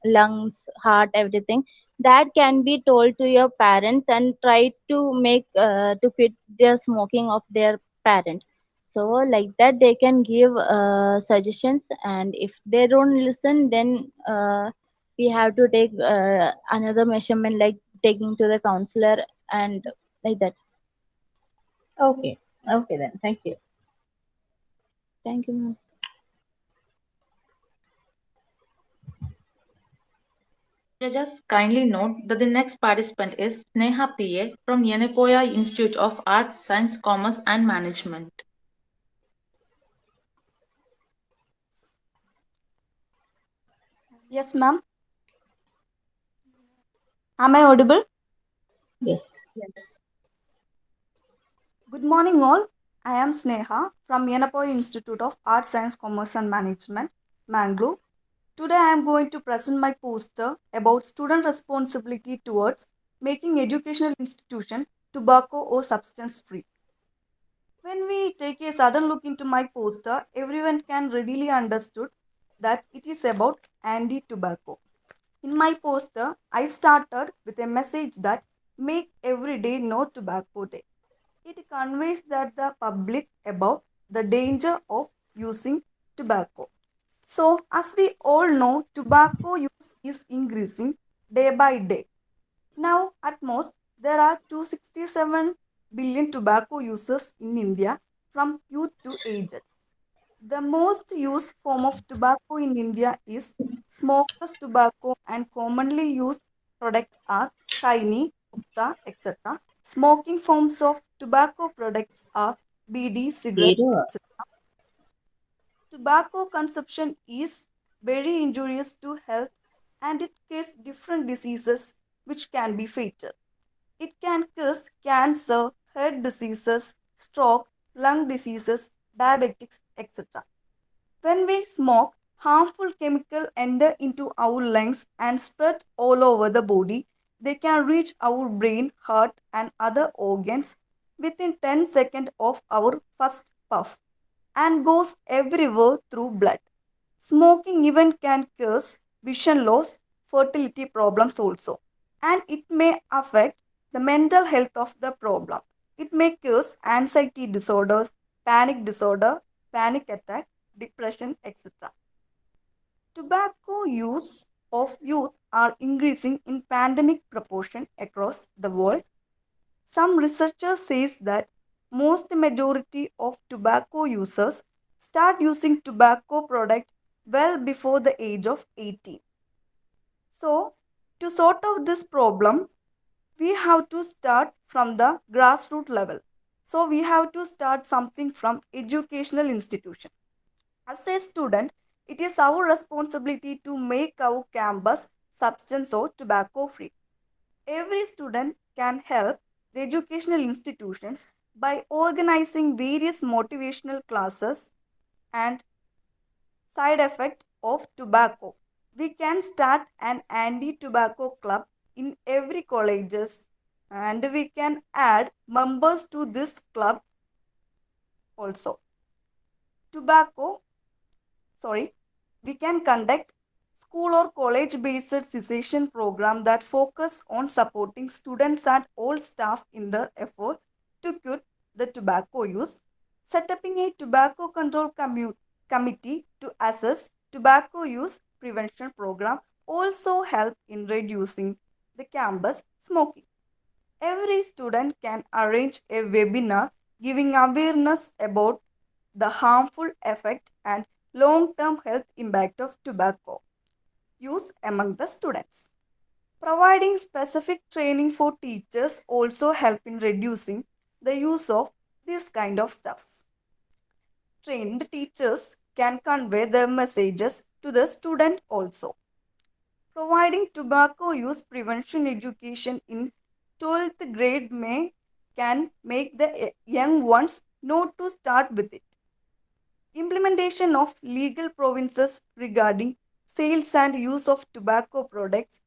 [SPEAKER 8] lungs, heart, everything. That can be told to your parents and try to make to quit their smoking of their parent. So like that they can give suggestions, and if they don't listen, then we have to take another measurement, like taking to the counselor and like that.
[SPEAKER 16] Okay. Okay then. Thank you.
[SPEAKER 8] Thank you, ma'am.
[SPEAKER 1] Judges, kindly note that the next participant is Sneha PA from Yenepoya Institute of Arts, Science, Commerce and Management.
[SPEAKER 9] Yes, ma'am. Am I audible?
[SPEAKER 16] Yes.
[SPEAKER 1] Yes.
[SPEAKER 9] Good morning, all. I am Sneha from Yenepoya Institute of Arts, Science, Commerce and Management, Mangaluru. Today, I am going to present my poster about student responsibility towards making educational institution tobacco or substance free. When we take a sudden look into my poster, everyone can readily understood that it is about anti-tobacco. In my poster, I started with a message that make every day no tobacco day. It conveys that the public about the danger of using tobacco. So, as we all know, tobacco use is increasing day by day. Now, at most, there are 267 billion tobacco users in India from youth to aged. The most used form of tobacco in India is smokeless tobacco, and commonly used products are kaini, hukka, etc. Smoking forms of tobacco products are BD, cigarette,
[SPEAKER 16] Zero.
[SPEAKER 9] etc. Tobacco consumption is very injurious to health and it causes different diseases which can be fatal. It can cause cancer, heart diseases, stroke, lung diseases, diabetics, etc. When we smoke, harmful chemicals enter into our lungs and spread all over the body. They can reach our brain, heart, and other organs within 10 seconds of our first puff and goes everywhere through blood. Smoking even can cause vision loss, fertility problems also, and it may affect the mental health of the problem. It may cause anxiety disorders, panic disorder, panic attack, depression, etc. Tobacco use of youth are increasing in pandemic proportion across the world. Some researchers says that most majority of tobacco users start using tobacco product well before the age of 18. So, to sort out this problem, we have to start from the grassroots level. So, we have to start something from educational institution. As a student, it is our responsibility to make our campus substance or tobacco free. Every student can help the educational institutions by organizing various motivational classes and side effect of tobacco. We can start an anti-tobacco club in every colleges and we can add members to this club also. Tobacco, sorry, we can conduct school or college based cessation program that focus on supporting students and all staff in their effort to quit the tobacco use, setting a tobacco control committee to assess tobacco use prevention program also help in reducing the campus smoking. Every student can arrange a webinar giving awareness about the harmful effect and long-term health impact of tobacco use among the students. Providing specific training for teachers also help in reducing the use of these kind of stuffs. Trained teachers can convey their messages to the student also. Providing tobacco use prevention education in 12th grade can make the young ones know to start with it. Implementation of legal provisions regarding sales and use of tobacco products,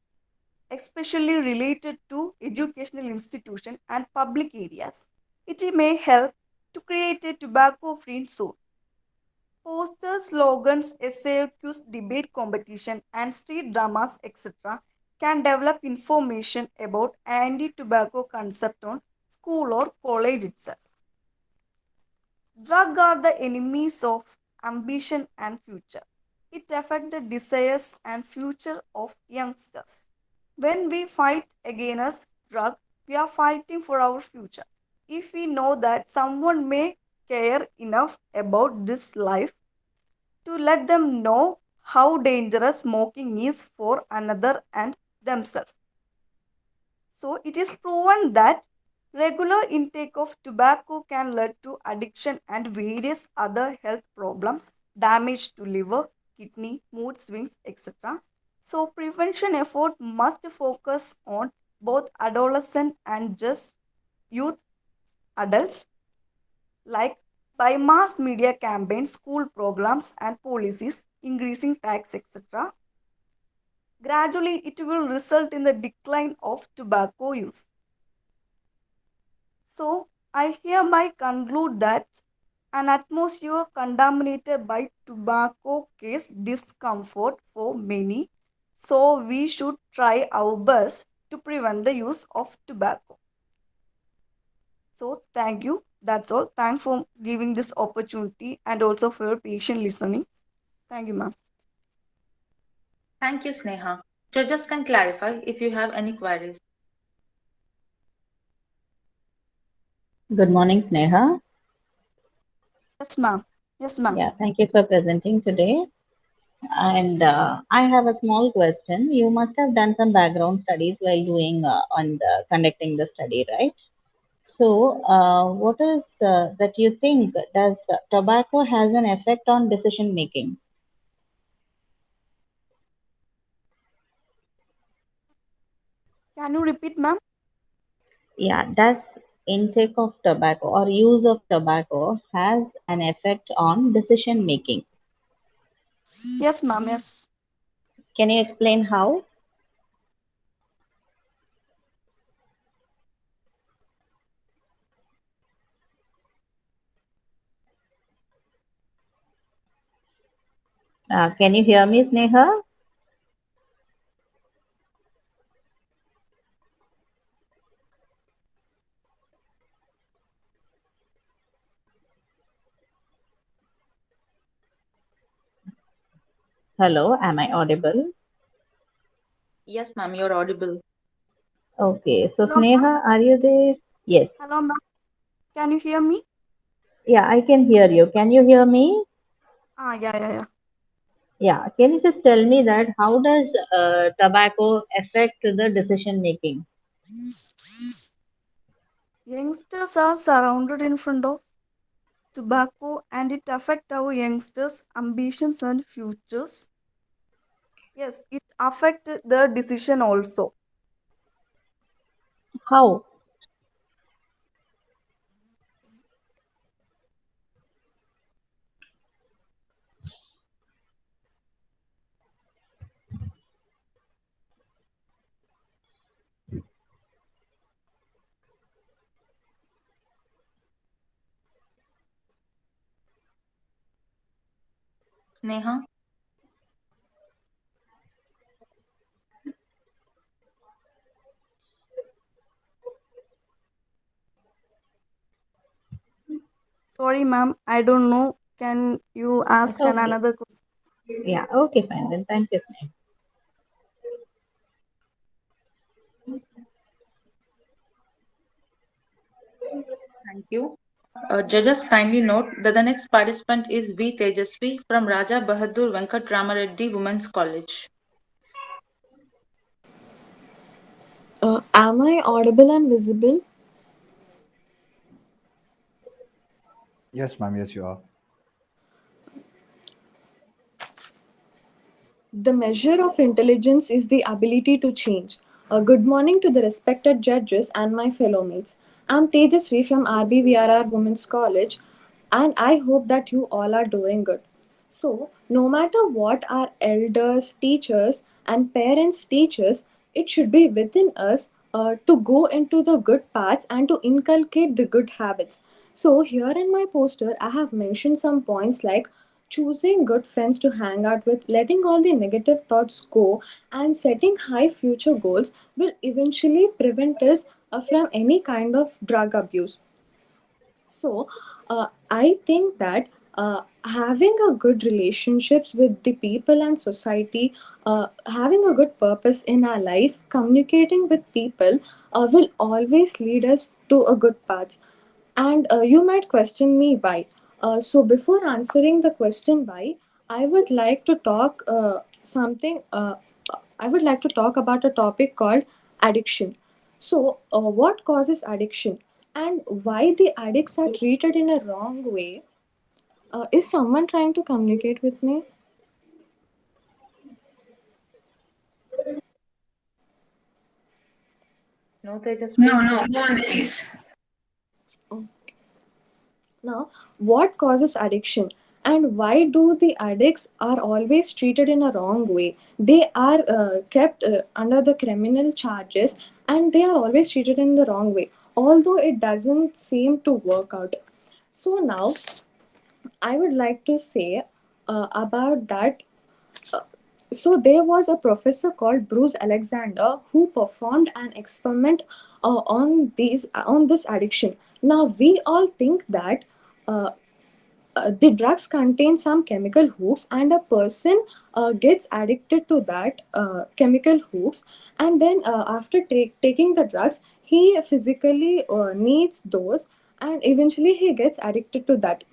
[SPEAKER 9] especially related to educational institutions and public areas. It may help to create a tobacco-free zone. Posters, slogans, essay quiz, debate competition, and street dramas, etc., can develop information about anti-tobacco concept on school or college itself. Drugs are the enemies of ambition and future. It affects the desires and future of youngsters. When we fight against drugs, we are fighting for our future. If we know that someone may care enough about this life to let them know how dangerous smoking is for another and themselves. So it is proven that regular intake of tobacco can lead to addiction and various other health problems, damage to liver, kidney, mood swings, etc. So prevention effort must focus on both adolescent and just youth adults, like by mass media campaigns, school programs and policies, increasing tax, etc. Gradually, it will result in the decline of tobacco use. So, I hereby conclude that an atmosphere contaminated by tobacco causes discomfort for many. So, we should try our best to prevent the use of tobacco. So, thank you. That's all. Thanks for giving this opportunity and also for your patient listening. Thank you, ma'am.
[SPEAKER 1] Thank you, Sneha. Judges can clarify if you have any queries.
[SPEAKER 16] Good morning, Sneha.
[SPEAKER 9] Yes, ma'am. Yes, ma'am.
[SPEAKER 16] Yeah, thank you for presenting today. And I have a small question. You must have done some background studies while doing on the conducting the study, right? So, what is that you think does tobacco has an effect on decision making?
[SPEAKER 9] Can you repeat, ma'am?
[SPEAKER 16] Yeah, does intake of tobacco or use of tobacco has an effect on decision making?
[SPEAKER 9] Yes, ma'am. Yes.
[SPEAKER 16] Can you explain how? Can you hear me, Sneha? Hello, am I audible?
[SPEAKER 1] Yes, ma'am, you're audible.
[SPEAKER 16] Okay, so
[SPEAKER 9] Hello, ma'am.
[SPEAKER 16] Sneha, are you there? Yes.
[SPEAKER 9] Hello, ma'am. Can you hear me?
[SPEAKER 16] Yeah, I can hear you. Can you hear me?
[SPEAKER 9] Yeah.
[SPEAKER 16] Yeah, can you just tell me that how does tobacco affect the decision making?
[SPEAKER 9] Youngsters are surrounded in front of tobacco and it affect our youngsters' ambitions and futures. Yes, it affect the decision also.
[SPEAKER 16] How?
[SPEAKER 1] Sneha?
[SPEAKER 9] Sorry, ma'am. I don't know. Can you ask
[SPEAKER 16] Okay.
[SPEAKER 9] another question?
[SPEAKER 16] Yeah, okay, fine then. Thank you, Sneha.
[SPEAKER 1] Thank you. Judges kindly note that the next participant is V. Tejasvi from Raja Bahadur Venkat Ramareddy Women's College.
[SPEAKER 11] Am I audible and visible?
[SPEAKER 21] Yes, ma'am. Yes, you are.
[SPEAKER 11] The measure of intelligence is the ability to change. Good morning to the respected judges and my fellow mates. I'm Tejasvi from RBVRR Women's College, and I hope that you all are doing good. So, no matter what our elders, teachers, and parents teach us, it should be within us to go into the good paths and to inculcate the good habits. So, here in my poster, I have mentioned some points like choosing good friends to hang out with, letting all the negative thoughts go, and setting high future goals will eventually prevent us from any kind of drug abuse. So, I think that having a good relationships with the people and society, having a good purpose in our life, communicating with people will always lead us to a good path. And you might question me why. So, before answering the question why, I would like to talk something. I would like to talk about a topic called addiction. So, what causes addiction and why the addicts are treated in a wrong way? Is someone trying to communicate with me?
[SPEAKER 1] No, Tejasvi.
[SPEAKER 15] No, no, go on, please.
[SPEAKER 11] Now, what causes addiction and why do the addicts are always treated in a wrong way? They are kept under the criminal charges and they are always treated in the wrong way, although it doesn't seem to work out. So now, I would like to say about that. So there was a professor called Bruce Alexander who performed an experiment on this addiction. Now we all think that uh, the drugs contain some chemical hooks and a person gets addicted to that chemical hooks, and then after taking the drugs he physically needs those and eventually he gets addicted to that.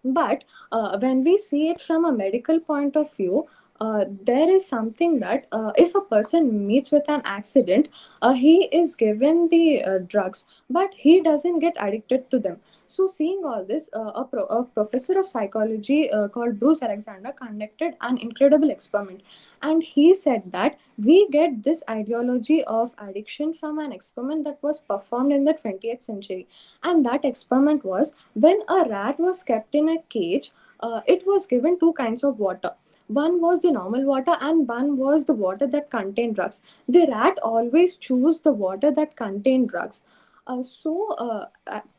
[SPEAKER 11] But when we see it from a medical point of view, there is something that if a person meets with an accident, he is given the drugs, but he doesn't get addicted to them. So, seeing all this, a professor of psychology called Bruce Alexander conducted an incredible experiment. And he said that we get this ideology of addiction from an experiment that was performed in the 20th century. And that experiment was when a rat was kept in a cage, it was given two kinds of water. One was the normal water and one was the water that contained drugs. The rat always chose the water that contained drugs.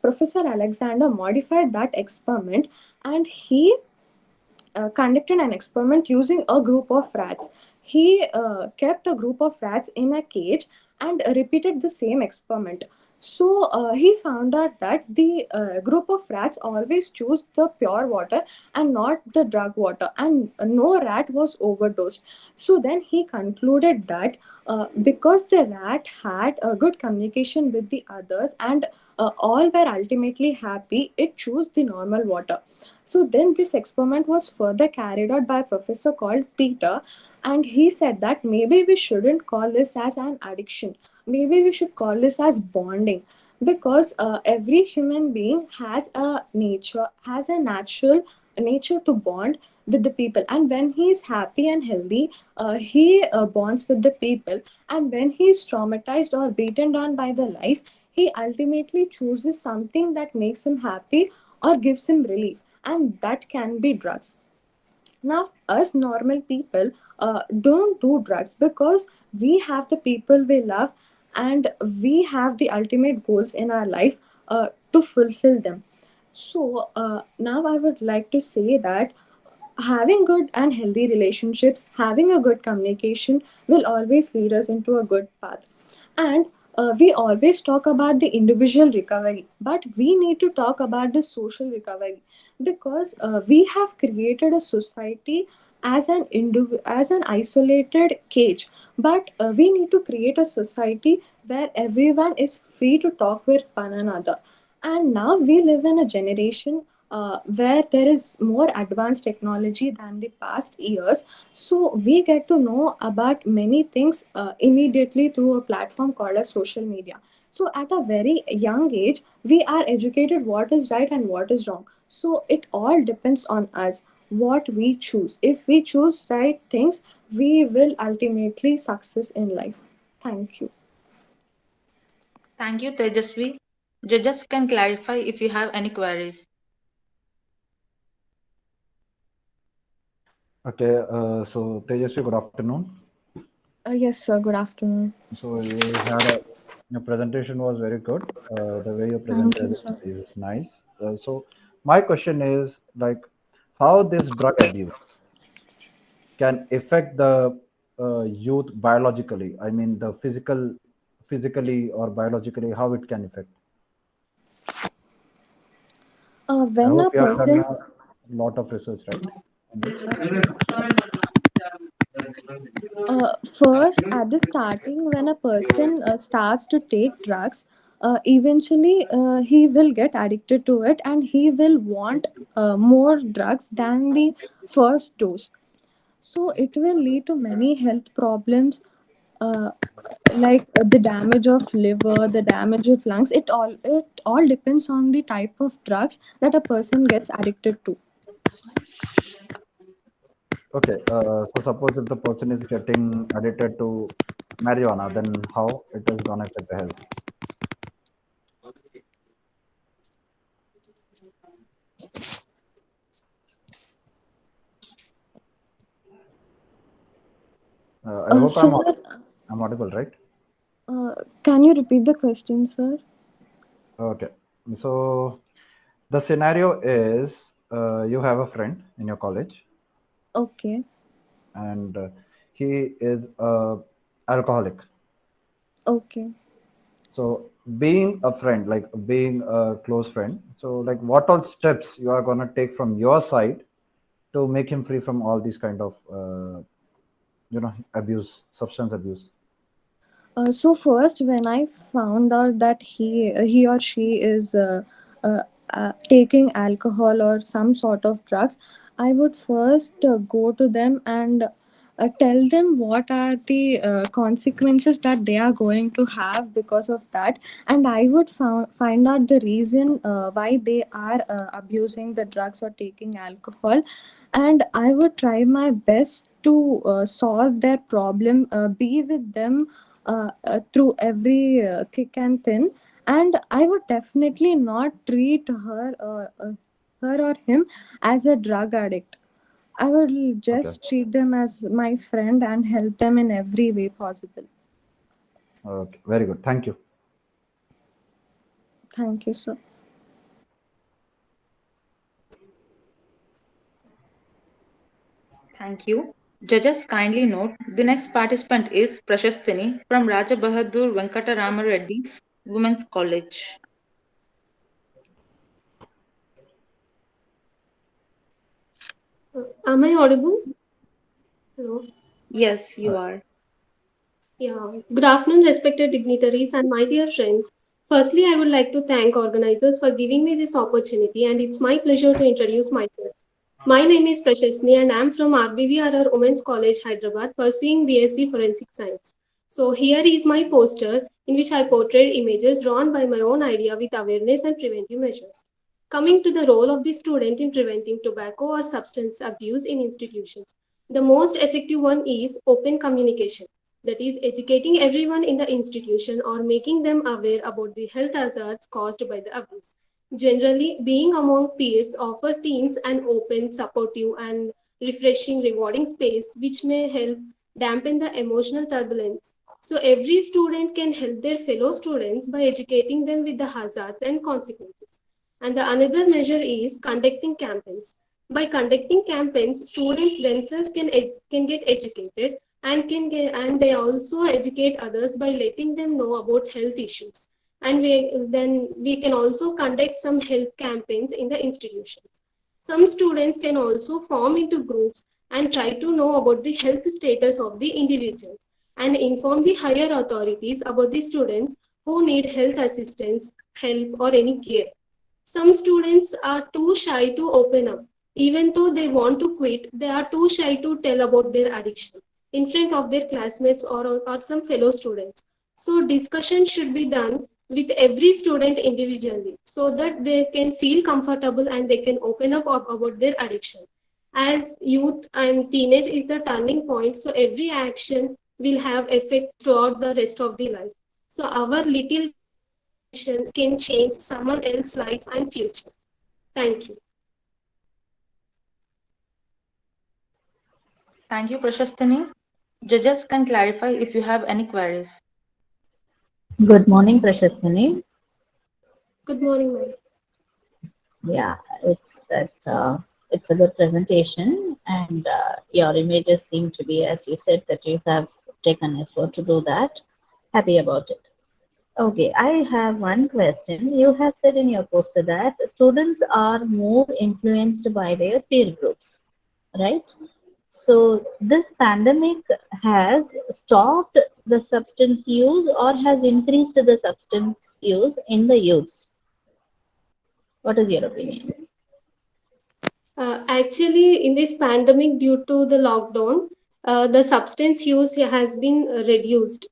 [SPEAKER 11] Professor Alexander modified that experiment, and he conducted an experiment using a group of rats. He kept a group of rats in a cage and repeated the same experiment. So he found out that the group of rats always choose the pure water and not the drug water, and no rat was overdosed. So then he concluded that because the rat had a good communication with the others and all were ultimately happy, it chose the normal water. So then this experiment was further carried out by a professor called Peter, and he said that maybe we shouldn't call this as an addiction. Maybe we should call this as bonding, because every human being has a natural nature to bond with the people, and when he is happy and healthy, he bonds with the people, and when he is traumatized or beaten down by the life, he ultimately chooses something that makes him happy or gives him relief, and that can be drugs. Now, us normal people don't do drugs because we have the people we love, and we have the ultimate goals in our life to fulfill them. So, now I would like to say that having good and healthy relationships, having a good communication will always lead us into a good path. And we always talk about the individual recovery, but we need to talk about the social recovery, because we have created a society as as an isolated cage, but we need to create a society where everyone is free to talk with one another. And now we live in a generation where there is more advanced technology than the past years. So we get to know about many things immediately through a platform called as social media. So at a very young age, we are educated what is right and what is wrong. So it all depends on us what we choose. If we choose right things, we will ultimately success in life. Thank you.
[SPEAKER 1] Thank you, Tejasvi. Judges can clarify if you have any queries.
[SPEAKER 21] Okay, so Tejasvi, good afternoon.
[SPEAKER 11] Yes, sir. Good afternoon.
[SPEAKER 21] So your presentation was very good. The way you
[SPEAKER 11] Thank you,
[SPEAKER 21] presented
[SPEAKER 11] sir.
[SPEAKER 21] is nice. So my question is like how this drug abuse can affect the youth biologically. I mean the physically or biologically, how it can affect. I
[SPEAKER 11] When
[SPEAKER 21] hope
[SPEAKER 11] a
[SPEAKER 21] you have done
[SPEAKER 11] person
[SPEAKER 21] a lot of research, right? On this.
[SPEAKER 11] First, at the starting, when a person starts to take drugs, eventually he will get addicted to it, and he will want more drugs than the first dose. So it will lead to many health problems, uh, like the damage of liver, the damage of lungs. It all depends on the type of drugs that a person gets addicted to.
[SPEAKER 21] Okay, so suppose if the person is getting addicted to marijuana, then how it is gonna affect the health? I hope
[SPEAKER 11] Sir,
[SPEAKER 21] I'm audible, right?
[SPEAKER 11] can you repeat the question, sir?
[SPEAKER 21] Okay, so the scenario is you have a friend in your college,
[SPEAKER 11] Okay.
[SPEAKER 21] and he is a alcoholic.
[SPEAKER 11] Okay.
[SPEAKER 21] So being a friend, like being a close friend, so like what all steps you are gonna take from your side to make him free from all these kind of abuse, substance abuse.
[SPEAKER 11] So first, when I found out that he or she is uh, taking alcohol or some sort of drugs, I would first go to them and tell them what are the consequences that they are going to have because of that, and I would find out the reason why they are abusing the drugs or taking alcohol, and I would try my best to solve their problem, be with them through every thick and thin, and I would definitely not treat her or him as a drug addict. I will
[SPEAKER 21] Okay.
[SPEAKER 11] just treat them as my friend and help them in every way possible.
[SPEAKER 21] Okay. Very good. Thank you.
[SPEAKER 11] Thank you, sir.
[SPEAKER 1] Thank you. Judges, kindly note the next participant is Prashastini from Raja Bahadur Venkatarama Reddy Women's College.
[SPEAKER 3] Am I audible? Hello.
[SPEAKER 1] Yes, you are.
[SPEAKER 3] Yeah. Good afternoon, respected dignitaries and my dear friends. Firstly, I would like to thank organizers for giving me this opportunity, and it's my pleasure to introduce myself. My name is Prashasni, and I'm from RBVRR Women's College, Hyderabad, pursuing BSc Forensic Science. So here is my poster in which I portrayed images drawn by my own idea with awareness and preventive measures. Coming to the role of the student in preventing tobacco or substance abuse in institutions, the most effective one is open communication, that is, educating everyone in the institution or making them aware about the health hazards caused by the abuse. Generally, being among peers offers teens an open, supportive, and refreshing, rewarding space which may help dampen the emotional turbulence. So, every student can help their fellow students by educating them with the hazards and consequences. And the another measure is conducting campaigns. By conducting campaigns, students themselves can get educated and they also educate others by letting them know about health issues, and we can also conduct some health campaigns in the institutions. Some students can also form into groups and try to know about the health status of the individuals and inform the higher authorities about the students who need health assistance, help, or any care. Some students are too shy to open up. Even though they want to quit, they are too shy to tell about their addiction in front of their classmates or some fellow students. So, discussion should be done with every student individually so that they can feel comfortable and they can open up about their addiction. As youth and teenage is the turning point, so every action will have effect throughout the rest of the life. So, our little action can change someone else's life and future. Thank you.
[SPEAKER 1] Thank you, Prashastini. Judges can clarify if you have any queries.
[SPEAKER 16] Good morning, Prashastini.
[SPEAKER 3] Good morning, ma'am.
[SPEAKER 16] Yeah, it's a good presentation, and your images seem to be, as you said, that you have taken effort to do that. Happy about it. Okay, I have one question. You have said in your poster that students are more influenced by their peer groups, right? So this pandemic has stopped the substance use or has increased the substance use in the youths. What is your opinion?
[SPEAKER 3] Actually, in this pandemic, due to the lockdown, the substance use has been reduced,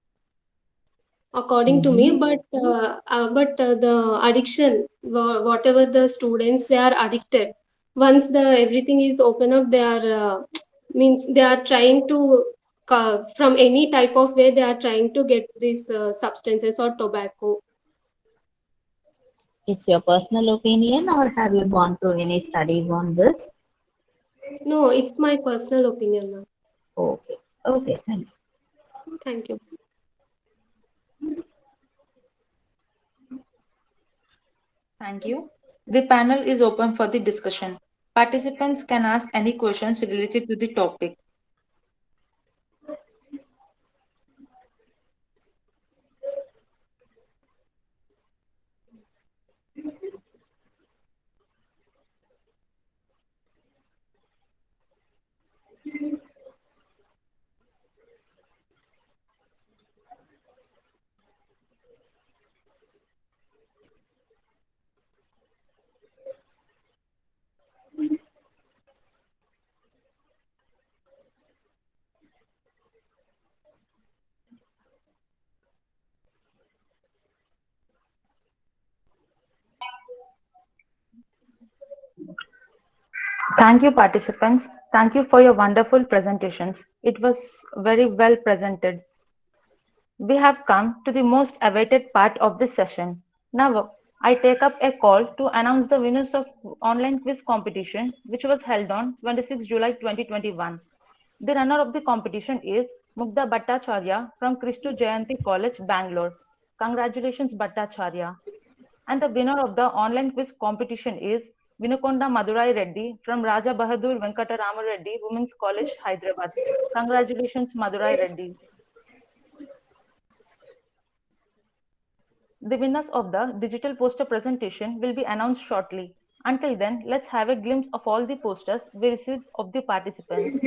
[SPEAKER 3] according to me. But the addiction, whatever the students they are addicted. Once the everything is open up, they are means they are trying to from any type of way they are trying to get these substances or tobacco.
[SPEAKER 16] It's your personal opinion, or have you gone through any studies on this?
[SPEAKER 3] No, it's my personal opinion, ma'am.
[SPEAKER 16] Okay, okay, thank you.
[SPEAKER 3] Thank you.
[SPEAKER 1] Thank you. The panel is open for the discussion. Participants can ask any questions related to the topic. Thank you, participants. Thank you for your wonderful presentations. It was very well presented. We have come to the most awaited part of this session. Now, I take up a call to announce the winners of online quiz competition, which was held on 26 July 2021. The runner of the competition is Mugdha Bhattacharya from Kristu Jayanti College, Bangalore. Congratulations, Bhattacharya. And the winner of the online quiz competition is Vinukonda Madurai Reddy from Raja Bahadur Venkatarama Reddy Women's College, Hyderabad. Congratulations, Madurai Reddy. The winners of the digital poster presentation will be announced shortly. Until then, let's have a glimpse of all the posters we received of the participants.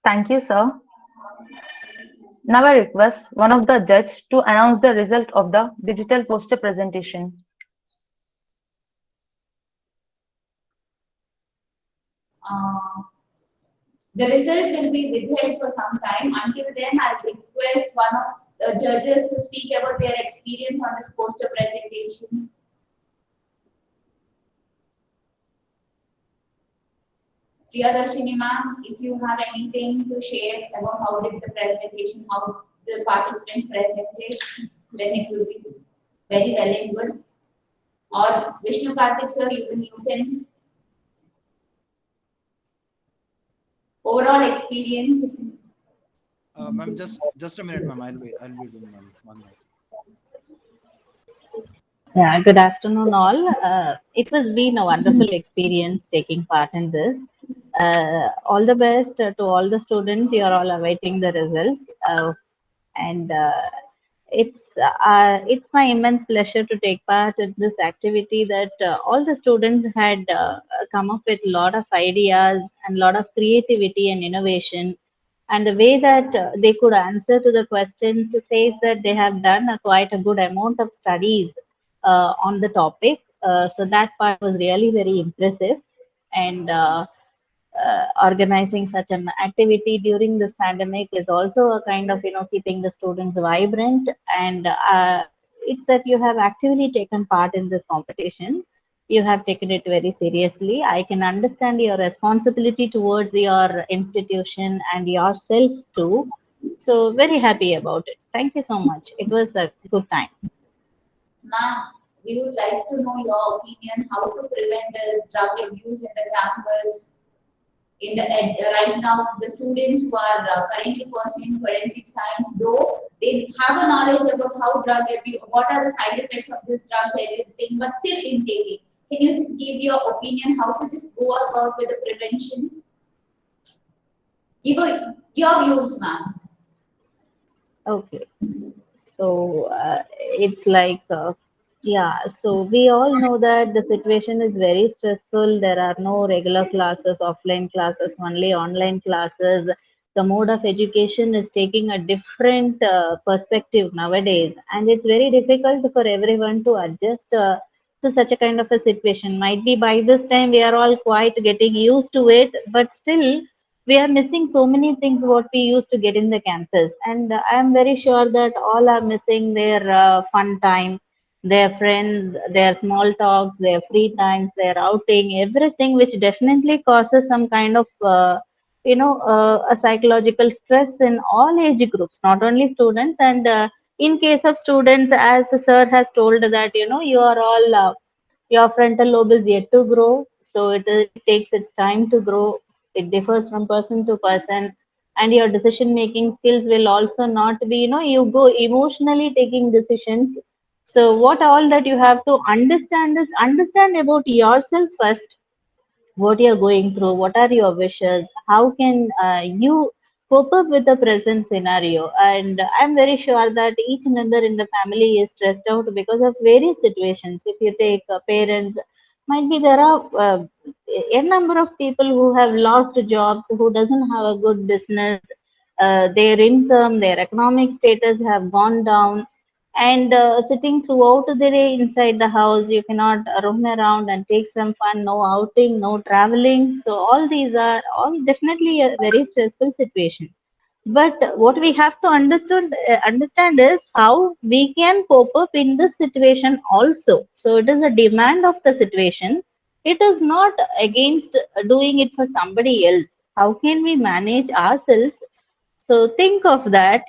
[SPEAKER 1] Thank you, sir. Now I request one of the judges to announce the result of the digital poster presentation.
[SPEAKER 14] Uh, the result will be withheld for some time. Until then, I'll request one of the judges to speak about their experience on this poster presentation. Priyadarshini ma'am, if you have anything to share about how did the presentation, how the participants presented, then it will be very well and good. Or Vishnu Karthik sir, you can overall experience.
[SPEAKER 17] Ma'am, just a minute, ma'am. I'll be doing, ma'am. 1 minute.
[SPEAKER 16] Yeah, good afternoon, all. It has been a wonderful experience taking part in this. All the best to all the students. You are all awaiting the results, and it's my immense pleasure to take part in this activity. That all the students had come up with a lot of ideas and a lot of creativity and innovation And the way that they could answer to the questions says that they have done quite a good amount of studies on the topic. So that part was really very impressive. And organizing such an activity during this pandemic is also a kind of, keeping the students vibrant. And it's that you have actively taken part in this competition. You have taken it very seriously. I can understand your responsibility towards your institution and yourself too. So very happy about it. Thank you so much. It was a good time.
[SPEAKER 14] Ma'am, we would like to know your opinion how to prevent this drug abuse in the campus. Right now, the students who are currently pursuing forensic science, though they have a knowledge about how drug abuse, what are the side effects of this drugs, everything, but still intaking. Can you just give your opinion how to just go about with the prevention? Your views, ma'am.
[SPEAKER 16] Okay. So it's like, yeah, so we all know that the situation is very stressful. There are no regular classes, offline classes, only online classes. The mode of education is taking a different perspective nowadays, and it's very difficult for everyone to adjust to such a kind of a situation. Might be by this time we are all quite getting used to it, but still we are missing so many things what we used to get in the campus. And I am very sure that all are missing their fun time, their friends, their small talks, their free times, their outing, everything, which definitely causes some kind of a psychological stress in all age groups, not only students. And in case of students, as sir has told, that you are all your frontal lobe is yet to grow, so it takes its time to grow. It differs from person to person, and your decision making skills will also not be, you go emotionally taking decisions. So what all that you have to understand is understand about yourself first, what you're going through, what are your wishes, how can you cope up with the present scenario. And I'm very sure that each member in the family is stressed out because of various situations. If you take parents, might be there are a number of people who have lost jobs, who doesn't have a good business, their income, their economic status have gone down, and sitting throughout the day inside the house, you cannot roam around and take some fun, no outing, no traveling. So all these are all definitely a very stressful situation. But what we have to understand is how we can cope up in this situation also. So it is a demand of the situation. It is not against doing it for somebody else. How can we manage ourselves? So think of that.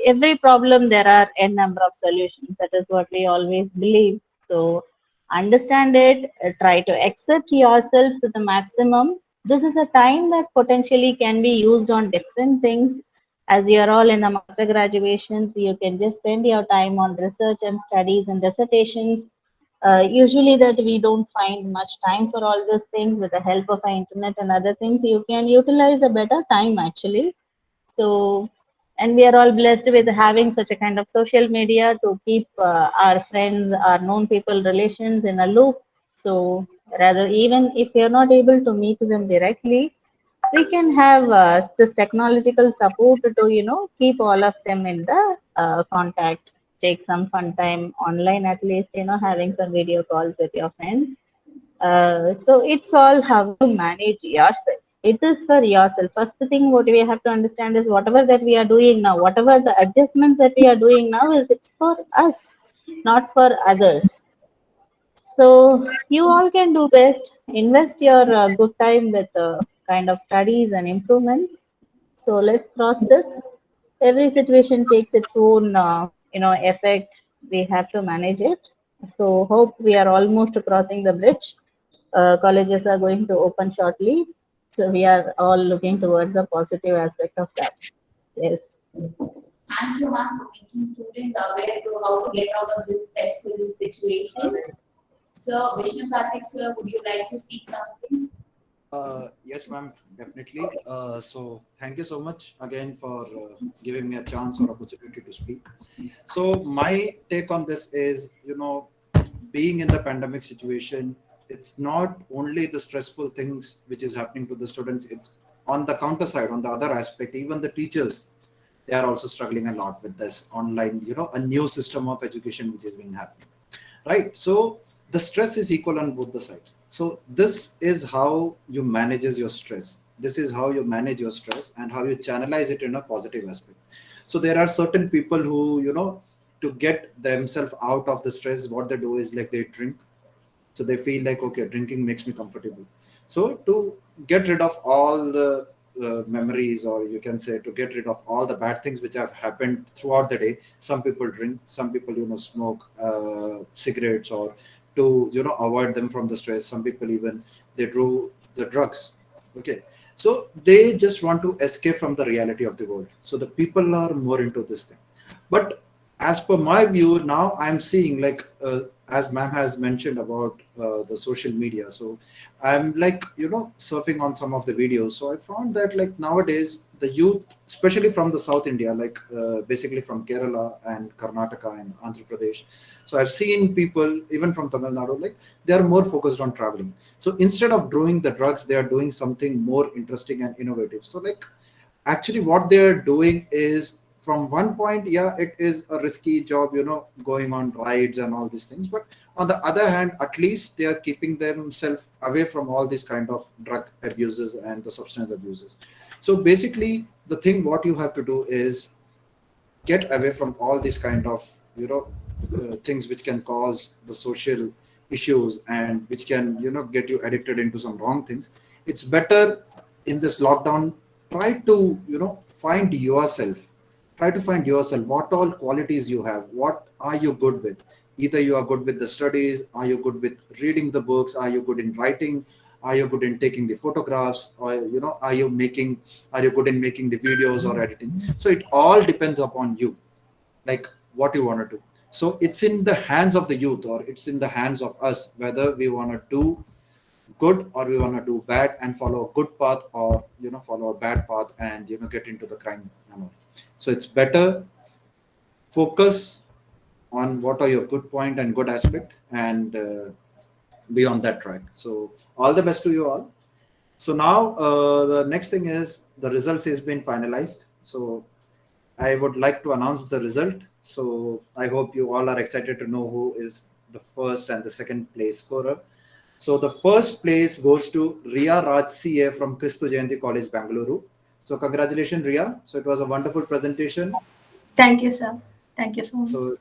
[SPEAKER 16] Every problem there are n number of solutions. That is what we always believe. So understand it. Try to accept yourself to the maximum. This is a time that potentially can be used on different things. As you are all in the master graduations, you can just spend your time on research and studies and dissertations. Usually that we don't find much time for all these things. With the help of the internet and other things, you can utilize a better time actually. So, and we are all blessed with having such a kind of social media to keep our friends, our known people, relations in a loop. So rather, even if you're not able to meet them directly, we can have this technological support to, keep all of them in the contact. Take some fun time online, at least, having some video calls with your friends. So it's all how you manage yourself. It is for yourself. First thing what we have to understand is whatever that we are doing now, whatever the adjustments that we are doing now, is it's for us, not for others. So you all can do best. Invest your good time with kind of studies and improvements. So let's cross this. Every situation takes its own, effect. We have to manage it. So hope we are almost crossing the bridge. Colleges are going to open shortly. So we are all looking towards the positive aspect of that. Yes.
[SPEAKER 14] Thank you, ma'am, for making students aware to how to get out of this stressful situation. So, Vishnu Karthik sir, would you like to speak something?
[SPEAKER 17] Yes, ma'am, definitely. So thank you so much again for giving me a chance or opportunity to speak. So my take on this is, being in the pandemic situation, it's not only the stressful things which is happening to the students. on the counter side, on the other aspect, even the teachers, they are also struggling a lot with this online, a new system of education which is being happening, right? So the stress is equal on both the sides. So this is how you manages your stress. This is how you manage your stress and how you channelize it in a positive aspect. So there are certain people who, to get themselves out of the stress, what they do is like they drink. So they feel like, okay, drinking makes me comfortable. So to get rid of all the memories, or you can say to get rid of all the bad things which have happened throughout the day, some people drink, some people smoke cigarettes, or to avoid them from the stress, some people even they do the drugs. Okay, so they just want to escape from the reality of the world. So the people are more into this thing. But as per my view, now I'm seeing like as ma'am has mentioned about the social media. So I'm like surfing on some of the videos. So I found that like nowadays the youth, especially from the South India, like basically from Kerala and Karnataka and Andhra Pradesh. So I've seen people even from Tamil Nadu, like they are more focused on traveling. So instead of doing the drugs, they are doing something more interesting and innovative. So like actually what they're doing is, from one point, yeah, it is a risky job, going on rides and all these things, but on the other hand, at least they are keeping themselves away from all these kind of drug abuses and the substance abuses. So basically the thing what you have to do is get away from all these kind of things which can cause the social issues and which can get you addicted into some wrong things. It's better in this lockdown, try to find yourself. Try to find yourself, what all qualities you have, what are you good with. Either you are good with the studies, are you good with reading the books, are you good in writing, are you good in taking the photographs, or are you good in making the videos or editing. So it all depends upon you, like what you want to do. So it's in the hands of the youth, or it's in the hands of us, whether we want to do good or we want to do bad and follow a good path, or follow a bad path and get into the crime and all. So it's better focus on what are your good point and good aspect, and be on that track. So all the best to you all. So now the next thing is the results has been finalized. So I would like to announce the result. So I hope you all are excited to know who is the first and the second place scorer. So the first place goes to Ria Raj CA from Kristu Jayanti College, Mangaluru. So congratulations, Ria. So it was a wonderful presentation.
[SPEAKER 6] Thank you, sir. Thank you so much.
[SPEAKER 17] So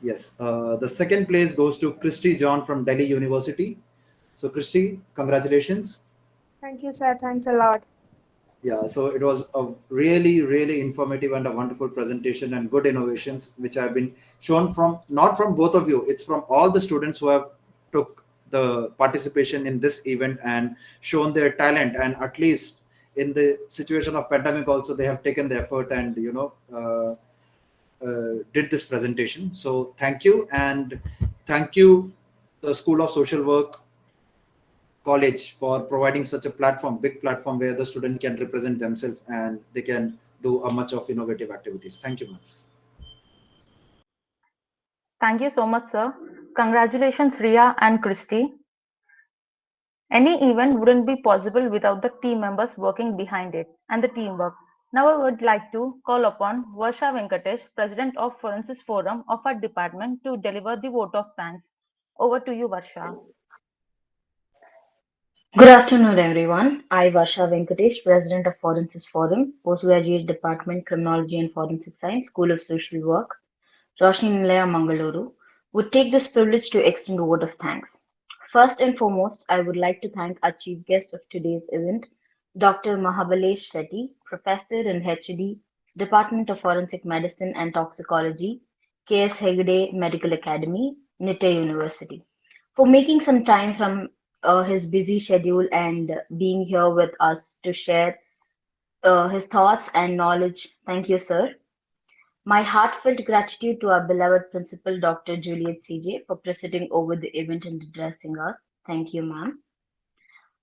[SPEAKER 17] yes, the second place goes to Christy John from Delhi University. So Christy, congratulations.
[SPEAKER 12] Thank you, sir. Thanks a lot.
[SPEAKER 17] Yeah, so it was a really, really informative and a wonderful presentation and good innovations which have been shown from, not from both of you, it's from all the students who have took the participation in this event and shown their talent. And at least in the situation of pandemic also, they have taken the effort and, did this presentation. So thank you. And thank you, the School of Social Work College, for providing such a platform, big platform, where the student can represent themselves and they can do a much of innovative activities. Thank you, ma'am.
[SPEAKER 1] Thank you so much, sir. Congratulations, Ria and Christy. Any event wouldn't be possible without the team members working behind it and the teamwork. Now I would like to call upon Varsha Venkatesh, President of Forensics Forum of our department, to deliver the vote of thanks. Over to you, Varsha.
[SPEAKER 20] Good afternoon, everyone. I, Varsha Venkatesh, President of Forensics Forum, Postgraduate Department, Criminology and Forensic Science, School of Social Work, Roshni Nilaya, Mangaluru, would take this privilege to extend a vote of thanks. First and foremost, I would like to thank our chief guest of today's event, Dr. Mahabalesh Shetty, Professor in HD, Department of Forensic Medicine and Toxicology, KS Hegde Medical Academy, NITTE University, for making some time from his busy schedule and being here with us to share his thoughts and knowledge. Thank you, sir. My heartfelt gratitude to our beloved principal, Dr. Juliet CJ, for presiding over the event and addressing us. Thank you, ma'am.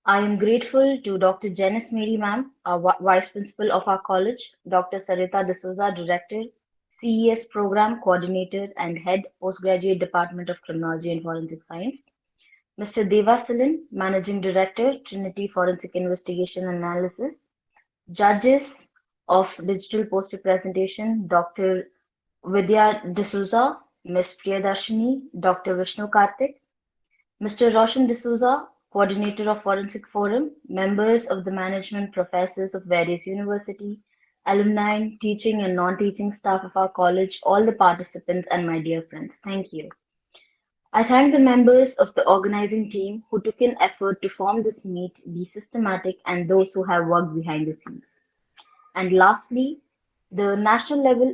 [SPEAKER 20] I am grateful to Dr. Janice Mary, ma'am, our vice principal of our college, Dr. Sarita D'Souza, director, CES program coordinator and head postgraduate department of criminology and forensic science, Mr. Devasalan, managing director, Trinity Forensic Investigation and Analysis, Judges of digital poster presentation, Dr. Vidya D'Souza, Ms. Priyadarshini, Dr. Vishnu Karthik, Mr. Roshan D'Souza, Coordinator of Forensic Forum, members of the management, professors of various universities, alumni, teaching and non-teaching staff of our college, all the participants, and my dear friends, thank you. I thank the members of the organizing team who took an effort to form this meet, be systematic, and those who have worked behind the scenes. And lastly, the national level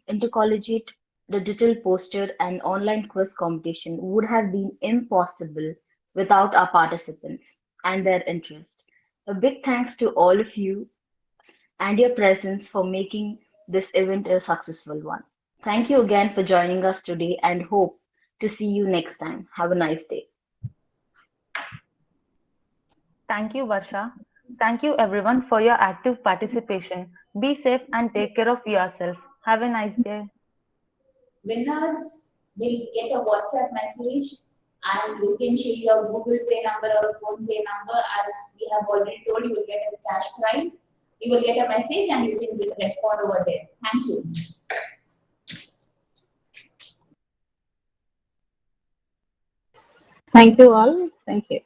[SPEAKER 20] intercollegiate digital poster and online quiz competition would have been impossible without our participants and their interest. A big thanks to all of you and your presence for making this event a successful one. Thank you again for joining us today and hope to see you next time. Have a nice day.
[SPEAKER 1] Thank you, Varsha. Thank you, everyone, for your active participation. Be safe and take care of yourself. Have a nice day.
[SPEAKER 14] Winners will get a WhatsApp message and you can share your Google Pay number or Phone Pay number. As we have already told, you will get a cash prize. You will get a message and you can respond over there. Thank you.
[SPEAKER 16] Thank you all. Thank you.